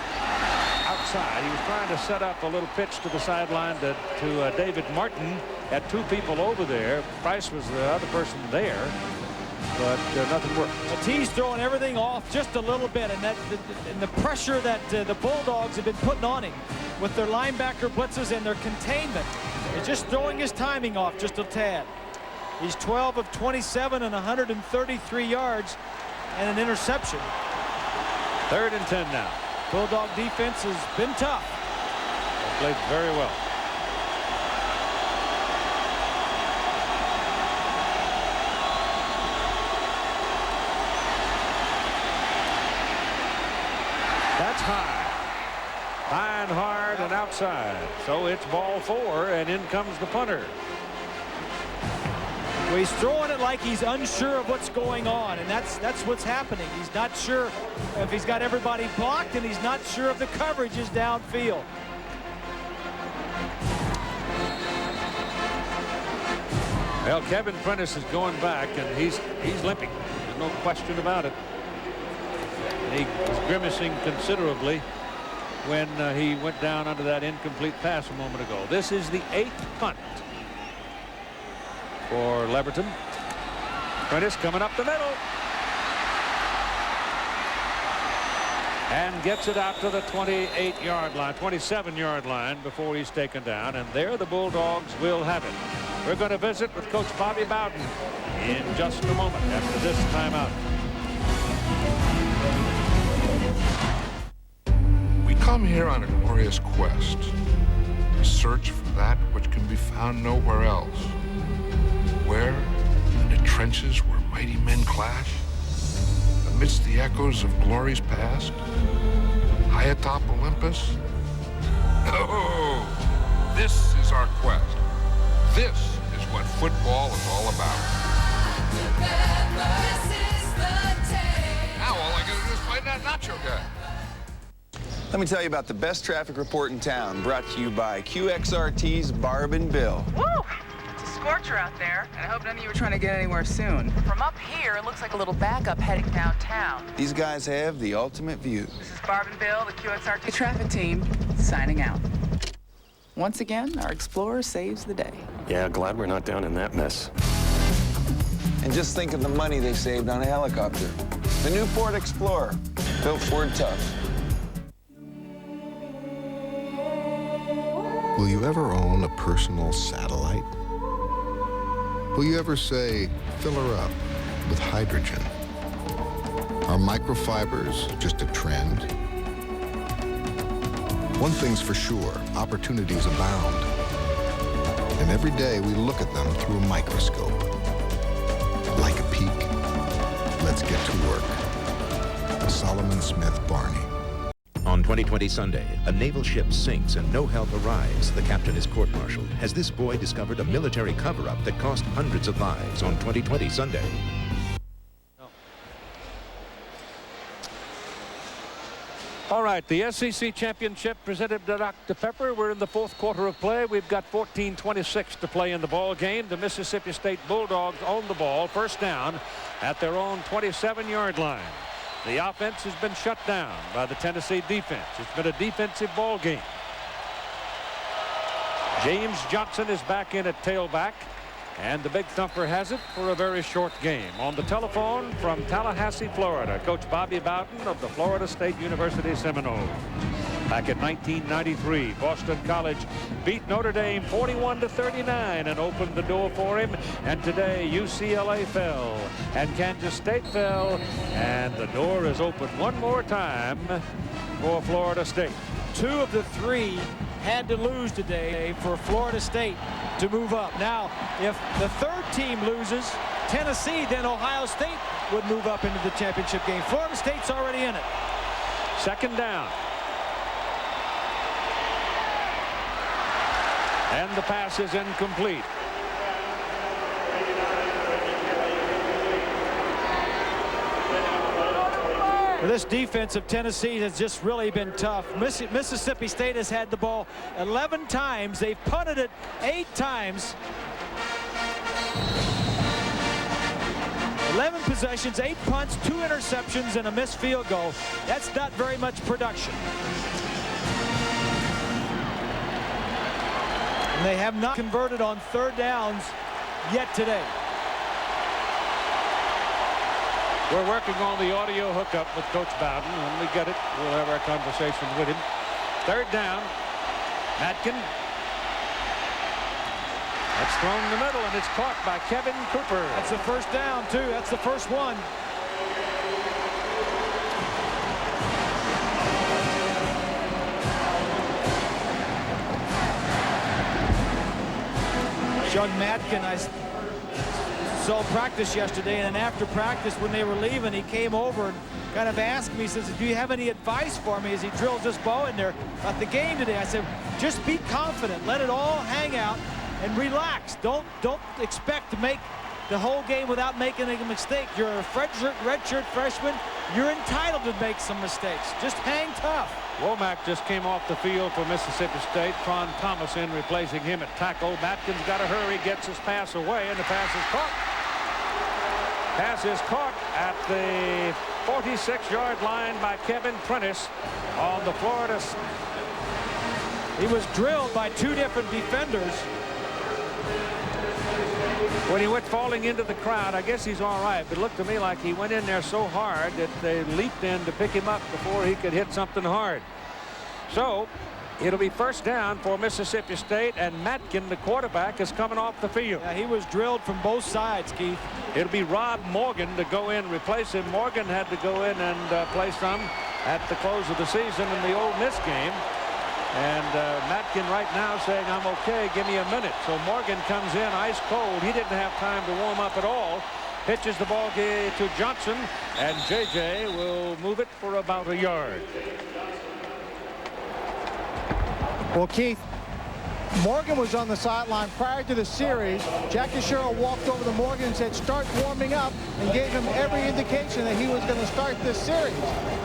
outside. He was trying to set up a little pitch to the sideline to David Martin. Had 2 people over there. Price was the other person there, but nothing worked. Well, T's throwing everything off just a little bit, and the pressure that the Bulldogs have been putting on him with their linebacker blitzes and their containment is just throwing his timing off just a tad. He's 12 of 27 and 133 yards and an interception. 3rd and 10 now. Bulldog defense has been tough. They played very well. That's high. High and hard and outside. So it's ball 4, and in comes the punter. Well, he's throwing it like he's unsure of what's going on, and that's what's happening. He's not sure if he's got everybody blocked, and he's not sure if the coverage is downfield. Well, Kevin Prentice is going back, and he's limping. There's no question about it. He was grimacing considerably when he went down under that incomplete pass a moment ago. This is the 8th punt for Leverton. Prentice coming up the middle. And gets it out to the 28-yard line, 27-yard line before he's taken down. And there the Bulldogs will have it. We're going to visit with Coach Bobby Bowden in just a moment after this timeout. We come here on a glorious quest, a search for that which can be found nowhere else. Where, in the trenches where mighty men clash, amidst the echoes of glories past, high atop Olympus. Oh, this is our quest. This is what football is all about. Now all I gotta do is find that nacho guy. Let me tell you about the best traffic report in town, brought to you by QXRT's Barb and Bill. Woo! It's a scorcher out there, and I hope none of you are trying to get anywhere soon. From up here, it looks like a little backup heading downtown. These guys have the ultimate view. This is Barb and Bill, the QXRT traffic team, signing out. Once again, our Explorer saves the day. Yeah, glad we're not down in that mess. And just think of the money they saved on a helicopter. The new Ford Explorer, built Ford tough. Will you ever own a personal satellite? Will you ever say, fill her up with hydrogen? Are microfibers just a trend? One thing's for sure, opportunities abound. And every day we look at them through a microscope. Like a peek, let's get to work. Solomon Smith Barney. On 2020 Sunday, a naval ship sinks and no help arrives. The captain is court-martialed. Has this boy discovered a military cover-up that cost hundreds of lives on 2020 Sunday? All right, the SEC Championship presented by Dr. Pepper. We're in the 4th quarter of play. We've got 14:26 to play in the ball game. The Mississippi State Bulldogs own the ball, first down at their own 27-yard line. The offense has been shut down by the Tennessee defense. It's been a defensive ball game. James Johnson is back in at tailback, and the Big Thumper has it for a very short game. On the telephone from Tallahassee, Florida, Coach Bobby Bowden of the Florida State University Seminoles. Back in 1993, Boston College beat Notre Dame 41-39 and opened the door for him. And today, UCLA fell and Kansas State fell, and the door is open one more time for Florida State. 2 of the 3 had to lose today for Florida State to move up. Now, if the 3rd team loses, Tennessee, then Ohio State would move up into the championship game. Florida State's already in it. Second down. And the pass is incomplete. This defense of Tennessee has just really been tough. Mississippi State has had the ball 11 times. They've punted it 8 times. 11 possessions, 8 punts, 2 interceptions, and a missed field goal. That's not very much production. And they have not converted on 3rd downs yet today. We're working on the audio hookup with Coach Bowden. When we get it, we'll have our conversation with him. 3rd down. Matkin. It's thrown in the middle, and it's caught by Kevin Cooper. That's the first down, too. That's the first one. John Matkin, I saw practice yesterday, and then after practice when they were leaving, he came over and kind of asked me, he says, do you have any advice for me as he drills this ball in there about the game today? I said, just be confident, let it all hang out and relax. Don't expect to make the whole game without making a mistake. You're a redshirt freshman. You're entitled to make some mistakes. Just hang tough. Womack just came off the field for Mississippi State. Tron Thomas in replacing him at tackle. Matkin's got to hurry, gets his pass away, and the pass is caught. Pass is caught at the 46-yard line by Kevin Prentice on the Florida. He was drilled by two different defenders. When he went falling into the crowd, I guess he's all right, but it looked to me like he went in there so hard that they leaped in to pick him up before he could hit something hard. So it'll be first down for Mississippi State, and Matkin, the quarterback, is coming off the field. Yeah, he was drilled from both sides, Keith. It'll be Rob Morgan to go in, replace him. Morgan had to go in and play some at the close of the season in the Ole Miss game. And Matkin right now saying, I'm okay, give me a minute. So Morgan comes in ice cold. He didn't have time to warm up at all. Pitches the ball to Johnson, and J.J. will move it for about a yard. Well, Keith, Morgan was on the sideline prior to the series. Jackie Sherrill walked over to Morgan and said, start warming up, and gave him every indication that he was going to start this series.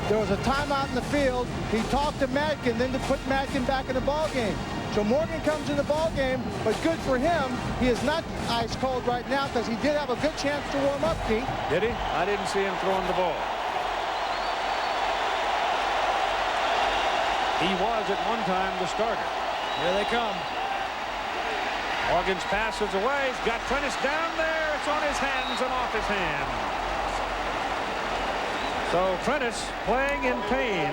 There was a timeout in the field. He talked to Matkin, then to put Matkin back in the ball game. So Morgan comes in the ball game, but good for him. He is not ice cold right now because he did have a good chance to warm up, Keith. Did he? I didn't see him throwing the ball. He was at one time the starter. Here they come. Morgan's pass is away. He's got Prentice down there. It's on his hands and off his hands. So Prentice playing in pain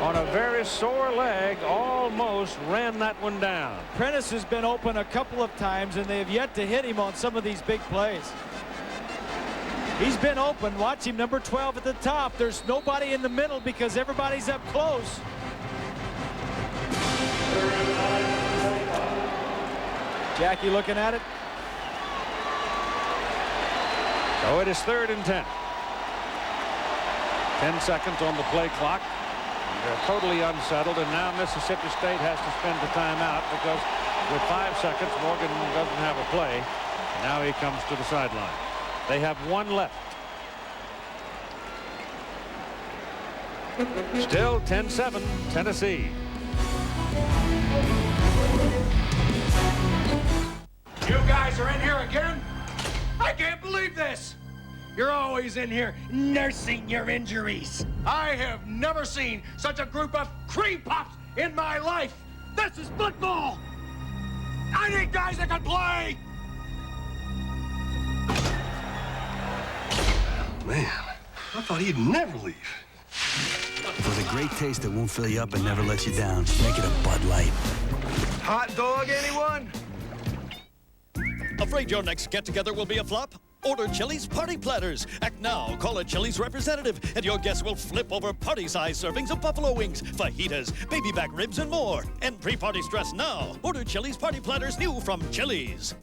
on a very sore leg, almost ran that one down. Prentice has been open a couple of times, and they have yet to hit him on some of these big plays. He's been open. Watch him, number 12 at the top. There's nobody in the middle because everybody's up close. Jackie looking at it. So it is 3rd and 10. 10 seconds on the play clock. They're totally unsettled, and now Mississippi State has to spend the timeout because with 5 seconds, Morgan doesn't have a play. Now he comes to the sideline. They have one left. Still 10-7, Tennessee. You guys are in here again? I can't believe this. You're always in here nursing your injuries. I have never seen such a group of cream puffs in my life. This is football. I need guys that can play. Man, I thought he'd never leave. For the great taste that won't fill you up and never lets you down, make it a Bud Light. Hot dog, anyone? Afraid your next get-together will be a flop? Order Chili's Party Platters. Act now. Call a Chili's representative, and your guests will flip over party-sized servings of buffalo wings, fajitas, baby back ribs, and more. And pre-party stress now. Order Chili's Party Platters new from Chili's.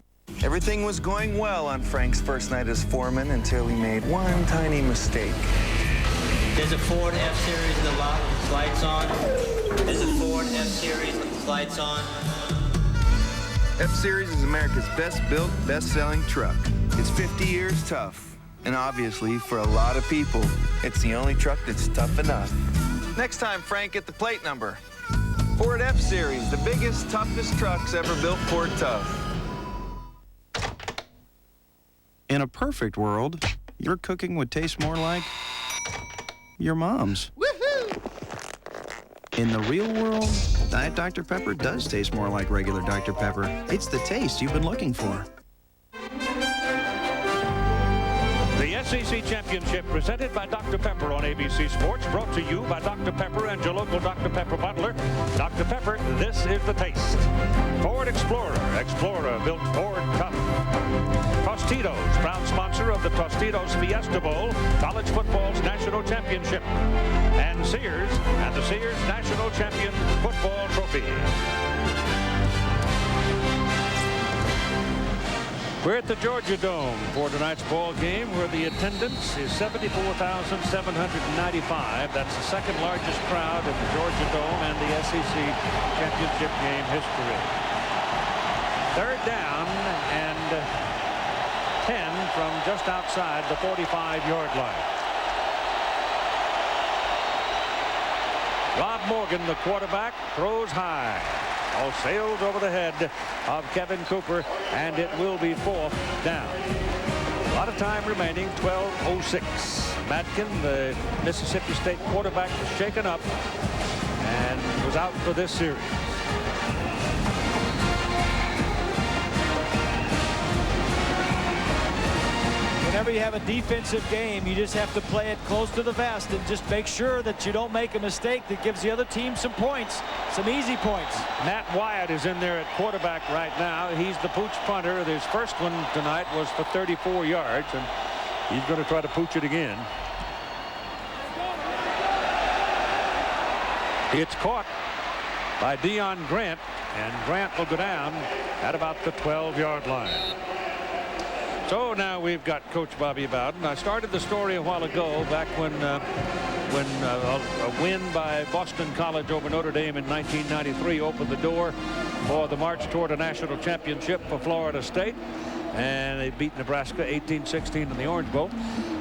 Everything was going well on Frank's first night as foreman until he made one tiny mistake. There's a Ford F-Series in the lot with the lights on. There's a Ford F-Series with the lights on. F-Series is America's best-built, best-selling truck. It's 50 years tough. And obviously, for a lot of people, it's the only truck that's tough enough. Next time, Frank, get the plate number. Ford F-Series, the biggest, toughest trucks ever built Ford tough. In a perfect world, your cooking would taste more like your mom's. Woohoo! In the real world, Diet Dr. Pepper does taste more like regular Dr. Pepper. It's the taste you've been looking for. The SEC Championship presented by Dr. Pepper on ABC Sports. Brought to you by Dr. Pepper and your local Dr. Pepper butler. Dr. Pepper, this is the taste. Ford Explorer. Explorer built Ford tough. Tostitos, proud sponsor of the Tostitos Fiesta Bowl, college football's national championship. And Sears and the Sears National Champion Football Trophy. We're at the Georgia Dome for tonight's ball game, where the attendance is 74,795. That's the second largest crowd in the Georgia Dome and the SEC championship game history. Third down and 10 from just outside the 45-yard line. Rob Morgan, the quarterback, throws high. All sails over the head of Kevin Cooper, and it will be fourth down. A lot of time remaining, 12:06. Madkin, the Mississippi State quarterback, was shaken up and was out for this series. Whenever you have a defensive game, you just have to play it close to the vest and just make sure that you don't make a mistake that gives the other team some points, some easy points. Matt Wyatt is in there at quarterback right now. He's the pooch punter. His first one tonight was for 34 yards, and he's going to try to pooch it again. It's caught by Deion Grant, and Grant will go down at about the 12-yard line. So now we've got Coach Bobby Bowden. I started the story a while ago, back when a win by Boston College over Notre Dame in 1993 opened the door for the march toward a national championship for Florida State. And they beat Nebraska 18-16 in the Orange Bowl.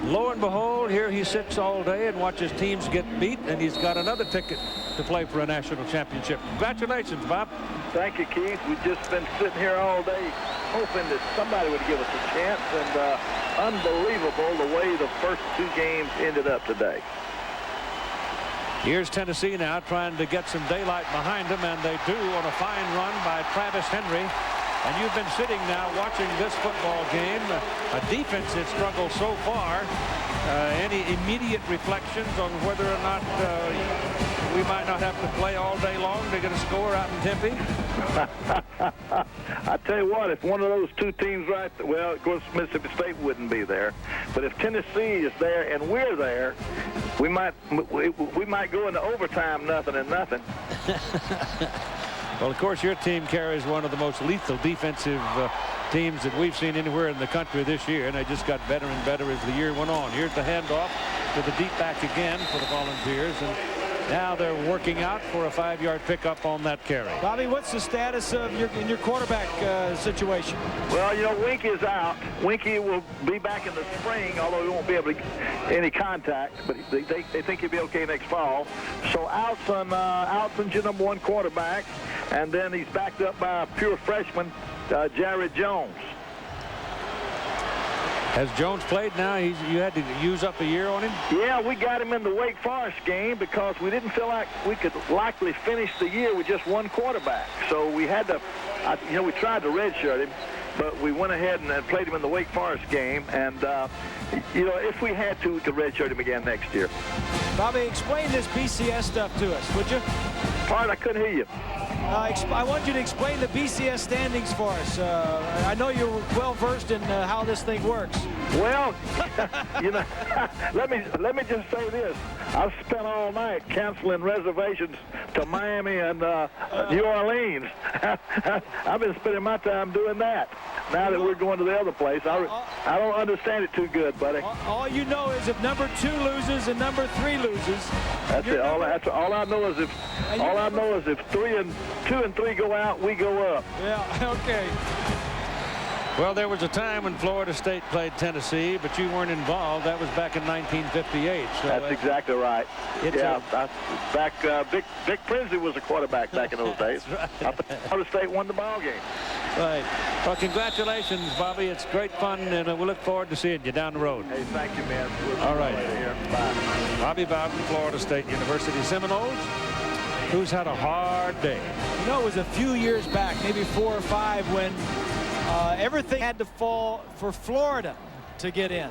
Lo and behold, here he sits all day and watches teams get beat, and he's got another ticket to play for a national championship. Congratulations, Bob. Thank you, Keith. We've just been sitting here all day hoping that somebody would give us a chance, and unbelievable the way the first two games ended up today. Here's Tennessee now trying to get some daylight behind them, and they do on a fine run by Travis Henry. And you've been sitting now watching this football game, a defense that struggled so far. Any immediate reflections on whether or not we might not have to play all day long to get a score out in Tempe? I tell you what, if one of those two teams well, of course Mississippi State wouldn't be there, but if Tennessee is there and we're there, we might go into overtime 0-0. Well, of course, your team carries one of the most lethal defensive teams that we've seen anywhere in the country this year, and they just got better and better as the year went on. Here's the handoff to the deep back again for the Volunteers, and now they're working out for a 5-yard pickup on that carry. Bobby, what's the status of your quarterback situation? Well, you know, Winky is out. Winky will be back in the spring, although he won't be able to get any contact, but they think he'll be okay next fall. So Alson's your number one quarterback, and then he's backed up by a pure freshman, Jared Jones. Has Jones played now? You had to use up a year on him? Yeah, we got him in the Wake Forest game because we didn't feel like we could likely finish the year with just one quarterback. So we had to, we tried to redshirt him, but we went ahead and played him in the Wake Forest game. And, if we had to, we could redshirt him again next year. Bobby, explain this BCS stuff to us, would you? Pardon, I couldn't hear you. I want you to explain the BCS standings for us. I know you're well versed in how this thing works. Well, let me just say this. I've spent all night canceling reservations to Miami and New Orleans. I've been spending my time doing that. Now that we're going to the other place, I don't understand it too good, buddy. All you know is if number 2 loses and number 3 loses. That's it. All I know is if 2 and 3 go out, we go up. Yeah. Okay. Well, there was a time when Florida State played Tennessee, but you weren't involved. That was back in 1958. So that's exactly right. Vic Prinsley was a quarterback back in those days. Right. Florida State won the ball game. Right. Well, congratulations, Bobby. It's great fun, and we'll look forward to seeing you down the road. Hey, thank you, man. All right. Here. Bye. Bobby Bowden, Florida State University Seminoles, who's had a hard day. You know, it was a few years back, maybe 4 or 5, when everything had to fall for Florida to get in.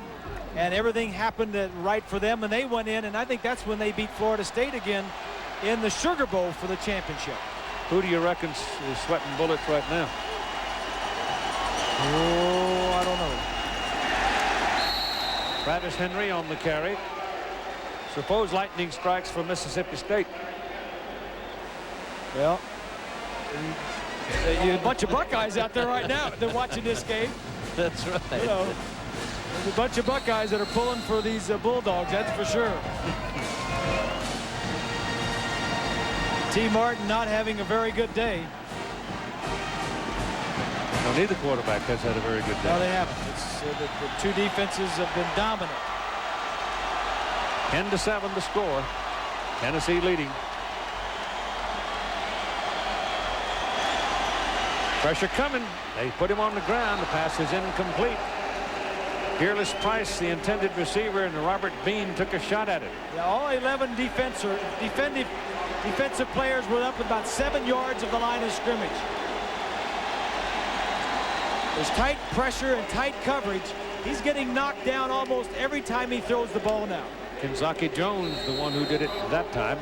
and everything happened right for them, and they went in, and I think that's when they beat Florida State again in the Sugar Bowl for the championship. Who do you reckon is sweating bullets right now? Oh, I don't know. Travis Henry on the carry. Suppose lightning strikes for Mississippi State. Well, a bunch of Buckeyes out there right now. They're watching this game. That's right. You know, there's a bunch of Buckeyes that are pulling for these Bulldogs, that's for sure. T. Martin not having a very good day. No, neither quarterback has had a very good day. No, they haven't. It's, the two defenses have been dominant. 10-7 the score. Tennessee leading. Pressure coming. They put him on the ground. The pass is incomplete. Peerless Price, the intended receiver, and Robert Bean took a shot at it. Yeah, all 11 defensive players were up about 7 yards of the line of scrimmage. There's tight pressure and tight coverage. He's getting knocked down almost every time he throws the ball now. Kenzaki Jones, the one who did it that time.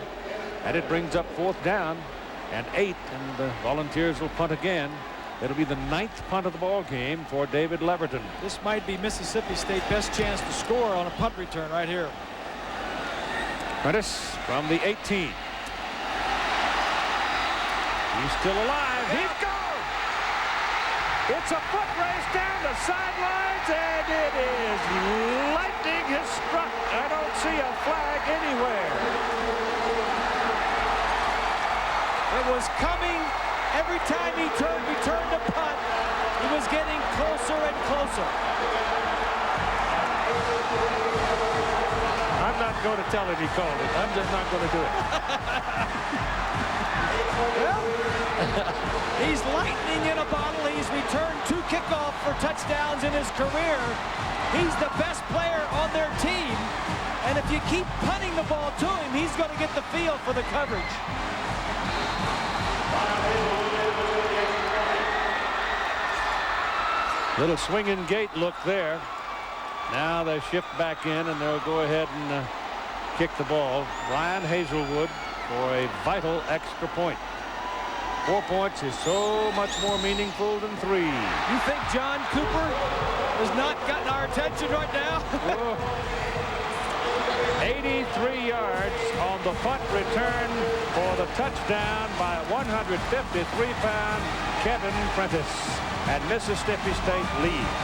And it brings up 4th down and 8, and the Volunteers will punt again. It'll be the 9th punt of the ball game for David Leverton. This might be Mississippi State's best chance to score on a punt return right here. Prentice from the 18. He's still alive. He's gone. It's a foot race down the sidelines, and it is lightning has struck. I don't see a flag anywhere. It was coming every time he returned the punt. He was getting closer and closer. I'm not going to tell him he called it. I'm just not going to do it. Well, he's lightning in a bottle. He's returned 2 kickoffs for touchdowns in his career. He's the best player on their team. And if you keep punting the ball to him, he's going to get the feel for the coverage. Little swinging gate look there. Now they shift back in, and they'll go ahead and kick the ball. Ryan Hazelwood for a vital extra point. 4 points is so much more meaningful than 3. You think John Cooper has not gotten our attention right now? 83 yards on the punt return for the touchdown by 153-pound Kevin Prentice. And Mississippi State leads.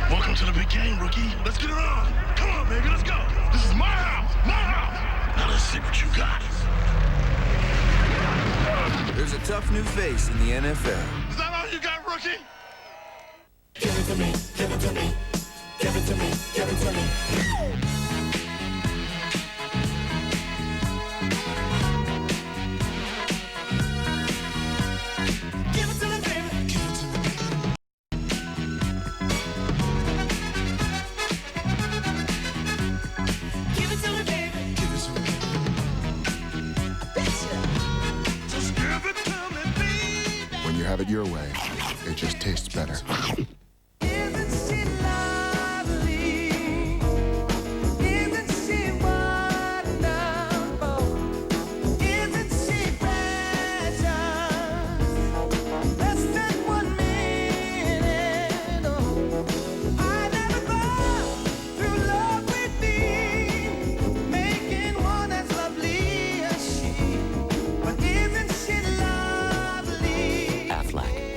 Welcome to the big game, rookie. Let's get it on. Come on, baby, let's go. This is my house, my house. Now let's see what you got. There's a tough new face in the NFL. Is that all you got, rookie? Give it to me, give it to me, give it to me, give it to me. Have it your way, it just tastes better. Isn't she lovely? Isn't she wonderful? Isn't she precious? Less than 1 minute. Oh, I never thought through love with me, making one as lovely as she. But isn't she lovely?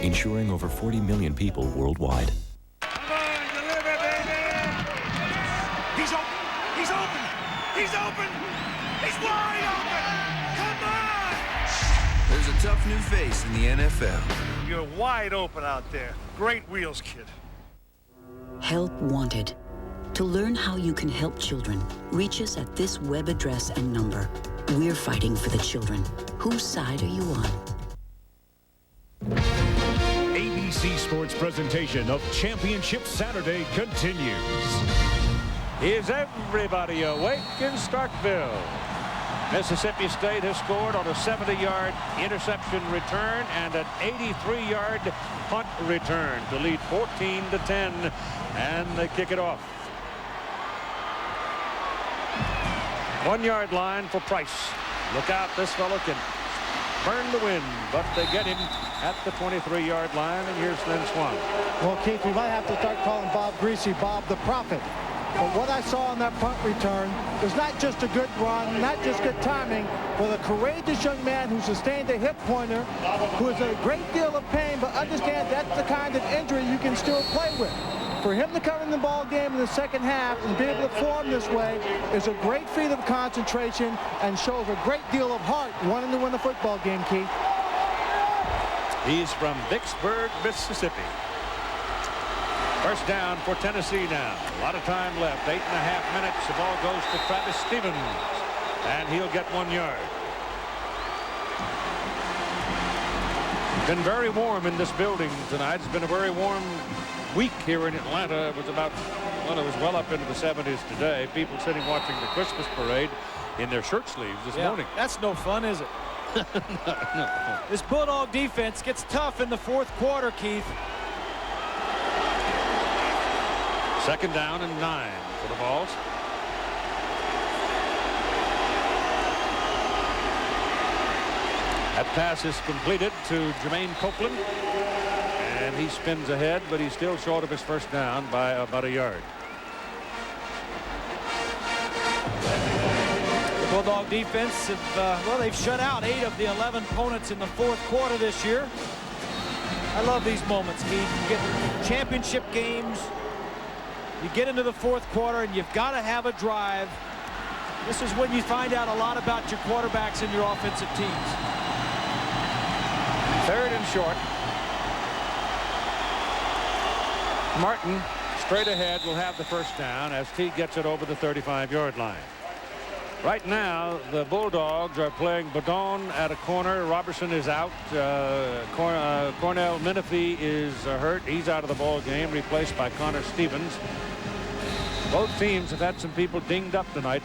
Insuring over 40 million people worldwide. Come on, deliver, baby! He's open! He's open! He's open! He's wide open! Come on! There's a tough new face in the NFL. You're wide open out there. Great wheels, kid. Help wanted. To learn how you can help children, reach us at this web address and number. We're fighting for the children. Whose side are you on? ABC Sports presentation of Championship Saturday continues. Is everybody awake in Starkville? Mississippi State has scored on a 70-yard interception return and an 83-yard punt return to lead 14-10, and they kick it off. 1 yard line for Price. Look out, this fellow can burn the wind, but they get him at the 23-yard line, and here's Lynn Swan. Well, Keith, we might have to start calling Bob Greasy Bob the Prophet. But what I saw on that punt return was not just a good run, not just good timing, but a courageous young man who sustained a hip pointer, who is in a great deal of pain, but understand that's the kind of injury you can still play with. For him to come in the ball game in the second half and be able to form this way is a great feat of concentration and shows a great deal of heart wanting to win a football game, Keith. He's from Vicksburg, Mississippi. First down for Tennessee now. A lot of time left. 8.5 minutes. The ball goes to Travis Stevens, and he'll get 1 yard. Been very warm in this building tonight. It's been a very warm week here in Atlanta. It was about, well, it was well up into the 70s today. People sitting watching the Christmas parade in their shirt sleeves this morning. That's no fun, is it? No. This Bulldog defense gets tough in the fourth quarter, Keith. Second down and 9 for the Vols. That pass is completed to Jermaine Copeland, and he spins ahead, but he's still short of his first down by about a yard. The Bulldog defense have, well, they've shut out 8 of the 11 opponents in the fourth quarter this year. I love these moments, Keith. You get championship games. You get into the fourth quarter and you've got to have a drive. This is when you find out a lot about your quarterbacks and your offensive teams. Third and short. Martin straight ahead will have the first down as T gets it over the 35-yard line. Right now the Bulldogs are playing Badon at a corner. Robertson is out. Cornell Menifee is hurt. He's out of the ball game, replaced by Connor Stevens. Both teams have had some people dinged up tonight.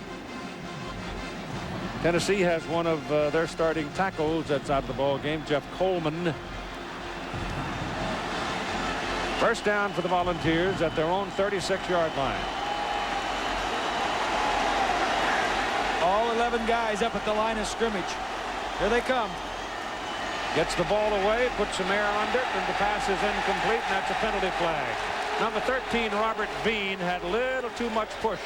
Tennessee has one of their starting tackles that's out of the ball game, Jeff Coleman. First down for the Volunteers at their own 36-yard line. All 11 guys up at the line of scrimmage. Here they come. Gets the ball away, puts some air under it, and the pass is incomplete, and that's a penalty flag. Number 13, Robert Bean, had a little too much push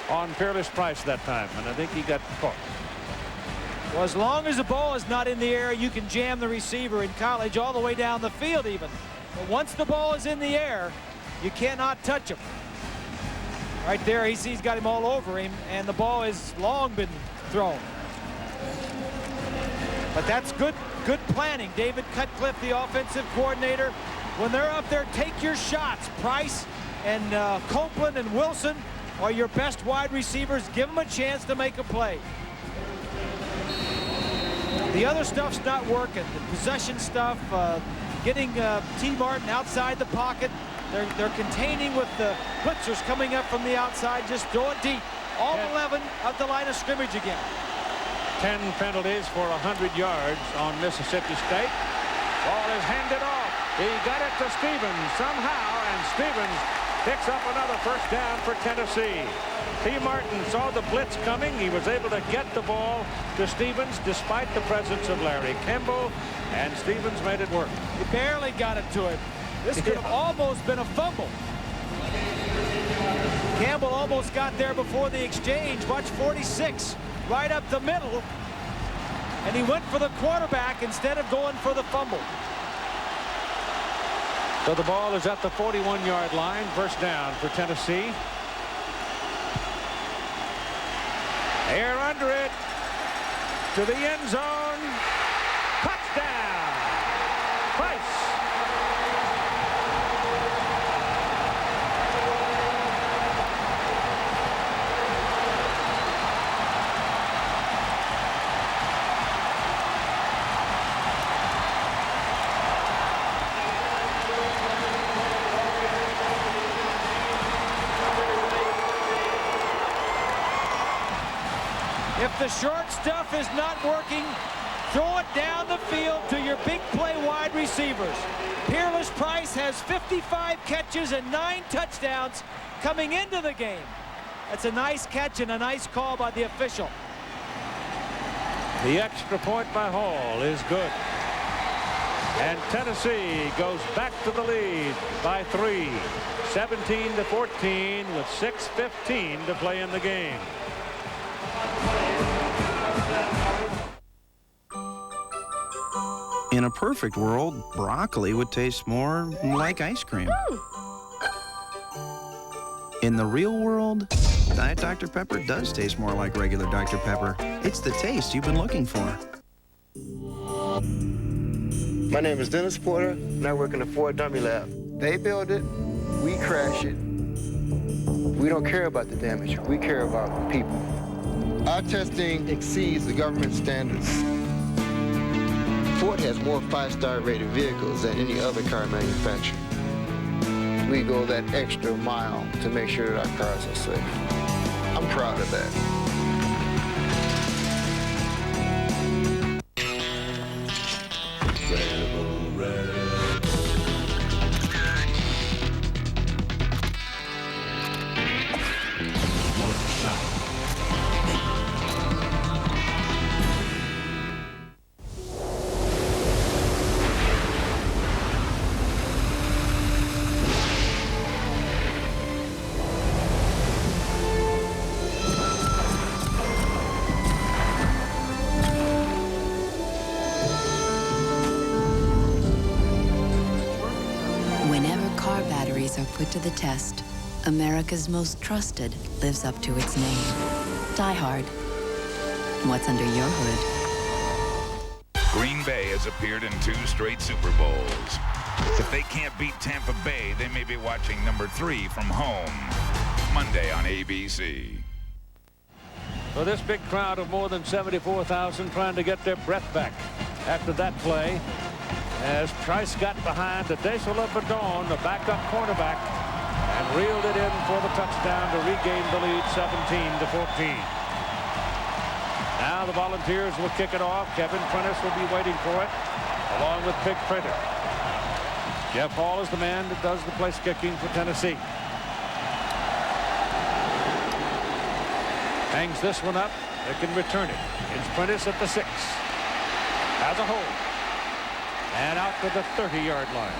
on Peerless Price that time, and I think he got caught. Well, as long as the ball is not in the air, you can jam the receiver in college all the way down the field even. But once the ball is in the air, you cannot touch him. Right there, he's got him all over him, and the ball has long been thrown. But that's good planning. David Cutcliffe, the offensive coordinator, when they're up there, take your shots. Price and Copeland and Wilson are your best wide receivers. Give them a chance to make a play. The other stuff's not working. The possession stuff, getting T. Martin outside the pocket. They're containing with the blitzers coming up from the outside, just throw it deep. All 11 at the line of scrimmage again. 10 penalties for 100 yards on Mississippi State. Ball is handed off. He got it to Stevens somehow, and Stevens picks up another first down for Tennessee. T. Martin saw the blitz coming. He was able to get the ball to Stevens despite the presence of Larry Kimball, and Stevens made it work. He barely got it to him. This could have almost been a fumble. Campbell almost got there before the exchange. Watch 46, right up the middle. And he went for the quarterback instead of going for the fumble. So the ball is at the 41-yard line. First down for Tennessee. Air under it to the end zone. Touchdown. Price. If the short stuff is not working, throw it down the field to your big play wide receivers. Peerless Price has 55 catches and 9 touchdowns coming into the game. That's a nice catch and a nice call by the official. The extra point by Hall is good. And Tennessee goes back to the lead by 3, 17-14 with 6:15 to play in the game. In a perfect world, broccoli would taste more like ice cream. In the real world, Diet Dr. Pepper does taste more like regular Dr. Pepper. It's the taste you've been looking for. My name is Dennis Porter, and I work in the Ford Dummy Lab. They build it, we crash it. We don't care about the damage, we care about people. Our testing exceeds the government standards. Ford has more 5-star rated vehicles than any other car manufacturer. We go that extra mile to make sure that our cars are safe. I'm proud of that. Are put to the test, America's most trusted lives up to its name. Die Hard. What's under your hood? Green Bay has appeared in 2 straight Super Bowls. If they can't beat Tampa Bay, they may be watching number 3 from home. Monday on ABC. So this big crowd of more than 74,000 trying to get their breath back after that play. As Price got behind Adesela Badon, the backup cornerback, and reeled it in for the touchdown to regain the lead 17-14. Now the Volunteers will kick it off. Kevin Prentice will be waiting for it, along with Big Printer. Jeff Hall is the man that does the place kicking for Tennessee. Hangs this one up. They can return it. It's Prentice at the 6. As a hold. And out to the 30-yard line.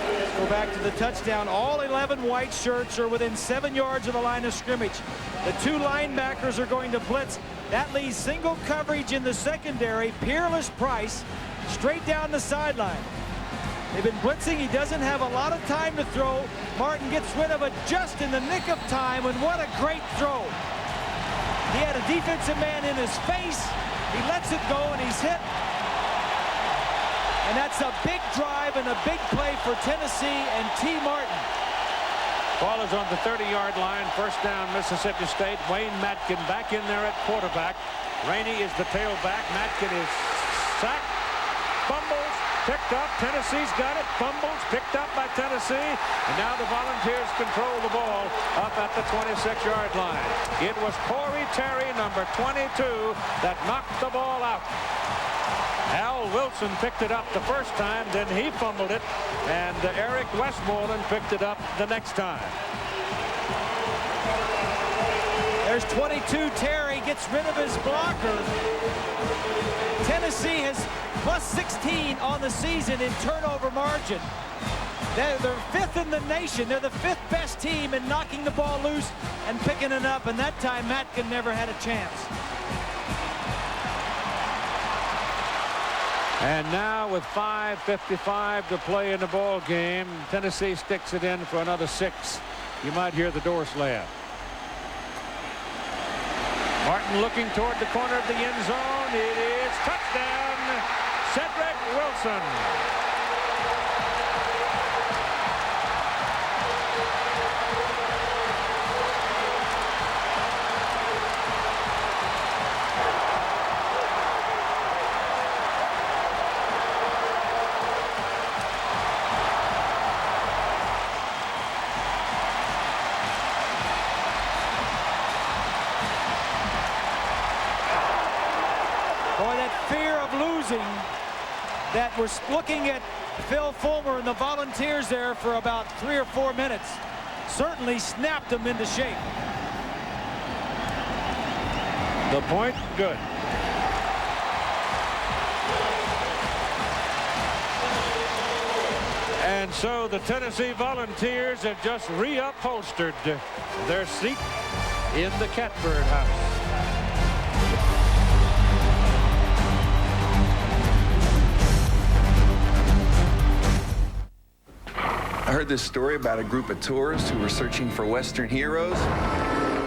Let's go back to the touchdown. All 11 white shirts are within 7 yards of the line of scrimmage. The 2 linebackers are going to blitz. That leaves single coverage in the secondary. Peerless Price straight down the sideline. They've been blitzing. He doesn't have a lot of time to throw. Martin gets rid of it just in the nick of time, and what a great throw. He had a defensive man in his face. He lets it go, and he's hit. And that's a big drive and a big play for Tennessee and T. Martin. Ball is on the 30-yard line. First down, Mississippi State. Wayne Matkin back in there at quarterback. Rainey is the tailback. Matkin is sacked. Fumbles. Picked up. Tennessee's got it. Fumbles. Picked up by Tennessee. And now the Volunteers control the ball up at the 26-yard line. It was Corey Terry, number 22, that knocked the ball out. Al Wilson picked it up the first time, then he fumbled it, and Eric Westmoreland picked it up the next time. There's 22. Terry gets rid of his blocker. Tennessee has plus 16 on the season in turnover margin. They're 5th in the nation. They're the 5th best team in knocking the ball loose and picking it up, and that time Matkin never had a chance. And now with 5:55 to play in the ball game, Tennessee sticks it in for another 6. You might hear the door slam. Martin looking toward the corner of the end zone. It is touchdown, Cedric Wilson. noticing that we're looking at Phil Fulmer and the Volunteers there for about 3 or 4 minutes. Certainly snapped them into shape. The point, good. And so the Tennessee Volunteers have just reupholstered their seat in the Catbird House. I heard this story about a group of tourists who were searching for Western heroes.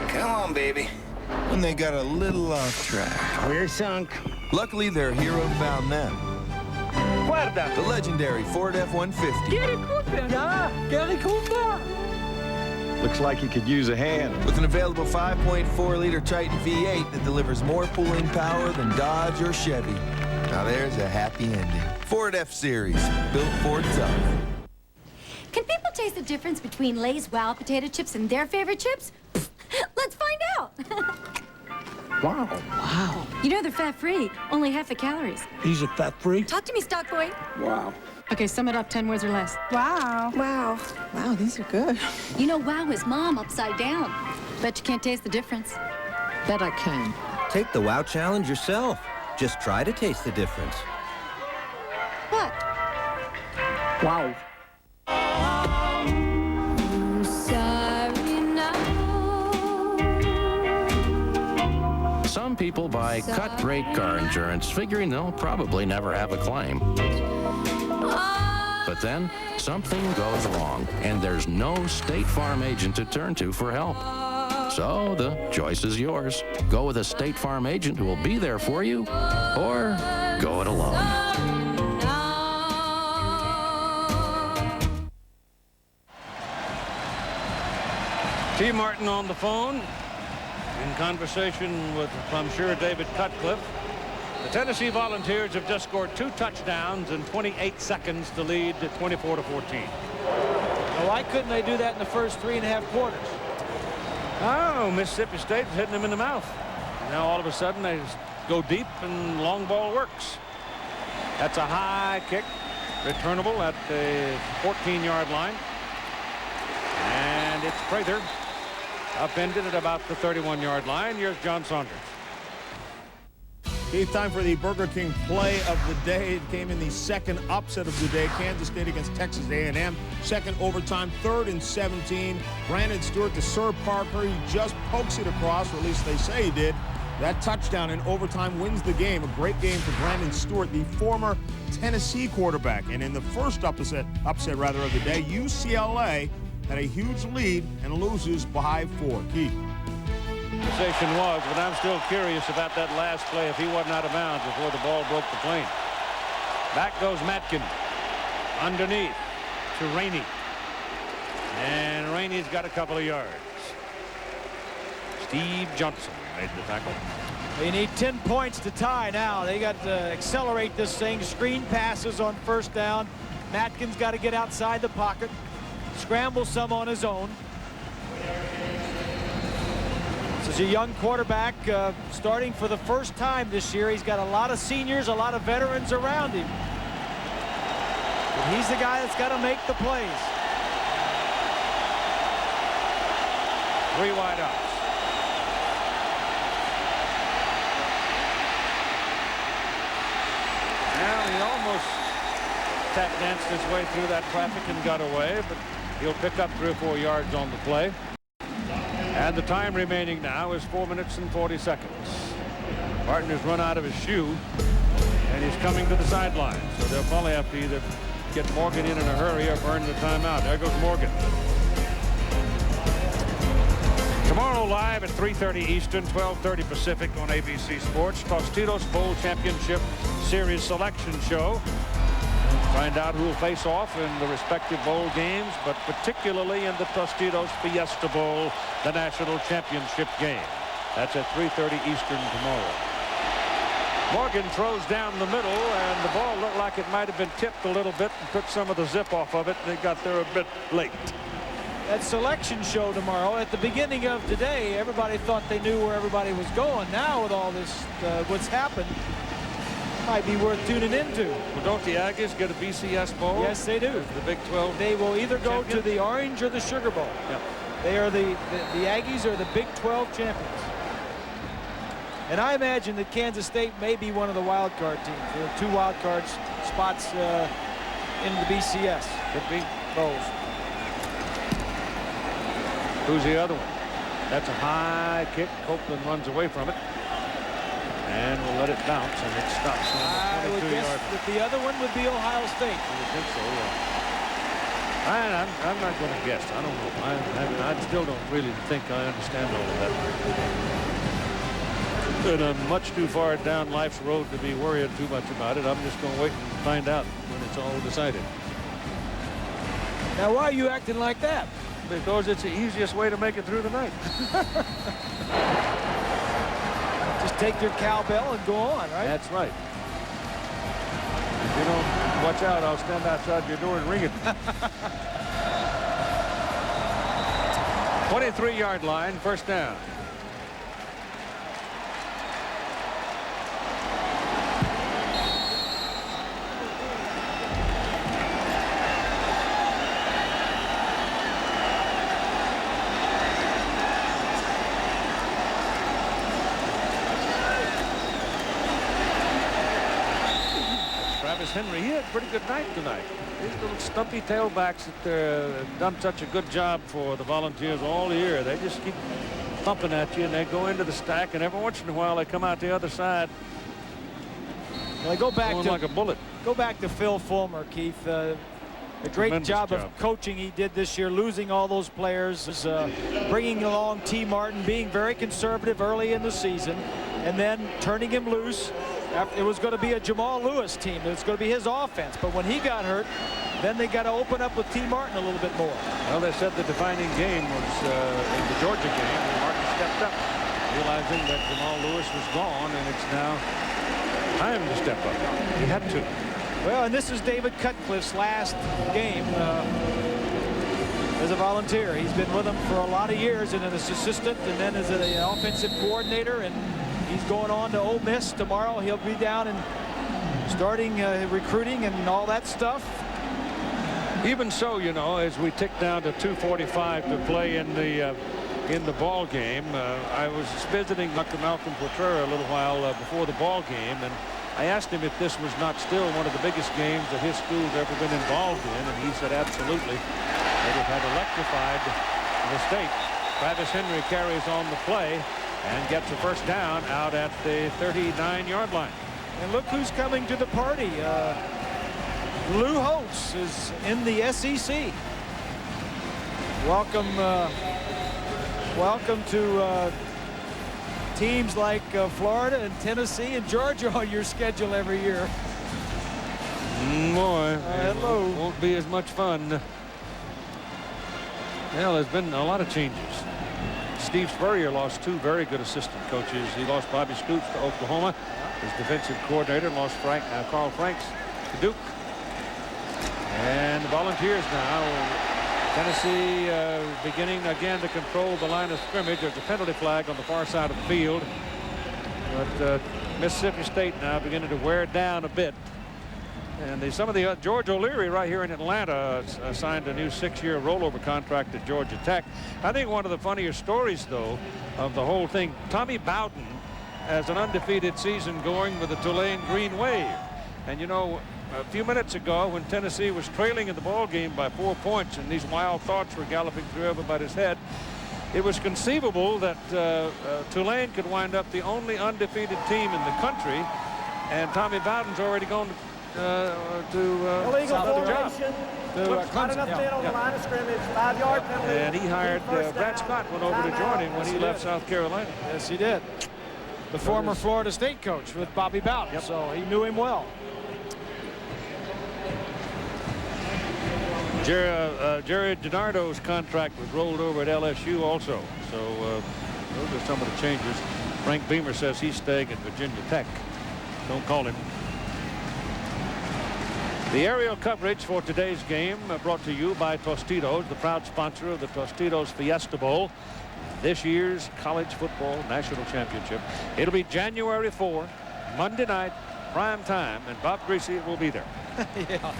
Come on, baby. And they got a little off track. We're sunk. Luckily, their hero found them. Guarda. The legendary Ford F-150. Gary Cooper. Yeah, Gary Cooper. Looks like he could use a hand. With an available 5.4-liter Triton V8 that delivers more pulling power than Dodge or Chevy. Now there's a happy ending. Ford F-Series, built Ford tough. Can people taste the difference between Lay's Wow potato chips and their favorite chips? Let's find out. Wow. Wow. You know they're fat-free, only half the calories. These are fat-free? Talk to me, stock boy. Wow. Okay, sum it up, 10 words or less. Wow. Wow. Wow, these are good. You know Wow is mom upside down. Bet you can't taste the difference. Bet I can. Take the Wow Challenge yourself. Just try to taste the difference. What? Wow. Some people buy cut-rate car insurance, figuring they'll probably never have a claim. But then, something goes wrong, and there's no State Farm agent to turn to for help. So, the choice is yours. Go with a State Farm agent who will be there for you, or go it alone. T. Martin on the phone, in conversation with, I'm sure, David Cutcliffe. The Tennessee Volunteers have just scored 2 touchdowns in 28 seconds to lead 24-14. Well, why couldn't they do that in the first 3.5 quarters? Oh, Mississippi State is hitting them in the mouth. Now all of a sudden they just go deep and long ball works. That's a high kick, returnable at the 14-yard line. And it's Prather upended at about the 31-yard line. Here's John Saunders. Keith, time for the Burger King play of the day. It came in the second upset of the day. Kansas State against Texas A&M. Second overtime, 3rd and 17. Brandon Stewart to Sir Parker. He just pokes it across, or at least they say he did. That touchdown in overtime wins the game. A great game for Brandon Stewart, the former Tennessee quarterback. And in the first upset of the day, UCLA had a huge lead and loses by 4. Keith. Conversation was, but I'm still curious about that last play if he wasn't out of bounds before the ball broke the plane. Back goes Matkin. Underneath to Rainey. And Rainey's got a couple of yards. Steve Johnson made the tackle. They need 10 points to tie now. They got to accelerate this thing. Screen passes on first down. Matkin's got to get outside the pocket. Scramble some on his own. This is a young quarterback starting for the first time this year. He's got a lot of seniors, a lot of veterans around him. But he's the guy that's got to make the plays. 3 wide outs. Now he almost tap danced his way through that traffic and got away, but he'll pick up 3 or 4 yards on the play. And the time remaining now is 4 minutes and 40 seconds. Martin has run out of his shoe, and he's coming to the sideline. So they'll probably have to either get Morgan in a hurry or burn the timeout. There goes Morgan. Tomorrow live at 3:30 Eastern, 12:30 Pacific on ABC Sports, Tostitos Bowl Championship Series Selection Show. Find out who will face off in the respective bowl games, but particularly in the Tostitos Fiesta Bowl, the national championship game. That's at 3:30 Eastern tomorrow. Morgan throws down the middle, and the ball looked like it might have been tipped a little bit and took some of the zip off of it. They got there a bit late. That selection show tomorrow, at the beginning of today, everybody thought they knew where everybody was going. Now with all this, what's happened, might be worth tuning into. Well, don't the Aggies get a BCS Bowl? Yes, they do. The Big 12. They will either go champions? to the Orange or the Sugar Bowl. Yeah. They are the Aggies are the Big 12 champions. And I imagine that Kansas State may be one of the wild card teams. There are 2 wild card spots in the BCS. Could be. Bowls. Who's the other one? That's a high kick. Copeland runs away from it. And we'll let it bounce, and it stops on I the would 22-yard guess line. that the other one would be Ohio State. I think so, yeah. I'm not going to guess. I don't know. I still don't really think I understand all of that. But I'm much too far down life's road to be worrying too much about it. I'm just going to wait and find out when it's all decided. Now, why are you acting like that? Because it's the easiest way to make it through the night. Just take your cowbell and go on, right? That's right. If you don't watch out, I'll stand outside your door and ring it. 23-yard line, first down. Henry, he had a pretty good night tonight. These little stumpy tailbacks that done such a good job for the Volunteers all year. They just keep thumping at you, and they go into the stack, and every once in a while they come out the other side. Well, go back to like a bullet. Go back to Phil Fulmer, Keith. A great job of coaching he did this year, losing all those players, bringing along T. Martin, being very conservative early in the season, and then turning him loose. It was going to be a Jamal Lewis team. It was going to be his offense. But when he got hurt, then they got to open up with T. Martin a little bit more. Well, they said the defining game was in the Georgia game when Martin stepped up, realizing that Jamal Lewis was gone, and it's now time to step up. He had to. Well, and this is David Cutcliffe's last game as a Volunteer. He's been with them for a lot of years, and as assistant, and then as an offensive coordinator, and he's going on to Ole Miss tomorrow. He'll be down and starting recruiting and all that stuff. Even so, you know, as we tick down to 2:45 to play in the ball game, I was visiting Dr. Malcolm Poitras a little while before the ball game, and I asked him if this was not still one of the biggest games that his school's ever been involved in, and he said absolutely, that it had electrified the state. Travis Henry carries on the play and gets a first down out at the 39-yard line. And look who's coming to the party. Lou Holtz is in the SEC. Welcome, welcome to teams like Florida and Tennessee and Georgia on your schedule every year. Boy, hello. Won't be as much fun. Well, there's been a lot of changes. Steve Spurrier lost 2 very good assistant coaches. He lost Bobby Stoops to Oklahoma. His defensive coordinator lost Carl Franks to Duke. And the Volunteers now, Tennessee beginning again to control the line of scrimmage. There's a penalty flag on the far side of the field. But Mississippi State now beginning to wear down a bit. And some of the George O'Leary right here in Atlanta signed a new 6-year rollover contract at Georgia Tech. I think one of the funnier stories, though, of the whole thing, Tommy Bowden has an undefeated season going with the Tulane Green Wave. And, you know, a few minutes ago when Tennessee was trailing in the ball game by 4 points and these wild thoughts were galloping through everybody's head, it was conceivable that Tulane could wind up the only undefeated team in the country, and Tommy Bowden's already gone to illegal formation. Not enough men on the line of scrimmage. 5-yard penalty. And he hired Brad Scott went over to join him when he left South Carolina. Yes, he did. The former Florida State coach with Bobby Bowden. Yep. So he knew him well. Jerry DiNardo's contract was rolled over at LSU also. So those are some of the changes. Frank Beamer says he's staying at Virginia Tech. Don't call him. The aerial coverage for today's game brought to you by Tostitos, the proud sponsor of the Tostitos Fiesta Bowl, this year's college football national championship. It'll be January 4, Monday night, prime time, and Bob Greasy will be there. Yeah.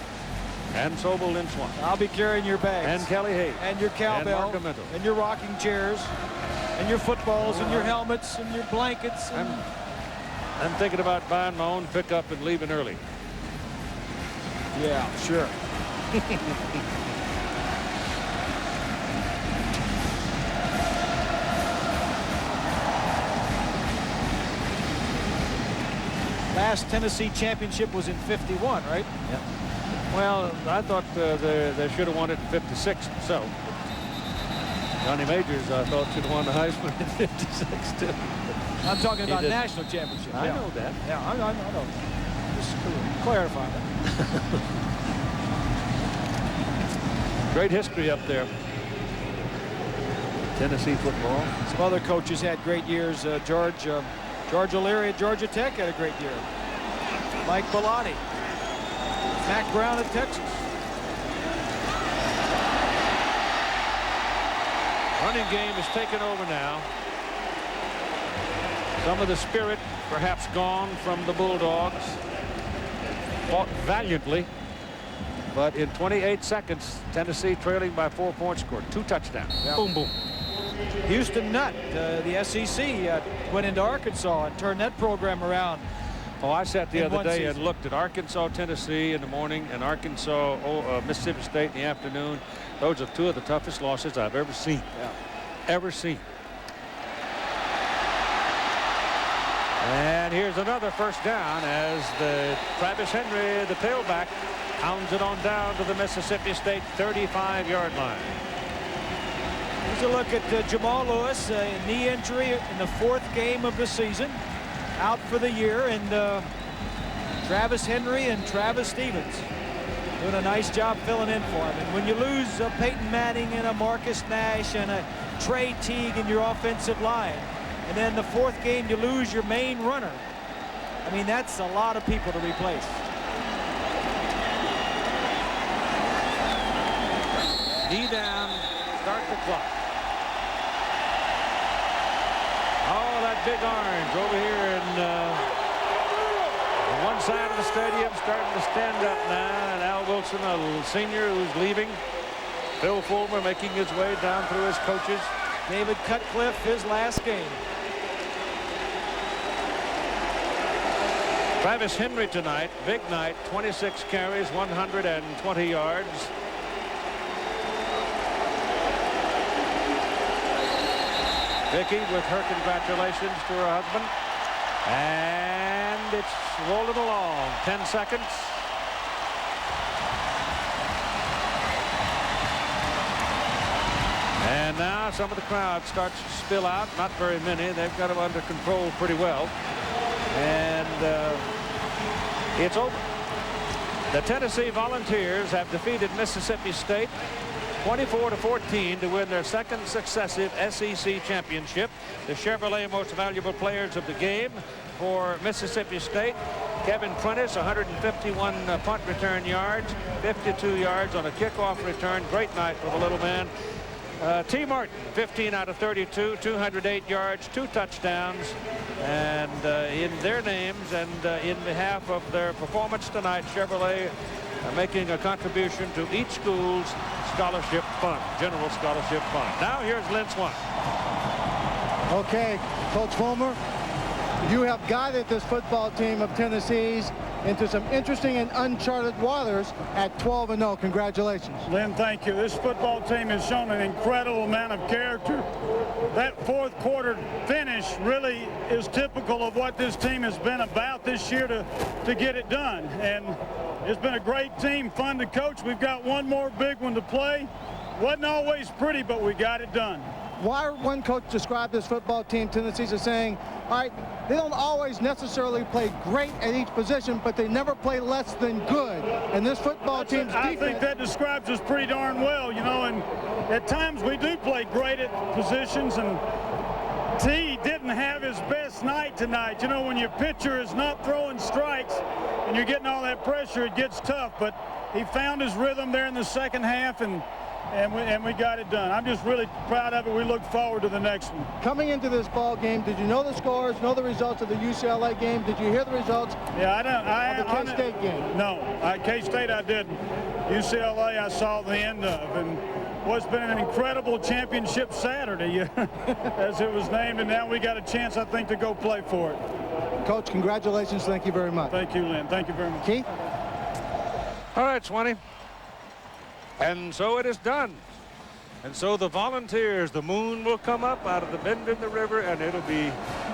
And so will Lynn Swann. I'll be carrying your bags. And Kelly Hayes. And your cowbell. And your rocking chairs. And your footballs and your helmets and your blankets. And I'm thinking about buying my own pickup and leaving early. Yeah, sure. Last Tennessee championship was in '51, right? Yeah. Well, I thought they should have won it in '56. So Johnny Majors, I thought, should have won the Heisman in '56 too. I'm talking about national championship. I know that. Yeah, I know. Just to clarify that. Great history up there. Tennessee football. Some other coaches had great years. George O'Leary at Georgia Tech had a great year. Mike Bellotti. Mac Brown at Texas. Running game is taken over now. Some of the spirit perhaps gone from the Bulldogs. Fought valiantly. But in 28 seconds, Tennessee trailing by 4 points, scored 2 touchdowns. Yeah. Boom, boom. Houston Nutt, the SEC, went into Arkansas and turned that program around. Oh, I sat the other day season. and looked at Arkansas, Tennessee in the morning and Arkansas, Mississippi State in the afternoon. Those are 2 of the toughest losses I've ever seen. Yeah. Ever seen. And here's another first down as the Travis Henry, the tailback, pounds it on down to the Mississippi State 35-yard line. Here's a look at Jamal Lewis, a knee injury in the 4th game of the season, out for the year, and Travis Henry and Travis Stevens doing a nice job filling in for him. And when you lose Peyton Manning and a Marcus Nash and a Trey Teague in your offensive line, and then the 4th game you lose your main runner, I mean, that's a lot of people to replace. Knee down, start the clock. Oh, that big orange over here on one side of the stadium starting to stand up now. And Al Wilson, a senior who's leaving. Phil Fulmer making his way down through his coaches. David Cutcliffe, his last game. Travis Henry tonight, big night, 26 carries, 120 yards. Vicky with her congratulations to her husband. And it's rolling along. 10 seconds. And now some of the crowd starts to spill out. Not very many. They've got them under control pretty well. And it's over. The Tennessee Volunteers have defeated Mississippi State 24-14 to win their 2nd successive SEC championship. The Chevrolet most valuable players of the game for Mississippi State: Kevin Prentice, 151 punt return yards, 52 yards on a kickoff return. Great night for the little man. T. Martin, 15 out of 32, 208 yards, 2 touchdowns. And in their names and in behalf of their performance tonight, Chevrolet making a contribution to each school's scholarship fund, general scholarship fund. Now here's Lynn Swann. Okay, Coach Fulmer, you have guided this football team of Tennessee's into some interesting and uncharted waters at 12-0. Congratulations. Lynn, thank you. This football team has shown an incredible amount of character. That 4th quarter finish really is typical of what this team has been about this year to get it done. And it's been a great team, fun to coach. We've got one more big one to play. Wasn't always pretty, but we got it done. Why one coach described this football team, Tennessee's, as saying, all right, they don't always necessarily play great at each position, but they never play less than good. And this football team's defense... I think that describes us pretty darn well, you know, and at times we do play great at positions, and T didn't have his best night tonight. You know, when your pitcher is not throwing strikes and you're getting all that pressure, it gets tough, but he found his rhythm there in the 2nd half, and and we got it done. I'm just really proud of it. We look forward to the next one. Coming into this ball game, did you know the scores, know the results of the UCLA game? Did you hear the results of the K-State game? No, K-State I didn't. UCLA I saw the end of, and what's been an incredible championship Saturday, as it was named, and now we got a chance, I think, to go play for it. Coach, congratulations. Thank you very much. Thank you, Lynn. Thank you very much. Keith? All right, Swanee. And so it is done. And so the Volunteers, the moon will come up out of the bend in the river, and it'll be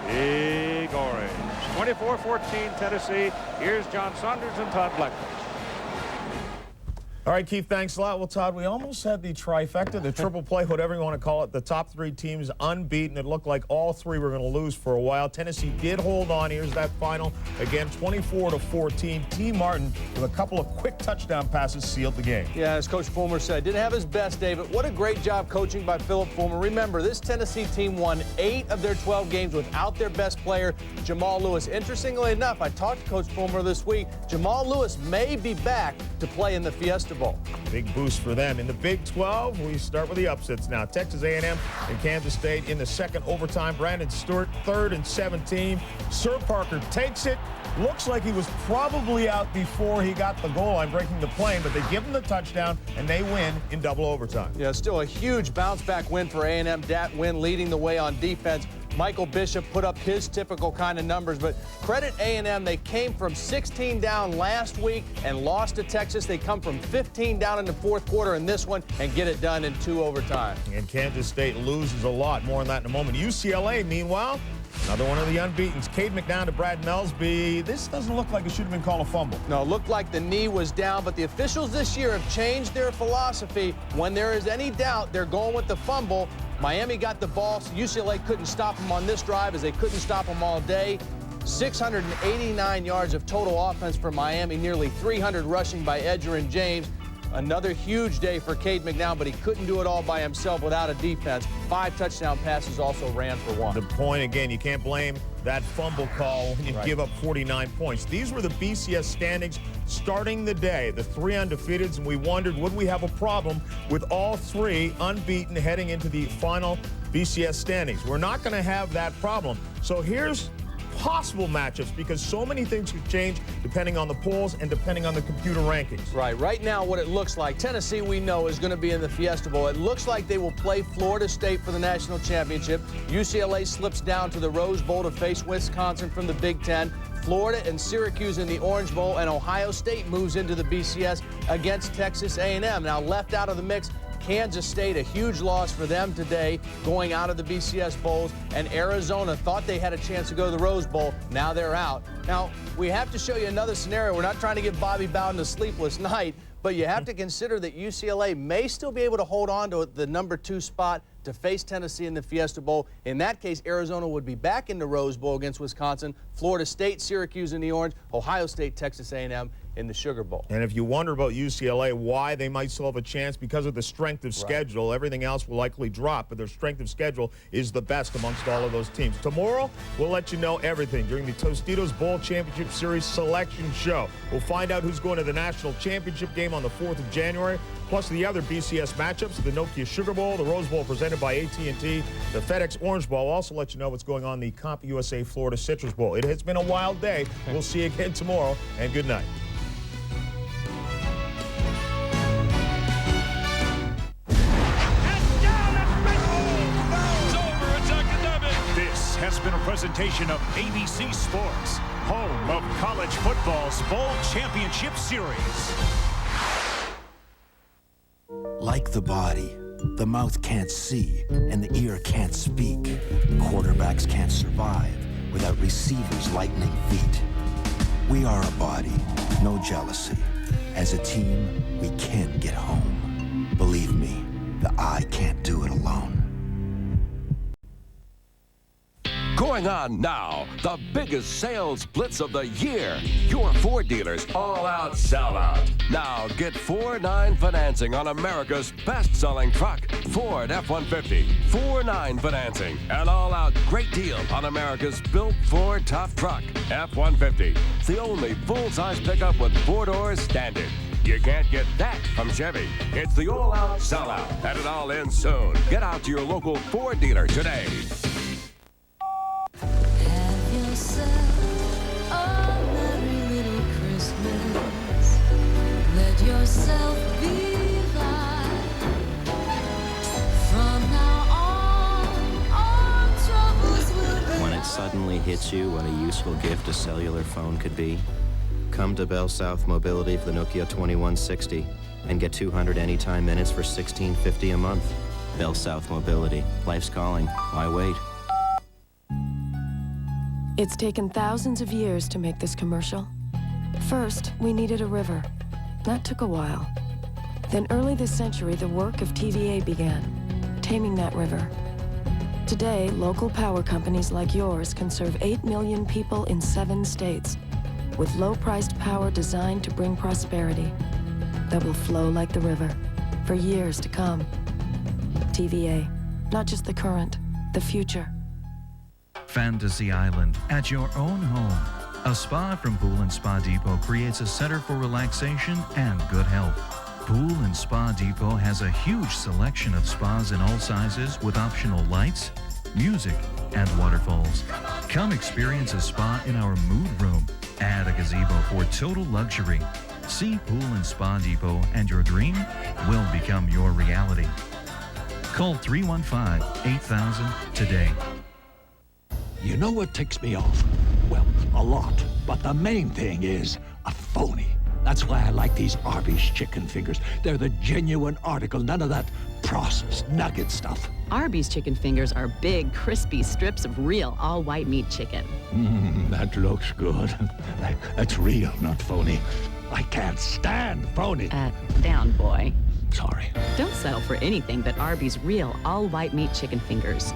big orange. 24-14 Tennessee. Here's John Saunders and Todd Blackman. All right, Keith, thanks a lot. Well, Todd, we almost had the trifecta, the triple play, whatever you want to call it. The top three teams unbeaten. It looked like all three were going to lose for a while. Tennessee did hold on. Here's that final. Again, 24-14. T. Martin, with a couple of quick touchdown passes, sealed the game. Yeah, as Coach Fulmer said, didn't have his best day, but what a great job coaching by Philip Fulmer. Remember, this Tennessee team won 8 of their 12 games without their best player, Jamal Lewis. Interestingly enough, I talked to Coach Fulmer this week. Jamal Lewis may be back to play in the Fiesta Bowl. Big boost for them. In the Big 12, we start with the upsets now. Texas A&M and Kansas State in the second overtime. Brandon Stewart, 3rd and 17. Sir Parker takes it. Looks like he was probably out before he got the goal line, breaking the plane, but they give him the touchdown, and they win in double overtime. Yeah, still a huge bounce-back win for A&M. Dat Win leading the way on defense. Michael Bishop put up his typical kind of numbers, but credit A&M. They came from 16 down last week and lost to Texas. They come from 15 down in the fourth quarter in this one and get it done in 2 overtime. And Kansas State loses a lot. More on that in a moment. UCLA, meanwhile, another one of the unbeatens. Cade McNown to Brad Melsby. This doesn't look like it should have been called a fumble. No, it looked like the knee was down, but the officials this year have changed their philosophy. When there is any doubt, they're going with the fumble. Miami got the ball, so UCLA couldn't stop them on this drive, as they couldn't stop them all day. 689 yards of total offense for Miami, nearly 300 rushing by Edgerrin James. Another huge day for Cade McNown, but he couldn't do it all by himself without a defense. 5 touchdown passes, also ran for 1. The point, again, you can't blame that fumble call when you give up 49 points. These were the BCS standings starting the day, the 3 undefeateds, and we wondered, would we have a problem with all 3 unbeaten heading into the final BCS standings? We're not going to have that problem. So here's possible matchups, because so many things could change depending on the polls and depending on the computer rankings. Right now what it looks like, Tennessee we know is going to be in the Fiesta Bowl. It looks like they will play Florida State for the national championship. UCLA slips down to the Rose Bowl to face Wisconsin from the Big Ten. Florida and Syracuse in the Orange Bowl, and Ohio State moves into the BCS against Texas A&M. Now left out of the mix, Kansas State, a huge loss for them today, going out of the BCS Bowls, and Arizona thought they had a chance to go to the Rose Bowl. Now they're out. Now, we have to show you another scenario. We're not trying to give Bobby Bowden a sleepless night, but you have to consider that UCLA may still be able to hold on to the number 2 spot to face Tennessee in the Fiesta Bowl. In that case, Arizona would be back in the Rose Bowl against Wisconsin, Florida State, Syracuse in the Orange, Ohio State, Texas A&M in the Sugar Bowl. And if you wonder about UCLA, why they might still have a chance, because of the strength of schedule. Everything else will likely drop, but their strength of schedule is the best amongst all of those teams. Tomorrow, we'll let you know everything during the Tostitos Bowl Championship Series selection show. We'll find out who's going to the national championship game on the 4th of January, plus the other BCS matchups, the Nokia Sugar Bowl, the Rose Bowl presented by AT&T, the FedEx Orange Bowl. We'll also let you know what's going on in the Comp USA Florida Citrus Bowl. It has been a wild day. We'll see you again tomorrow, and good night. This has been a presentation of ABC Sports, home of college football's Bowl Championship Series. Like the body, the mouth can't see and the ear can't speak. Quarterbacks can't survive without receivers' lightning feet. We are a body, no jealousy. As a team, we can get home. Believe me, the eye can't do it alone. Going on now, the biggest sales blitz of the year. Your Ford dealers all out sell out. Now get 4.9 financing on America's best-selling truck, Ford F-150. 4.9 financing, an all-out great deal on America's built Ford tough truck, F-150. The only full-size pickup with 4 doors standard. You can't get that from Chevy. It's the all-out sellout, and it all ends soon. Get out to your local Ford dealer today. Have yourself a merry little Christmas. Let yourself be light. From now on, all troubles will be. When it suddenly hits you what a useful gift a cellular phone could be, come to Bell South Mobility for the Nokia 2160 and get 200 anytime minutes for $16.50 a month. Bell South Mobility. Life's calling. Why wait? It's taken thousands of years to make this commercial. First, we needed a river. That took a while. Then early this century, the work of TVA began, taming that river. Today, local power companies like yours can serve 8 million people in 7 states with low-priced power designed to bring prosperity that will flow like the river for years to come. TVA, not just the current, the future. Fantasy Island at your own home. A spa from Pool and Spa Depot creates a center for relaxation and good health. Pool and Spa Depot has a huge selection of spas in all sizes with optional lights, music, and waterfalls. Come experience a spa in our mood room. Add a gazebo for total luxury. See Pool and Spa Depot and your dream will become your reality. Call 315-8000 today. You know what ticks me off? Well, a lot. But the main thing is a phony. That's why I like these Arby's chicken fingers. They're the genuine article, none of that processed nugget stuff. Arby's chicken fingers are big, crispy strips of real all-white meat chicken. That looks good. That's real, not phony. I can't stand phony. Down, boy. Sorry. Don't settle for anything but Arby's real all-white meat chicken fingers.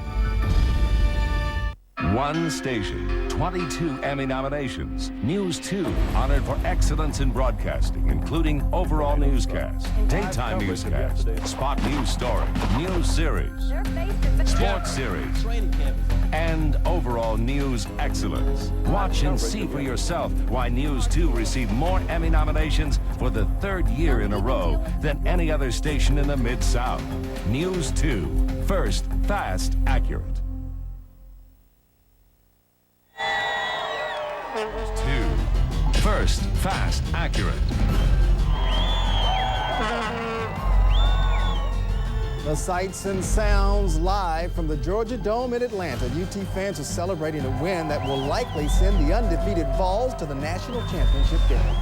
One station, 22 Emmy nominations. News 2, honored for excellence in broadcasting, including overall newscast, daytime newscast, spot news story, news series, sports series, and overall news excellence. Watch and see for yourself why News 2 received more Emmy nominations for the 3rd year in a row than any other station in the Mid-South. News 2, first, fast, accurate. 2. First, fast, accurate. The sights and sounds live from the Georgia Dome in Atlanta. UT fans are celebrating a win that will likely send the undefeated Vols to the national championship game.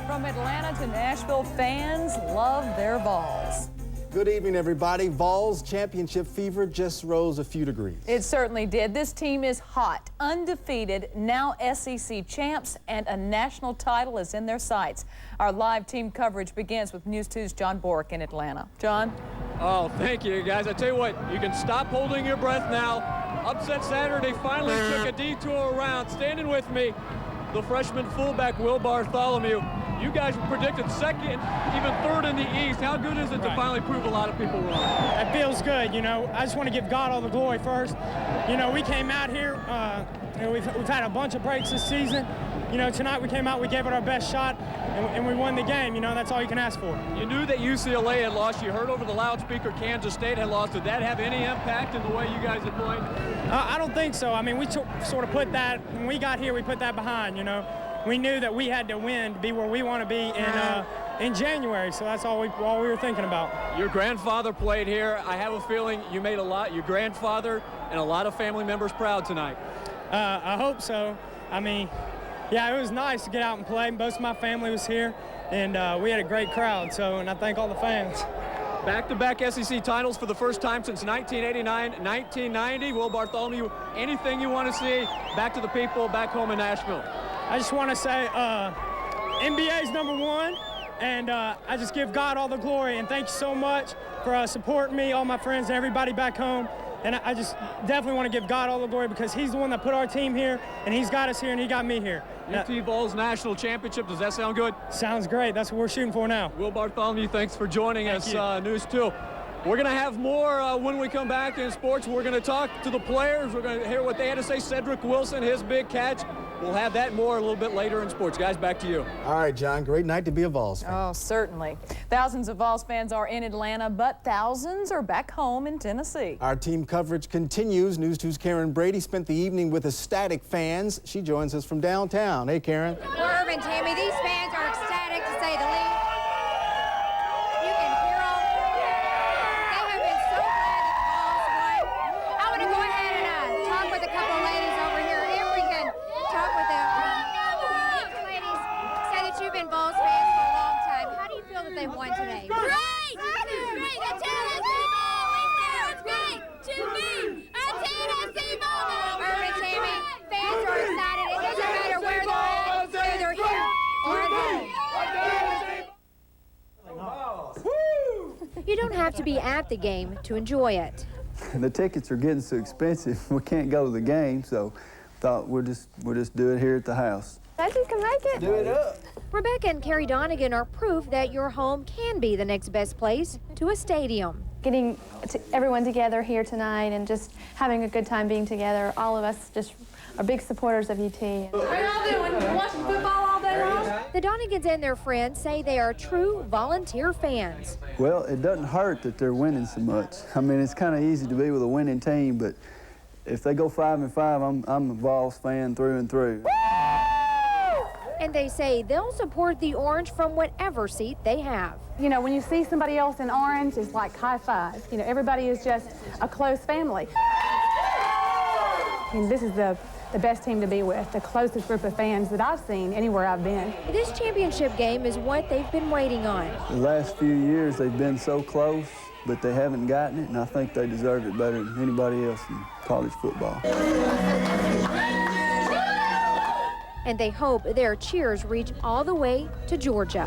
From Atlanta to Nashville, fans love their Vols. Good evening, everybody. Vols championship fever just rose a few degrees. It certainly did. This team is hot, undefeated, now SEC champs, and a national title is in their sights. Our live team coverage begins with News 2's John Bork in Atlanta. John? Oh, thank you, guys. I tell you what, you can stop holding your breath now. Upset Saturday finally took a detour around. Standing with me, the freshman fullback, Will Bartholomew. You guys were predicted second, even third in the East. How good is it to finally prove a lot of people wrong? It feels good, you know. I just want to give God all the glory first. You know, we came out here, you know, we've had a bunch of breaks this season. You know, tonight we came out, we gave it our best shot, and we won the game. You know, that's all you can ask for. You knew that UCLA had lost. You heard over the loudspeaker Kansas State had lost. Did that have any impact in the way you guys had played? I don't think so. I mean, we sort of put that, when we got here, we put that behind, you know. We knew that we had to win to be where we want to be in January, so that's all we were thinking about. Your grandfather played here. I have a feeling you made your grandfather and a lot of family members proud tonight. I hope so. I mean, yeah, it was nice to get out and play. Most of my family was here, and we had a great crowd, and I thank all the fans. Back-to-back SEC titles for the first time since 1989, 1990. Will Bartholomew, anything you want to see back to the people back home in Nashville? I just want to say NBA's #1, and I just give God all the glory, and thank you so much for supporting me, all my friends, and everybody back home. And I just definitely want to give God all the glory because he's the one that put our team here, and he's got us here, and he got me here. UT Vols National Championship, does that sound good? Sounds great. That's what we're shooting for now. Will Bartholomew, thanks for joining us, News 2. We're going to have more when we come back in sports. We're going to talk to the players. We're going to hear what they had to say. Cedric Wilson, his big catch. We'll have that more a little bit later in sports. Guys, back to you. All right, John, great night to be a Vols fan. Oh, certainly. Thousands of Vols fans are in Atlanta, but thousands are back home in Tennessee. Our team coverage continues. News 2's Karen Brady spent the evening with ecstatic fans. She joins us from downtown. Hey, Karen. Well, Irvin, Tammy, these fans are ecstatic to say the least. You can hear them. They have been so glad that the Vols won. I want to go ahead and talk with a couple ladies over here. If we can talk with them. You ladies say that you've been Vols fans for a long time. How do you feel that they won today? Great! Great! The Tennessee Vols! It's great to be a Tennessee Vols! Irvin, Tammy, fans are excited. It doesn't matter where they're at, whether they're here or at home. You don't have to be at the game to enjoy it. The tickets are getting so expensive, we can't go to the game, so thought we'll just do it here at the house. Bet you can make it. Do it up. Rebecca and Carrie Donegan are proof that your home can be the next best place to a stadium. Getting everyone together here tonight and just having a good time being together, all of us just are big supporters of UT. What are y'all doing? Watching football all day long? The Donegans and their friends say they are true volunteer fans. Well, it doesn't hurt that they're winning so much. I mean, it's kind of easy to be with a winning team, but if they go 5-5, I'm a Vols fan through and through. And they say they'll support the Orange from whatever seat they have. You know, when you see somebody else in orange, it's like high five. You know, everybody is just a close family. And this is the best team to be with, the closest group of fans that I've seen anywhere I've been. This championship game is what they've been waiting on. The last few years, they've been so close, but they haven't gotten it, and I think they deserve it better than anybody else in college football. And they hope their cheers reach all the way to Georgia.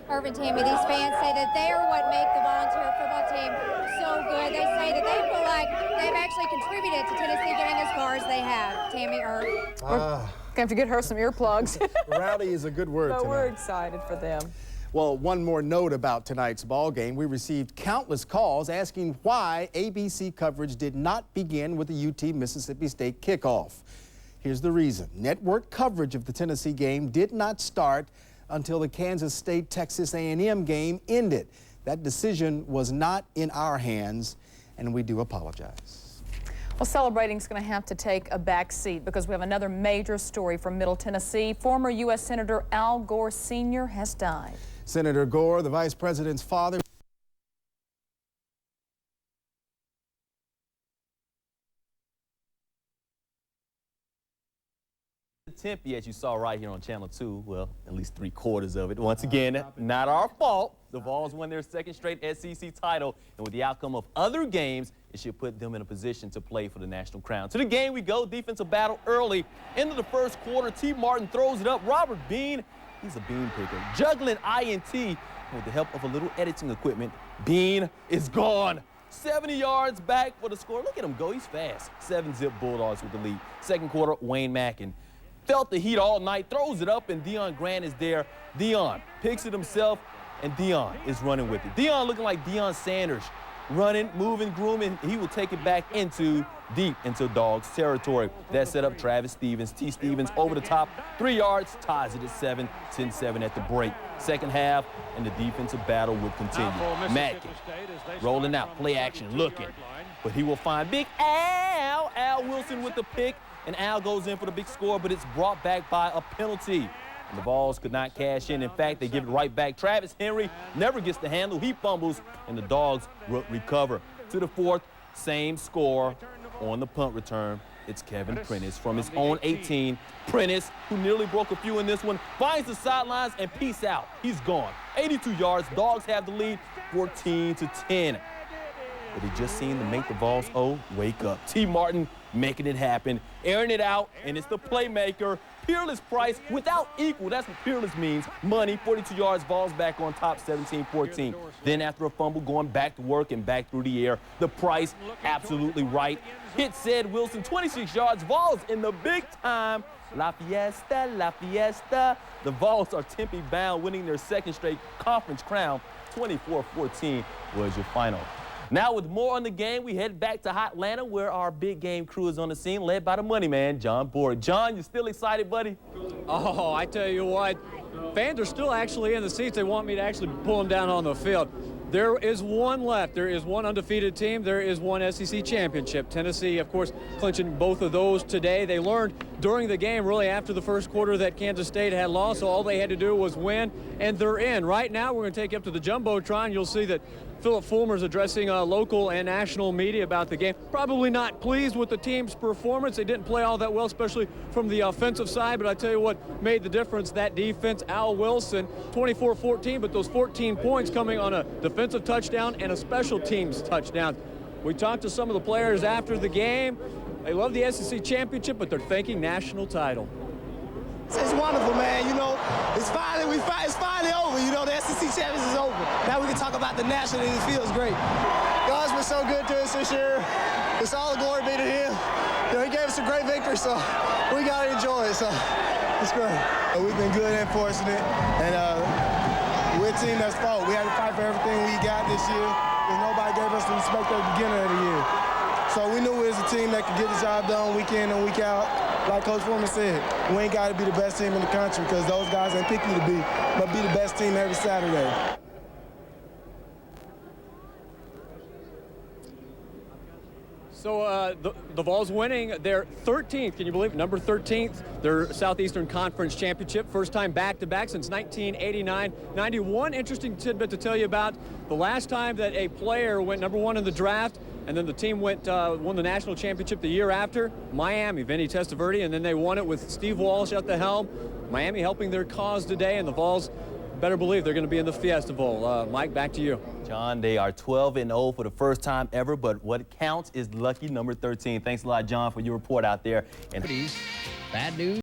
Irvin, Tammy, these fans say that they are what make the volunteer football team so good. They say that they feel like they've actually contributed to Tennessee getting as far as they have. Tammy, Irv. Gonna have to get her some earplugs. Rowdy is a good word But tonight. we're excited for them. Well, one more note about tonight's ball game. We received countless calls asking why ABC coverage did not begin with the UT-Mississippi State kickoff. Here's the reason. Network coverage of the Tennessee game did not start until the Kansas State-Texas A&M game ended. That decision was not in our hands, and we do apologize. Well, celebrating's going to have to take a back seat because we have another major story from Middle Tennessee. Former U.S. Senator Al Gore Sr. has died. Senator Gore, the vice president's father. Tempe, as you saw right here on Channel 2, well, at least 3/4 of it. Once again, not our fault. The Vols won their second straight SEC title, and with the outcome of other games, it should put them in a position to play for the national crown. To the game we go, defensive battle early. Into the first quarter, T. Martin throws it up. Robert Bean, he's a bean picker. Juggling INT with the help of a little editing equipment. Bean is gone. 70 yards back for the score. Look at him go, he's fast. 7-zip Bulldogs with the lead. Second quarter, Wayne Mackin felt the heat all night, throws it up, and Deion Grant is there. Deion picks it himself, and Deion is running with it. Deion looking like Deion Sanders, running, moving, grooming. He will take it back deep into Dogs territory. That set up Travis Stevens. T. Stevens over the top, 3 yards, ties it at 7, 10-7 at the break. Second half, and the defensive battle will continue. Mackin rolling out, play action, looking, but he will find big Al Wilson with the pick. And Al goes in for the big score, but it's brought back by a penalty. And the Vols could not cash in. In fact, they give it right back. Travis Henry never gets the handle. He fumbles, and the Dogs recover. To the fourth, same score on the punt return. It's Kevin Prentice from his own 18. Prentice, who nearly broke a few in this one, finds the sidelines and peace out. He's gone. 82 yards. Dogs have the lead, 14-10. But he just seemed to make the Vols wake up. T. Martin making it happen, airing it out, and it's the playmaker, Peerless Price, without equal. That's what Peerless means. Money, 42 yards, Vols back on top, 17-14. Then after a fumble, going back to work and back through the air, the Price absolutely right. Hit said Wilson, 26 yards, Vols in the big time. La Fiesta, La Fiesta. The Vols are Tempe bound, winning their second straight conference crown. 24-14 was your final. Now with more on the game, we head back to Atlanta where our big game crew is on the scene, led by the money man, John Borg. John, you still excited, buddy? Oh, I tell you what, fans are still actually in the seats. They want me to actually pull them down on the field. There is one left. There is one undefeated team. There is one SEC championship. Tennessee, of course, clinching both of those today. They learned during the game, really after the first quarter, that Kansas State had lost, so all they had to do was win, and they're in. Right now, we're going to take you up to the Jumbotron. You'll see that Philip Fulmer's addressing local and national media about the game. Probably not pleased with the team's performance. They didn't play all that well, especially from the offensive side, but I tell you what made the difference, that defense. Al Wilson, 24-14, but those 14 points coming on a defensive touchdown and a special teams touchdown. We talked to some of the players after the game. They love the SEC championship, but they're thinking national title. It's wonderful, man. You know, it's finally over. You know, the SEC championship is over. Now we can talk about the national, and it feels great. God's been so good to us this year. It's all the glory be to Him. You know, He gave us a great victory, so we got to enjoy it. So it's great. We've been good and fortunate, and we're a team that's fought. We had to fight for everything we got this year because nobody gave us the respect at the beginning of the year. So we knew it was a team that could get the job done week in and week out. Like Coach Foreman said, we ain't got to be the best team in the country because those guys ain't pick you to be, but be the best team every Saturday. So the Vols winning their 13th, can you believe it, number 13th, their Southeastern Conference Championship. First time back-to-back since 1989-90. One interesting tidbit to tell you about, the last time that a player went number one in the draft and then the team won the national championship the year after, Miami, Vinny Testaverde, and then they won it with Steve Walsh at the helm. Miami helping their cause today, and the Vols better believe they're going to be in the Fiesta Bowl. Mike, back to you. John, they are 12-0 for the first time ever, but what counts is lucky number 13. Thanks a lot, John, for your report out there. And bad news.